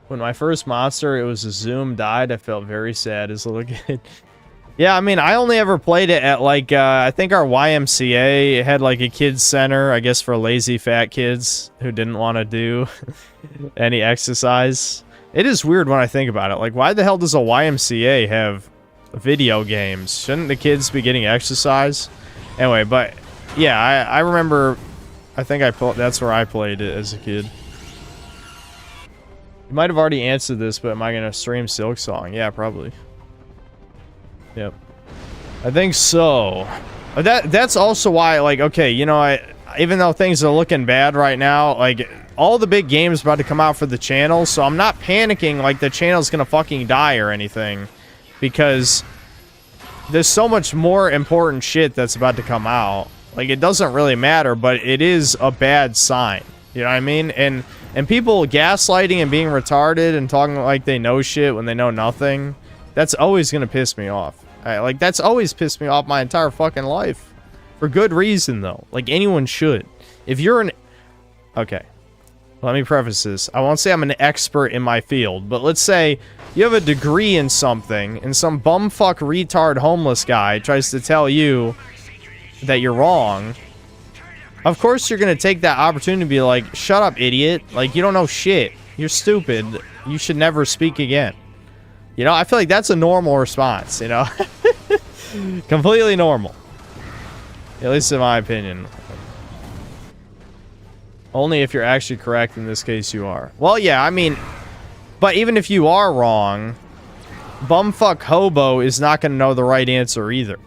When my first monster, it was a Zoom, died, I felt very sad as a little kid. Yeah, I mean, I only ever played it at, like, I think our YMCA had, like, a kids center, I guess for lazy fat kids who didn't want to do any exercise. It is weird when I think about it. Like, why the hell does a YMCA have video games? Shouldn't the kids be getting exercise? Anyway, but, yeah, I remember, I think that's where I played it as a kid. You might have already answered this, but am I going to stream Silk Song? Yeah, probably. Yep. I think so. That's also why, like, okay, you know, even though things are looking bad right now, like, all the big games about to come out for the channel, so I'm not panicking like the channel's gonna fucking die or anything, because there's so much more important shit that's about to come out. Like, it doesn't really matter, but it is a bad sign. You know what I mean? And people gaslighting and being retarded and talking like they know shit when they know nothing, that's always gonna piss me off. Like, that's always pissed me off my entire fucking life. For good reason, though. Like, anyone should. If you're an... Okay. Let me preface this. I won't say I'm an expert in my field, but let's say you have a degree in something, and some bumfuck retard homeless guy tries to tell you that you're wrong. Of course you're gonna take that opportunity to be like, shut up, idiot. Like, you don't know shit. You're stupid. You should never speak again. You know, I feel like that's a normal response, you know? Completely normal. At least in my opinion. Only if you're actually correct. In this case, you are. Well, yeah, I mean... But even if you are wrong, bumfuck hobo is not going to know the right answer either.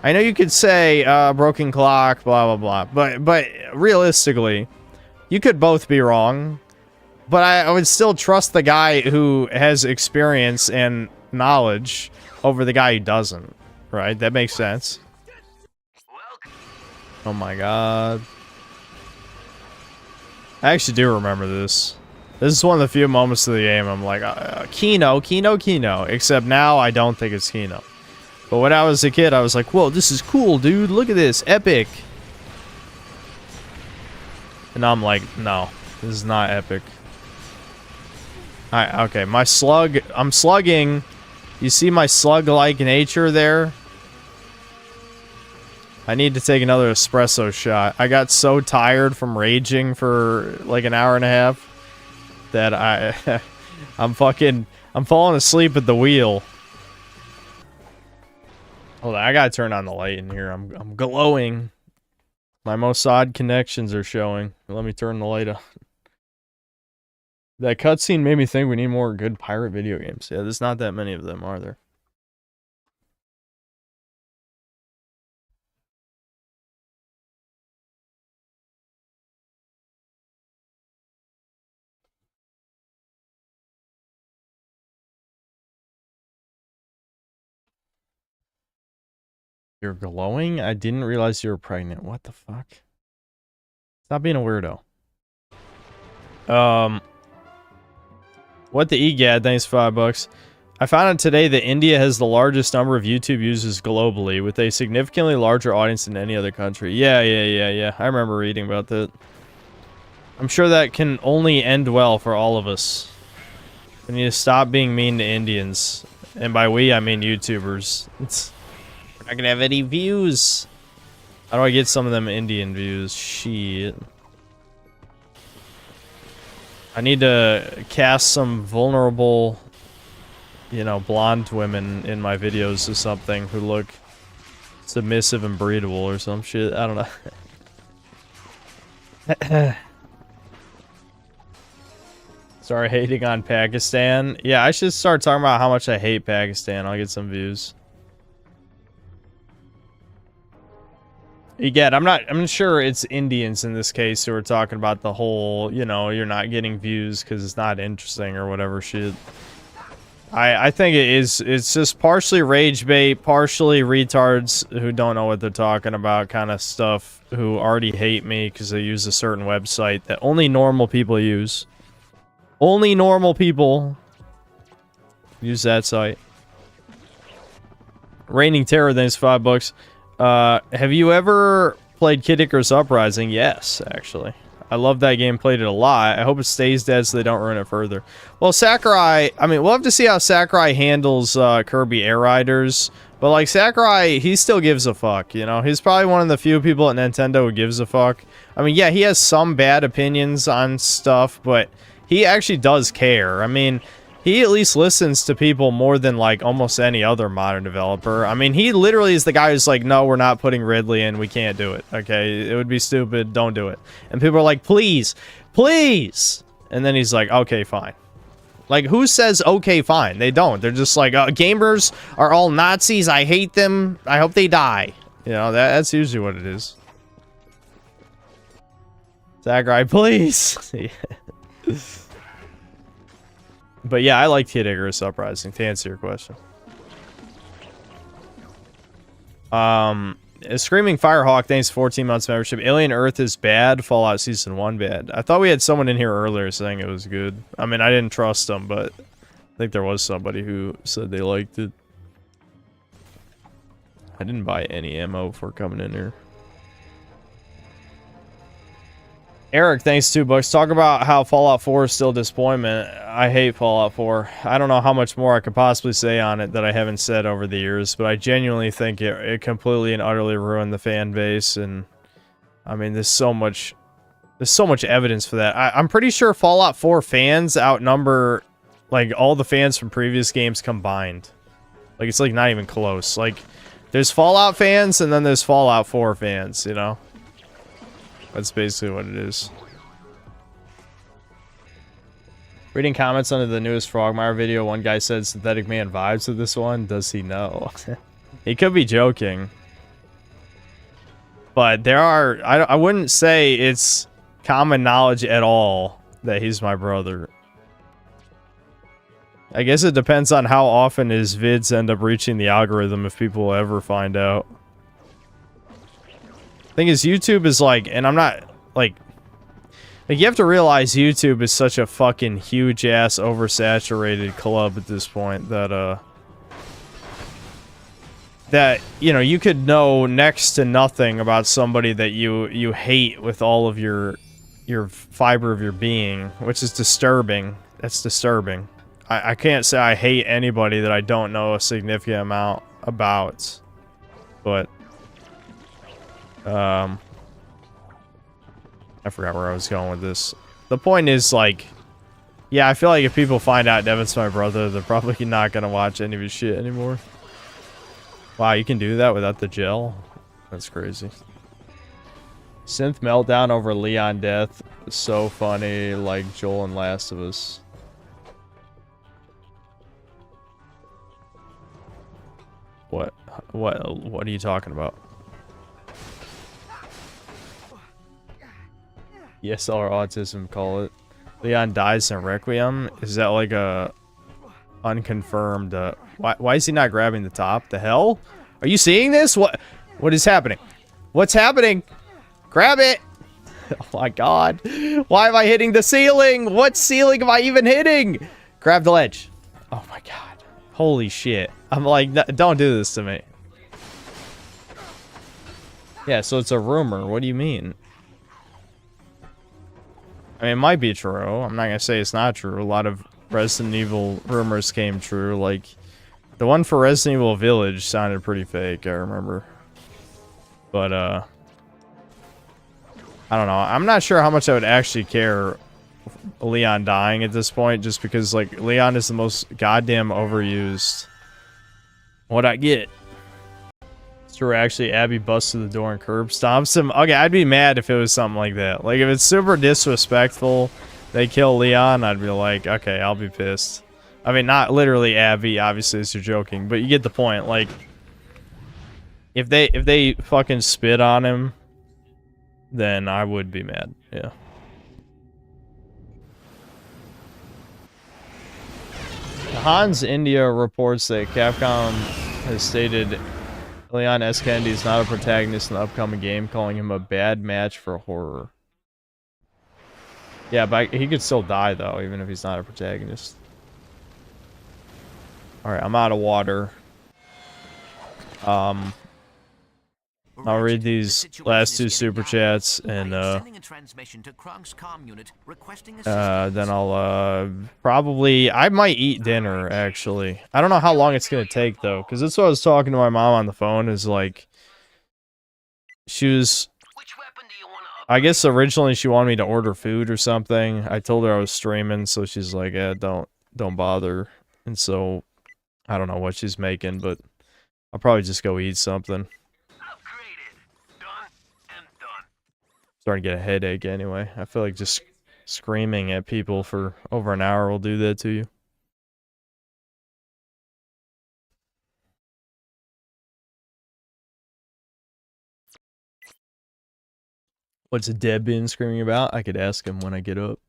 I know you could say, broken clock, blah, blah, blah. But realistically, you could both be wrong. But I would still trust the guy who has experience and knowledge over the guy who doesn't. Right? That makes sense. Oh my god. I actually do remember this. This is one of the few moments of the game I'm like, Kino. Except now I don't think it's Kino. But when I was a kid, I was like, whoa, this is cool, dude. Look at this. Epic. And now I'm like, no. This is not epic. Alright, okay. My slug... I'm slugging. You see my slug-like nature there? I need to take another espresso shot. I got so tired from raging for like an hour and a half that I'm falling asleep at the wheel. Hold on, I gotta turn on the light in here. I'm glowing. My Mossad connections are showing. Let me turn the light on. That cutscene made me think we need more good pirate video games. Yeah, there's not that many of them, are there? You're glowing? I didn't realize you were pregnant. What the fuck? Stop being a weirdo. What the egad? Thanks, $5. I found out today that India has the largest number of YouTube users globally, with a significantly larger audience than any other country. Yeah. I remember reading about that. I'm sure that can only end well for all of us. We need to stop being mean to Indians. And by we, I mean YouTubers. We're not gonna have any views. How do I get some of them Indian views? Shit. I need to cast some vulnerable, you know, blonde women in my videos or something who look submissive and breedable or some shit. I don't know. Sorry, hating on Pakistan. Yeah, I should start talking about how much I hate Pakistan. I'll get some views. Again, I'm sure it's Indians in this case who are talking about the whole, you know, you're not getting views because it's not interesting or whatever shit. I think it's just partially rage bait, partially retards who don't know what they're talking about kind of stuff, who already hate me because they use a certain website that only normal people use. Only normal people use that site. Reigning Terror, thanks $5. Have you ever played Kid Icarus Uprising? Yes, actually. I love that game, played it a lot. I hope it stays dead so they don't ruin it further. Well, Sakurai, I mean, we'll have to see how Sakurai handles Kirby Air Riders. But, like, Sakurai, he still gives a fuck, you know? He's probably one of the few people at Nintendo who gives a fuck. I mean, yeah, he has some bad opinions on stuff, but he actually does care. I mean, he at least listens to people more than, like, almost any other modern developer. I mean, he literally is the guy who's like, no, we're not putting Ridley in. We can't do it, okay? It would be stupid. Don't do it. And people are like, please, please. And then he's like, okay, fine. Like, who says, okay, fine? They don't. They're just like, gamers are all Nazis. I hate them. I hope they die. You know, that's usually what it is. Sakurai, please. But yeah, I like Kid Icarus Uprising, to answer your question. Screaming Firehawk, thanks 14 months membership. Alien Earth is bad, Fallout Season 1 bad. I thought we had someone in here earlier saying it was good. I mean, I didn't trust them, but I think there was somebody who said they liked it. I didn't buy any ammo for coming in here. Eric, thanks $2. Talk about how Fallout 4 is still a disappointment. I hate Fallout 4. I don't know how much more I could possibly say on it that I haven't said over the years, but I genuinely think it completely and utterly ruined the fan base. And I mean, there's so much evidence for that. I'm pretty sure Fallout 4 fans outnumber like all the fans from previous games combined. Like, it's like not even close. Like, there's Fallout fans and then there's Fallout 4 fans, you know? That's basically what it is. Reading comments under the newest Frogmire video, one guy said Synthetic Man vibes with this one. Does he know? He could be joking. But there are... I wouldn't say it's common knowledge at all that he's my brother. I guess it depends on how often his vids end up reaching the algorithm, if people will ever find out. Thing is, YouTube is like, and I'm not, like you have to realize YouTube is such a fucking huge-ass oversaturated club at this point that, you know, you could know next to nothing about somebody that you hate with all of your fiber of your being, which is disturbing. That's disturbing. I can't say I hate anybody that I don't know a significant amount about, but... I forgot where I was going with this. The point is, like, Yeah, I feel like if people find out Devin's my brother, they're probably not gonna watch any of his shit anymore. Wow, you can do that without the gel? That's crazy. Synth meltdown over Leon death. So funny, like Joel and Last of Us. What are you talking about? ESL or autism, call it. Leon dies in Requiem? Is that like a unconfirmed, why is he not grabbing the top? The hell? Are you seeing this? What is happening? What's happening? Grab it! Oh my god. Why am I hitting the ceiling? What ceiling am I even hitting? Grab the ledge. Oh my god. Holy shit. I'm like, don't do this to me. Yeah, so it's a rumor. What do you mean? I mean, it might be true. I'm not gonna say it's not true. A lot of Resident Evil rumors came true. Like, the one for Resident Evil Village sounded pretty fake, I remember. But, I don't know. I'm not sure how much I would actually care Leon dying at this point, just because, like, Leon is the most goddamn overused. What I get. It's true, actually, Abby busts through the door and curb stomps him. Okay, I'd be mad if it was something like that. Like, if it's super disrespectful, they kill Leon, I'd be like, okay, I'll be pissed. I mean, not literally Abby, obviously, as you're joking, but you get the point. Like, if they fucking spit on him, then I would be mad. Yeah. Hans India reports that Capcom has stated Leon S. Kennedy is not a protagonist in the upcoming game, calling him a bad match for horror. Yeah, but he could still die, though, even if he's not a protagonist. Alright, I'm out of water. I'll read these last two super chats, and then I'll probably, I might eat dinner, actually. I don't know how long it's gonna take, though, because that's what I was talking to my mom on the phone, is like, she was, I guess originally she wanted me to order food or something. I told her I was streaming, so she's like, yeah, don't bother. And so, I don't know what she's making, but I'll probably just go eat something. Starting to get a headache anyway. I feel like just screaming at people for over an hour will do that to you. What's Deb been screaming about? I could ask him when I get up.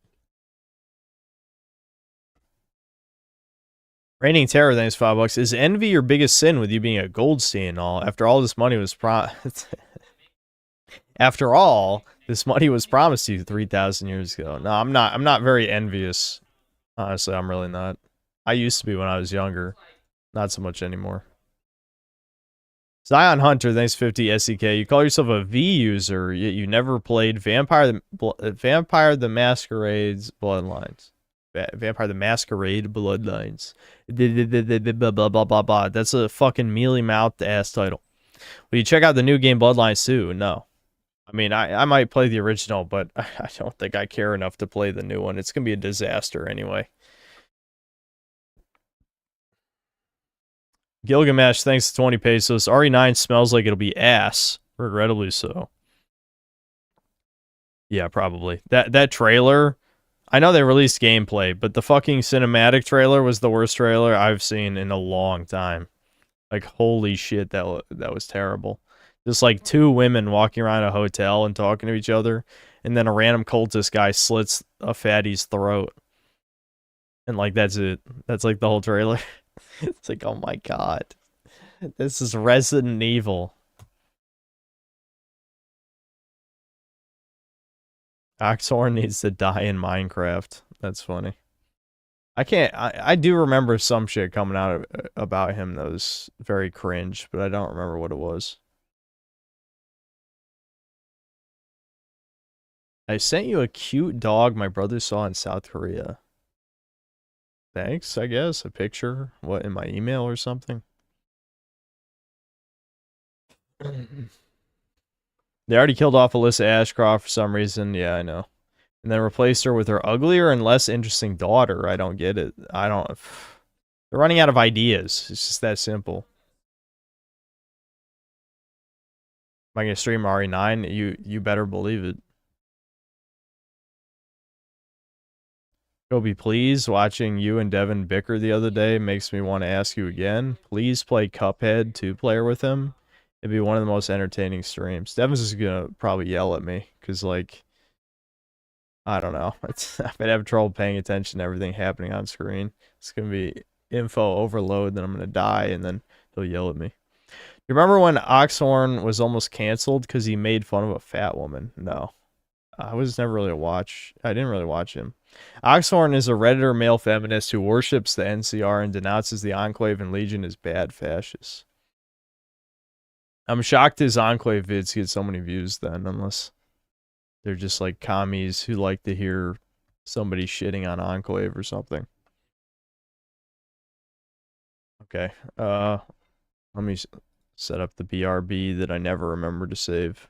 Reigning Terror, thanks $5. Is envy your biggest sin with you being a Goldstein and all? After all this money was After all, this money was promised to you 3,000 years ago. No, I'm not very envious. Honestly, I'm really not. I used to be when I was younger. Not so much anymore. Zion Hunter, thanks 50 SEK. You call yourself a V user, yet you never played Vampire the Masquerade's Bloodlines. Vampire the Masquerade Bloodlines. Blah, blah, blah, blah, blah. That's a fucking mealy-mouthed ass title. Will you check out the new game Bloodlines 2? No. I mean, I might play the original, but I don't think I care enough to play the new one. It's going to be a disaster anyway. Gilgamesh, thanks to 20 pesos. RE9 smells like it'll be ass. Regrettably so. Yeah, probably. That trailer, I know they released gameplay, but the fucking cinematic trailer was the worst trailer I've seen in a long time. Like, holy shit, that was terrible. Just like two women walking around a hotel and talking to each other, and then a random cultist guy slits a fatty's throat. And like, that's it. That's like the whole trailer. It's like, oh my god. This is Resident Evil. Oxhorn needs to die in Minecraft. That's funny. I do remember some shit coming out about him that was very cringe, but I don't remember what it was. I sent you a cute dog my brother saw in South Korea. Thanks, I guess. A picture? What, in my email or something? They already killed off Alyssa Ashcroft for some reason. Yeah, I know. And then replaced her with her uglier and less interesting daughter. I don't get it. I don't... They're running out of ideas. It's just that simple. Am I going to stream RE9? You better believe it. Kobe, please. Watching you and Devin bicker the other day makes me want to ask you again. Please play Cuphead 2-player with him. It'd be one of the most entertaining streams. Devin's just going to probably yell at me. Because, like... I don't know. I've been having trouble paying attention to everything happening on screen. It's going to be info overload, then I'm going to die, and then he'll yell at me. You remember when Oxhorn was almost canceled because he made fun of a fat woman? No. I was never really I didn't really watch him. Oxhorn is a Redditor male feminist who worships the NCR and denounces the Enclave and Legion as bad fascists. I'm shocked his Enclave vids get so many views then, unless they're just like commies who like to hear somebody shitting on Enclave or something. Okay, let me set up the BRB that I never remember to save.